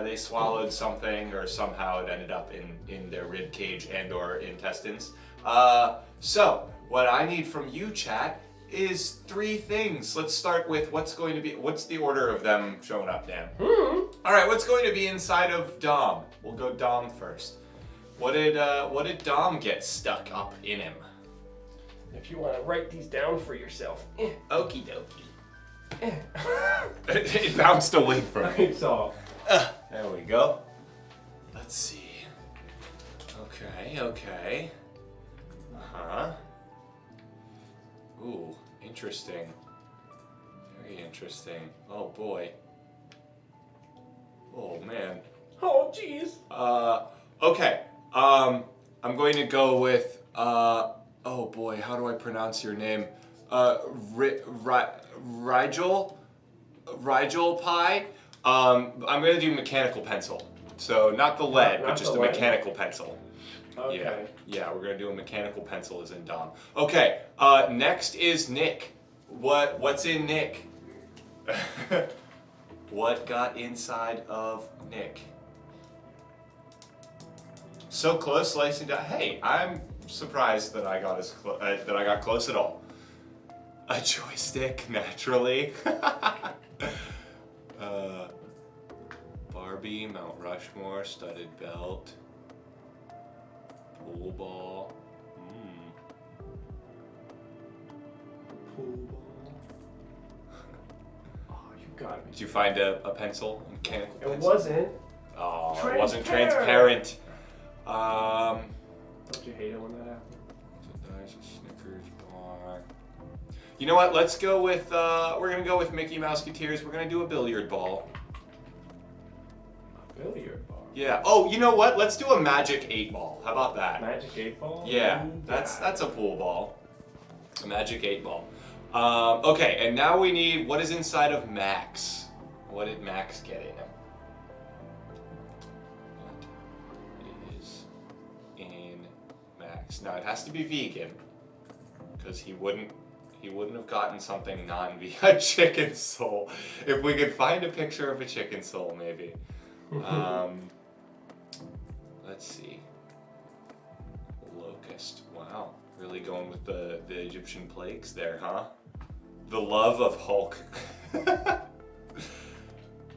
They swallowed something, or somehow it ended up in their rib cage and or intestines. So, what I need from you, chat, is 3 things. Let's start with what's the order of them showing up, Dan? Alright, what's going to be inside of Dom? We'll go Dom first. What did Dom get stuck up in him? if you want to write these down for yourself. Okie dokie. It bounced away from me. It's all. There we go. Let's see. Okay. Uh-huh. Ooh, interesting. Very interesting. Oh boy. Oh man. Oh jeez. Okay. I'm going to go with oh boy, how do I pronounce your name? Rigel pie. I'm gonna do mechanical pencil. So not the lead, Not but just the a lead? mechanical pencil. Okay. Yeah, we're gonna do a mechanical pencil as in Dom. Okay, next is Nick. What's in Nick? What got inside of Nick? So close, slicing down. Hey, I'm surprised that I got close at all. A joystick, naturally. Barbie, Mount Rushmore, studded belt, pool ball. Pool ball. Oh, you got me. Did you find a pencil? A mechanical It pencil? wasn't. Oh, it wasn't transparent. Don't you hate it when that happens? Nice Snickers bar. You know what? Let's go with. We're gonna go with Mickey Mouseketeers. We're gonna do a billiard ball. A billiard ball. Yeah. Oh, you know what? Let's do a Magic 8 ball. How about that? Magic 8 ball? Yeah, Ooh, that's a pool ball. A Magic 8 ball. Okay, and now we need what is inside of Max. What did Max get in him? What is in Max? Now it has to be vegan, because he wouldn't have gotten something non-vegan. A chicken soul. If we could find a picture of a chicken soul, maybe. Let's see. Locust. Wow. Really going with the Egyptian plagues there, huh? The love of Hulk.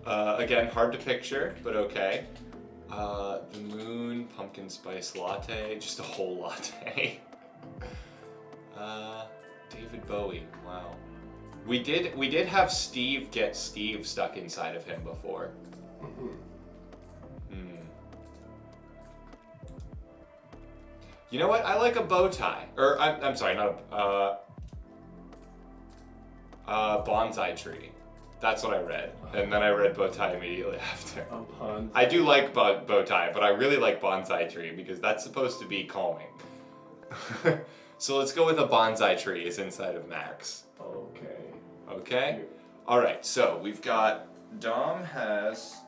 Again, hard to picture, but okay. The moon, pumpkin spice latte, just a whole latte. David Bowie, wow. We did have Steve get Steve stuck inside of him before. You know what? I like a bow tie. Or I'm sorry, not a bonsai tree. That's what I read, and then I read bow tie immediately after. I do like bow tie, but I really like bonsai tree because that's supposed to be calming. So let's go with a bonsai tree is inside of Max. Okay. Okay? Alright, so we've got Dom has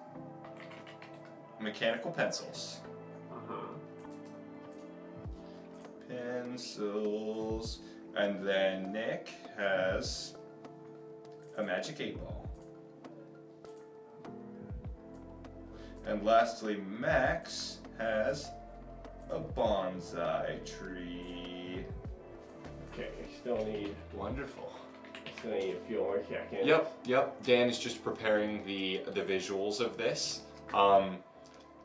mechanical pencils. Pencils. And then Nick has a Magic 8 ball. And lastly, Max has a bonsai tree. Okay, I still need. Wonderful. Still need a few more seconds. Yep. Dan is just preparing the visuals of this.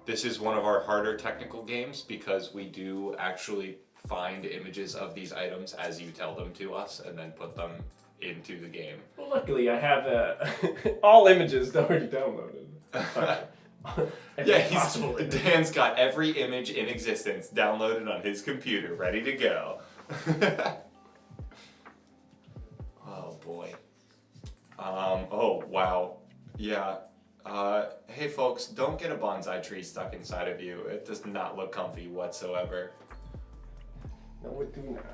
This is one of our harder technical games because we do actually find images of these items as you tell them to us and then put them into the game. Well, luckily I have all images already downloaded. Yeah, Dan's got every image in existence downloaded on his computer, ready to go. Oh boy. Oh wow. Yeah. Hey folks, don't get a bonsai tree stuck inside of you. It does not look comfy whatsoever. No, we do not.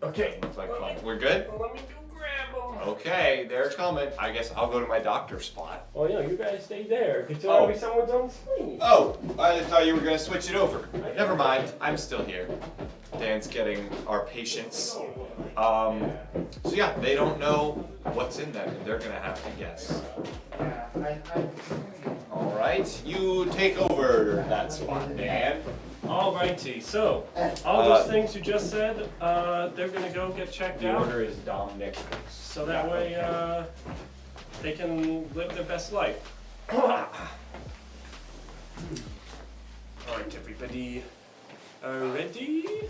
Okay. Looks like fun. We're good? Let me go grab them. Okay, they're coming. I guess I'll go to my doctor spot. Well, you guys stay there. It's already someone's on sleep. Oh, I thought you were gonna switch it over. Never mind, I'm still here. Dan's getting our patients. So yeah, they don't know what's in them, and they're gonna have to guess. All right, you take over that spot, Dan. Alrighty, so all those things you just said, they're gonna go get checked The out. order is Dom, Nick. So that way, they can live their best life. Alright, everybody, ready?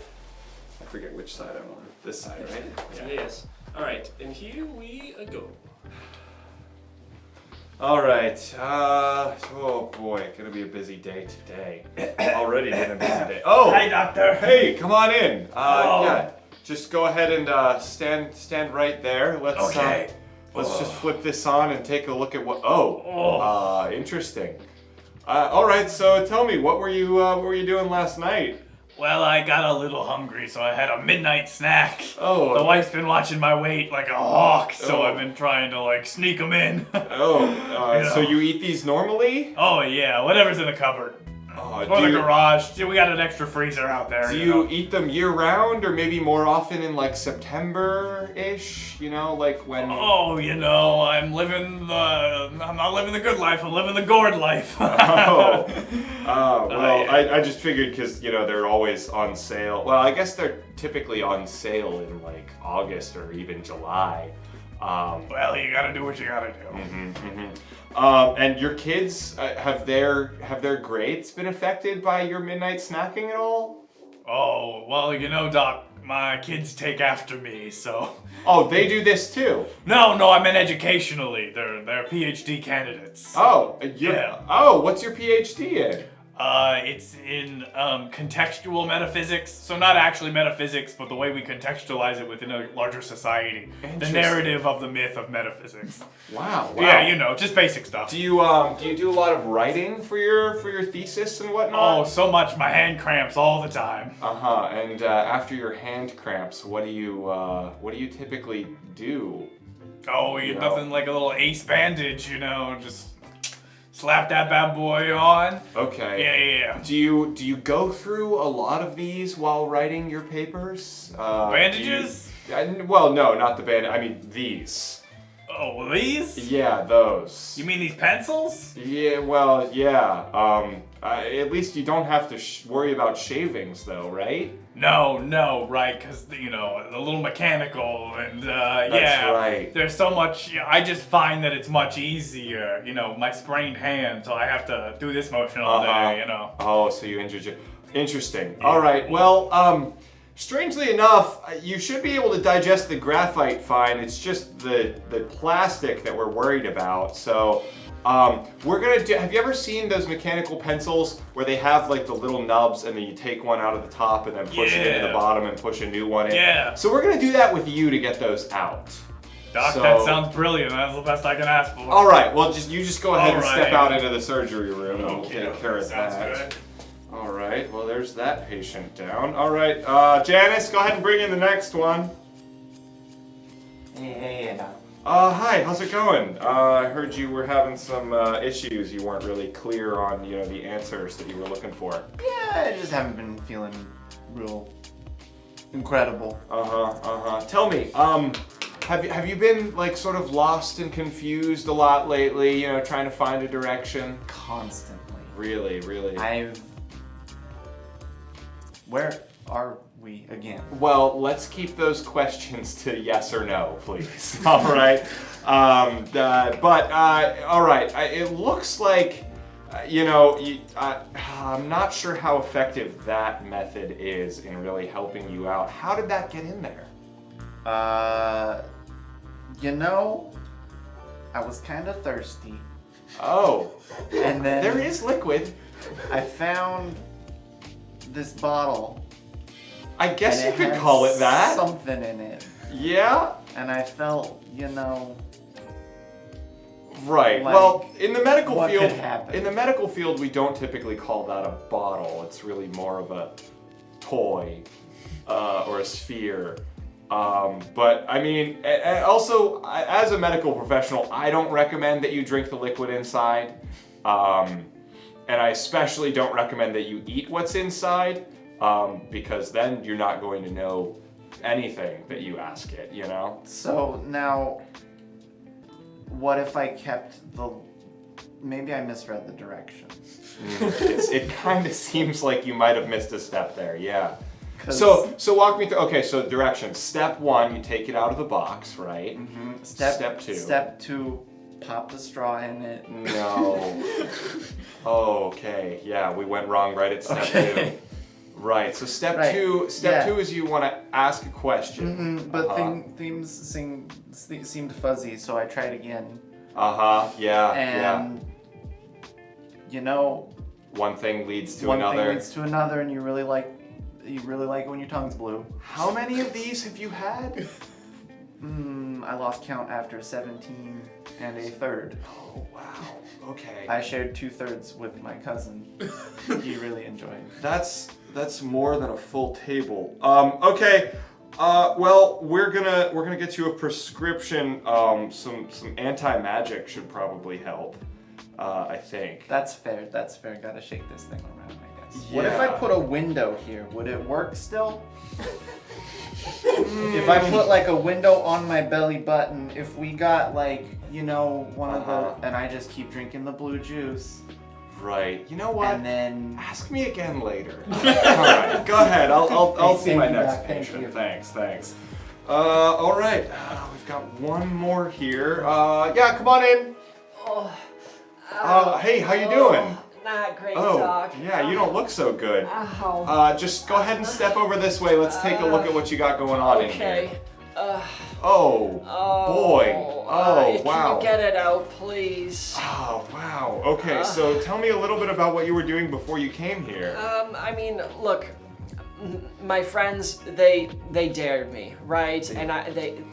I forget which side I'm on. This side, right? Yes. All right, and here we go. All right. Oh boy, gonna be a busy day today. Already been a busy day. Oh. Hi, doctor. Hey, come on in. Oh. Yeah. Just go ahead and stand right there. Let's Okay. let's just flip this on and take a look at what. Oh. Interesting. All right. So tell me, what were you doing last night? Well, I got a little hungry, so I had a midnight snack. Oh. The wife's been watching my weight like a hawk, so Oh. I've been trying to like sneak them in. So you eat these normally? Oh yeah, whatever's in the cupboard. Oh, Or the garage. We got an extra freezer out there. Do you you know? eat them year round, or maybe more often in like September-ish? You know, like when. Oh, you know, I'm not living the good life. I'm living the gourd life. Well, yeah. I just figured because, you know, they're always on sale. Well, I guess they're typically on sale in like August or even July. Well, you gotta do what you gotta do. And your kids, have their grades been affected by your midnight snacking at all? Oh, well, you know, Doc, my kids take after me, so. Oh, they do this too? No, I meant educationally. They're PhD candidates. Oh, Yeah. Oh, what's your PhD in? It's in contextual metaphysics. So not actually metaphysics, but the way we contextualize it within a larger society. The Interesting. narrative of the myth of metaphysics. Wow. Yeah, you know, just basic stuff. Do you do a lot of writing for your thesis and whatnot? Oh, so much. My hand cramps all the time. And after your hand cramps, what do you typically do? Oh, nothing like a little ace bandage, you know, just slap that bad boy on. Okay. Yeah. Do you go through a lot of these while writing your papers? Bandages? Well, no, not the bandage. I mean these. Oh, these? Yeah, those. You mean these pencils? Yeah. Well, yeah. At least you don't have to worry about shavings, though, right? No, right, because, you know, a little mechanical, and, That's right. There's so much, I just find that it's much easier, you know, my sprained hand, so I have to do this motion all day, you know. Oh, so you injured your... Interesting. All right, well, strangely enough, you should be able to digest the graphite fine. It's just the plastic that we're worried about, so... we're gonna do, have you ever seen those mechanical pencils where they have like the little nubs and then you take one out of the top and then push it into the bottom and push a new one in? Yeah. So we're gonna do that with you to get those out. Doc, that sounds brilliant. That's the best I can ask for. All right, well, you just go ahead and All step right. out into the surgery room and we'll Okay, take care of sounds that. good. All right, well, there's that patient down. All right, Janice, go ahead and bring in the next one. Hey, Hi, how's it going? I heard you were having some issues. You weren't really clear on, you know, the answers that you were looking for. Yeah, I just haven't been feeling real incredible. Tell me, have you been like sort of lost and confused a lot lately? You know, trying to find a direction. Constantly. Really. Where are we again? Well, let's keep those questions to yes or no, please. All right. All right. It looks like, I'm not sure how effective that method is in really helping you out. How did that get in there? I was kind of thirsty. Oh. And then There is liquid. I found this bottle. I guess and you could had call it that. Something in it. Yeah. And I felt, Right. Like, well, in the medical what field, could happen? in the medical field, we don't typically call that a bottle. It's really more of a toy or a sphere. But I mean, also as a medical professional, I don't recommend that you drink the liquid inside, and I especially don't recommend that you eat what's inside, because then you're not going to know anything that you ask it. You know. So now, what if I kept maybe I misread the directions. It kind of seems like you might have missed a step there, yeah. So walk me through. Okay, so directions. Step 1, you take it out of the box, right? Mm-hmm. Step 2. Step 2, pop the straw in it. No. Oh, okay. Yeah, we went wrong right at step 2. Right. So step Right. two Yeah. is you want to ask a question. But themes seemed fuzzy, so I tried again. Yeah. And you know, One thing leads to one another. thing leads to another, and you really like it when your tongue's blue. How many of these have you had? I lost count after 17 and a third. Oh wow. Okay. I shared 2/3 with my cousin. He really enjoyed. That's more than a full table. Okay. Well, we're gonna get you a prescription. Some anti-magic should probably help. I think. That's fair. Gotta shake this thing around, I guess. What if I Yeah. put a window here? Would it work still? If I put like a window on my belly button, if we got like, you know, one of the, and I just keep drinking the blue juice. Right. You know what? And then Ask me again later. All right. Go ahead. I'll see Thank my you, next Doc. Thank patient. you. Thanks. All right. We've got one more here. Yeah. Come on in. Hey, how you doing? Not great, Oh, Doc. yeah. You don't look so good. Ow. Just go ahead and step over this way. Let's take a look at what you got going on in here. Okay. Oh, boy. Oh, Can wow. you get it out, please? Oh, wow. Okay, so tell me a little bit about what you were doing before you came here. I mean, look, my friends, they dared me, right? And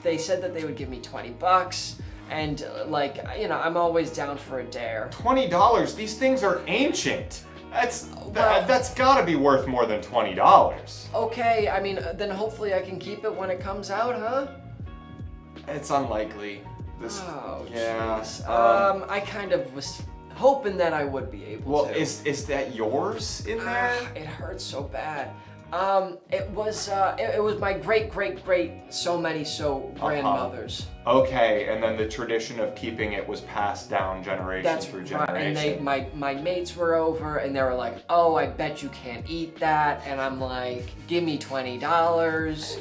they said that they would give me $20, and like, you know, I'm always down for a dare. $20? These things are ancient. That's gotta be worth more than $20. Okay, I mean, then hopefully I can keep it when it comes out, huh? It's unlikely. This. Oh, yeah. jeez. I kind of was hoping that I would be able Well, to. is that yours in there? It hurts so bad. It was my great grandmother's. Okay, and then the tradition of keeping it was passed down generation That's through right. generation. And my mates were over, and they were like, "Oh, I bet you can't eat that." And I'm like, "Give me $20."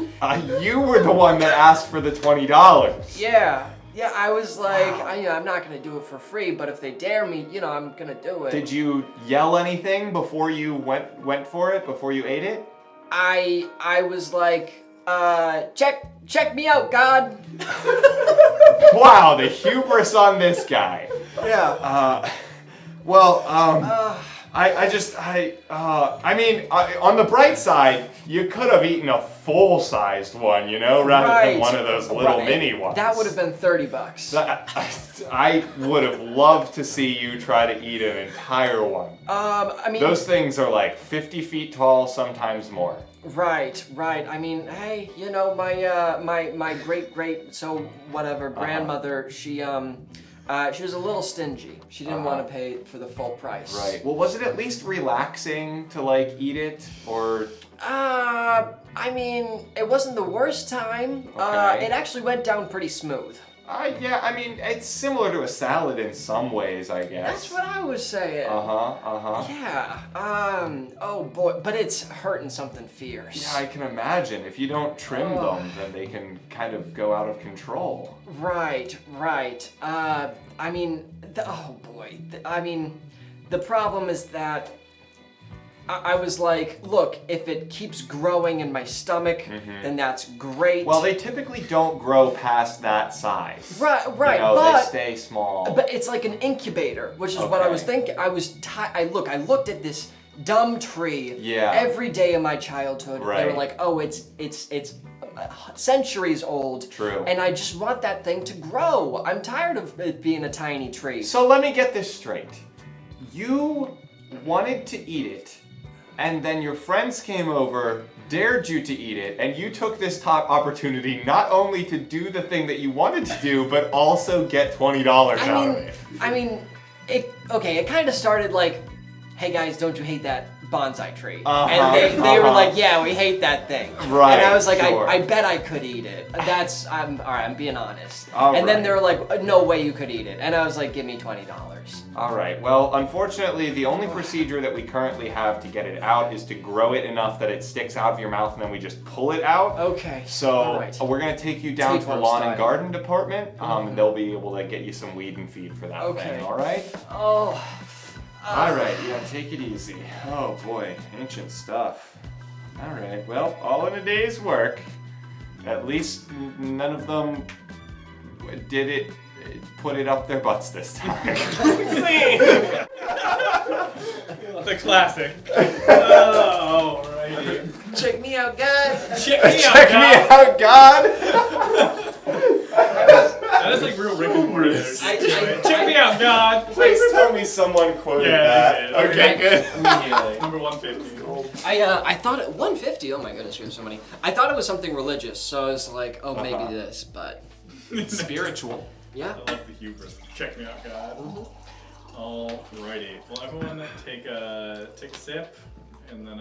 You were the one that asked for the $20. Yeah. I was like, I'm not gonna do it for free, but if they dare me, you know, I'm gonna do it. Did you yell anything before you went for it? Before you ate it? I was like, check me out, God. Wow, the hubris on this guy. yeah. I mean, on the bright side, you could have eaten a full-sized one, you know, rather than one of those little mini ones. That would have been $30. I would have loved to see you try to eat an entire one. I mean, Those things are like 50 feet tall, sometimes more. Right. I mean, hey, you know, my great grandmother, she was a little stingy. She didn't want to pay for the full price. Right. Well, was it at least relaxing to like eat it, or? I mean, it wasn't the worst time. Okay. It actually went down pretty smooth. Yeah, I mean, it's similar to a salad in some ways, I guess. That's what I was saying. Yeah. Oh boy, but it's hurting something fierce. Yeah, I can imagine. If you don't trim them, then they can kind of go out of control. Right. I mean, the problem is that I was like, look, if it keeps growing in my stomach, then that's great. Well, they typically don't grow past that size. Right, You know, but they stay small. But it's like an incubator, which is what I was thinking. I looked at this dumb tree every day of my childhood. Right. They were like, oh, it's centuries old. True. And I just want that thing to grow. I'm tired of it being a tiny tree. So let me get this straight. You wanted to eat it, and then your friends came over, dared you to eat it, and you took this top opportunity not only to do the thing that you wanted to do, but also get $20 out of it. I mean, it kind of started like, hey guys, don't you hate that bonsai tree? And they were like, yeah, we hate that thing. Right. And I was like, sure. I bet I could eat it. I'm being honest. All and then right. they were like, no way you could eat it. And I was like, give me $20. All right. Well, unfortunately, the only procedure that we currently have to get it out is to grow it enough that it sticks out of your mouth, and then we just pull it out. Okay. So All right. we're gonna take you down to the Tapeworm lawn and style. garden department. And they'll be able to get you some weed and feed for that Okay. thing. All right. Oh. All right. Yeah. Take it easy. Oh boy, ancient stuff. All right. Well, all in a day's work. At least none of them did it. Put it up their butts this time. The classic. Oh, alrighty. Check me out, guys. Check me out, Check me out, God. That is like real Rick and Morty there. Check me out, God. Please tell me someone quoted Yeah, that. they did. Okay, good. Immediately. Number 150. I thought it 150. Oh my goodness, we have so many. I thought it was something religious, so I was like, oh, maybe this, but Spiritual. yeah. I love the hubris. Check me out, God. Alrighty. Well, everyone take a sip, and then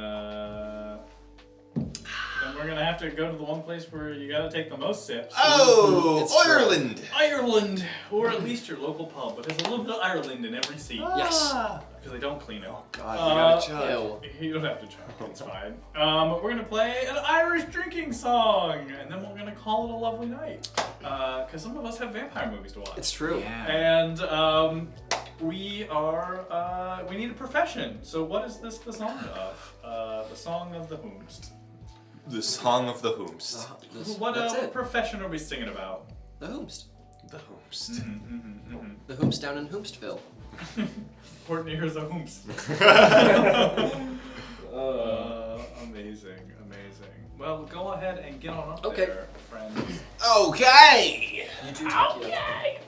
we're gonna have to go to the one place where you gotta take the most sips. Oh, It's true. Ireland. Ireland, or at least your local pub, but there's a little bit of Ireland in every seat. Yes. Because they don't clean it. God, we got a chug. Ew. You don't have to check. It's fine. We're gonna play an Irish drinking song, and then we're gonna call it a lovely night. Because some of us have vampire movies to watch. It's true. And we need a profession. So what is this the song of? The song of the whomst. The Song of the Whomst. What That's it. profession are we singing about? The Whomst. The Whomst. The Whomst down in Whomstville. Courtney, here's a whomst. Amazing. Well, go ahead and get on up Okay. there, friends. Okay. You do tequila.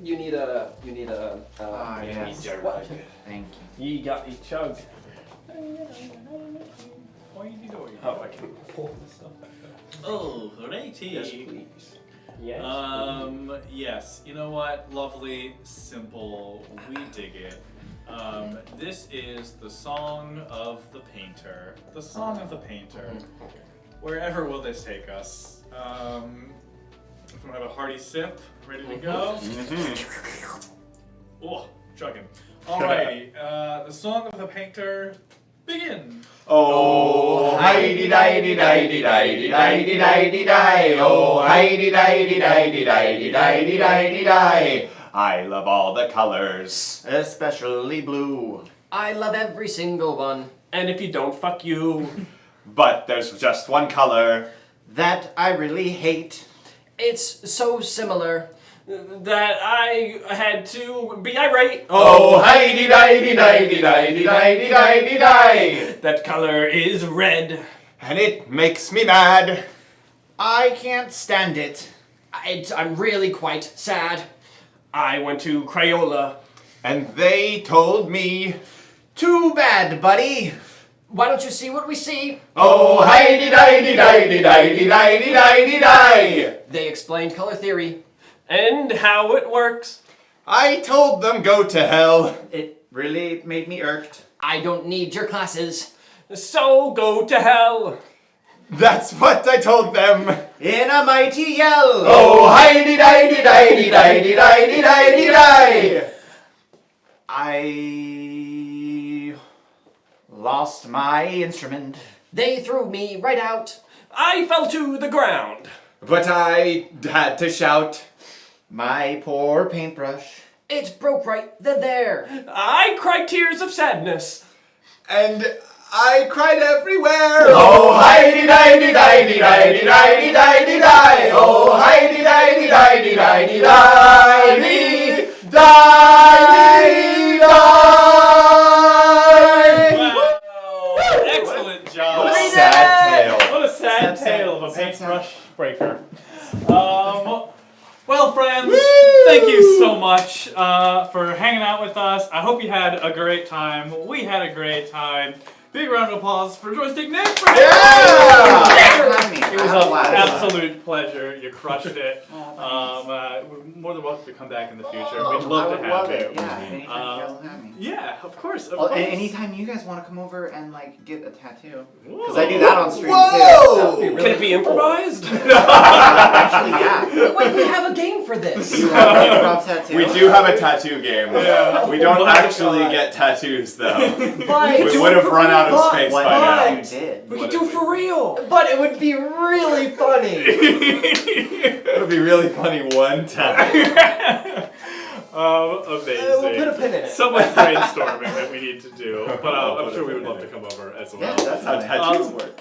You need a. Ah, yes. What? Thank you. You got me chug. Oh, I can pull this stuff back up. Oh, righty. Yes, please. Yes. Yes. You know what? Lovely, simple. We dig it. This is the Song of the Painter. The Song of the Painter. Wherever will this take us? I'm gonna have a hearty sip, ready to go. Oh, chugging. Alrighty. The Song of the Painter. Begin. Oh, hi-de-di-de-di-de-di-de-di-de-di-di. Oh, hi-de-di-de-di-de-di-de-di-di. I love all the colors, especially blue. I love every single one. And if you don't, fuck you. But there's just one color. That I really hate. It's so similar. That I had to be irate. Oh, hi-de-di-de-di-de-di-de-di-di-di. That color is red. And it makes me mad. I can't stand it. I'm really quite sad. I went to Crayola. And they told me, Too bad, buddy. Why don't you see what we see? oh, hi-de-di-de-di-de-di-de-di-di-di. They explained color theory. And how it works. I told them go to hell. It really made me irked. I don't need your classes. So go to hell. That's what I told them. In a mighty yell. Oh, hi-de-di-de-di-de-di-di-di-di-di. I lost my instrument. They threw me right out. I fell to the ground. But I had to shout. My poor paintbrush. It broke right there. I cried tears of sadness. And I cried everywhere. Oh, hi-de-di-de-di-de-di-di-di-di-di-di. Oh, hi-de-di-de-di-di-di-di-di. Wow. Excellent job. What a sad tale. What a sad tale of a paintbrush breaker. Well, friends, thank you so much for hanging out with us. I hope you had a great time. We had a great time. Big round of applause for joystikNik for Yeah! It was an absolute pleasure. You crushed it. More than welcome to come back in the future. We'd love to have you. Yeah, anytime you guys will have me. Yeah, of course. Of Oh, course. and anytime you guys want to come over and like get a tattoo, Whoa. because I do that on stream Whoa! too. Can it be improvised? Actually, yeah. Wait, we have a game for this. You have an improv tattoo. We do have a tattoo game. Yeah. We don't Oh my actually God. get tattoos though. But We would have run out of space What by now. you did? we could do for real. But it would be really funny. It would be really funny one time. Amazing. We'll put a pin in it. So much brainstorming that we need to do, but I'm sure we would love to come over as well. Yeah, that's How how tattoos work.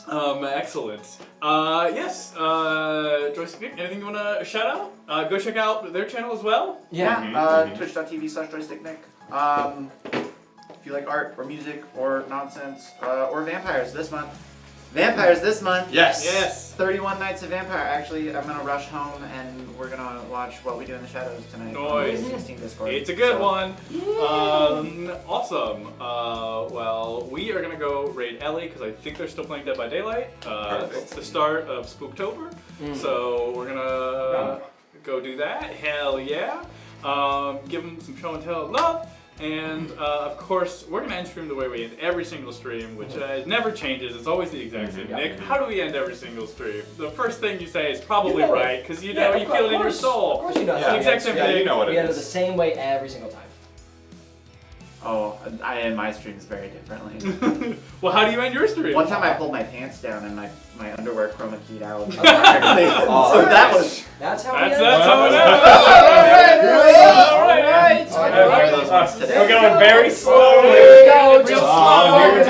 Excellent. Yes, joystikNik, anything you want to shout out? Go check out their channel as well. Twitch.tv/joystikNik. If you like art or music or nonsense or vampires this month. Yes. 31 Nights of Vampire. Actually, I'm gonna rush home and we're gonna watch What We Do in the Shadows tonight. Nice. On the Steam Discord. It's a good So- one. Awesome. Well, we are gonna go raid Ellie because I think they're still playing Dead by Daylight. It's the start of Spooktober, so we're gonna go do that. Hell yeah. Give them some show and tell love. And of course, we're gonna end stream the way we end every single stream, which never changes. It's always the exact same. Nick, how do we end every single stream? The first thing you say is probably right, because you know you feel it in your soul. Of course you know. It's the exact same Yeah, thing. you know what We it end it the is. same way every single time. Oh, I end my streams very differently. Well, how do you end your stream? One time I pulled my pants down and my underwear chroma keyed out. So Oh, that was. That's how That's we how it end. ends. All right. We're going very slowly. Here we go. Real Just slow. Here we go.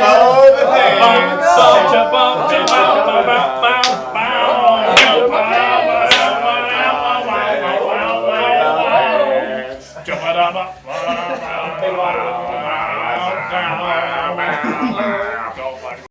Bye.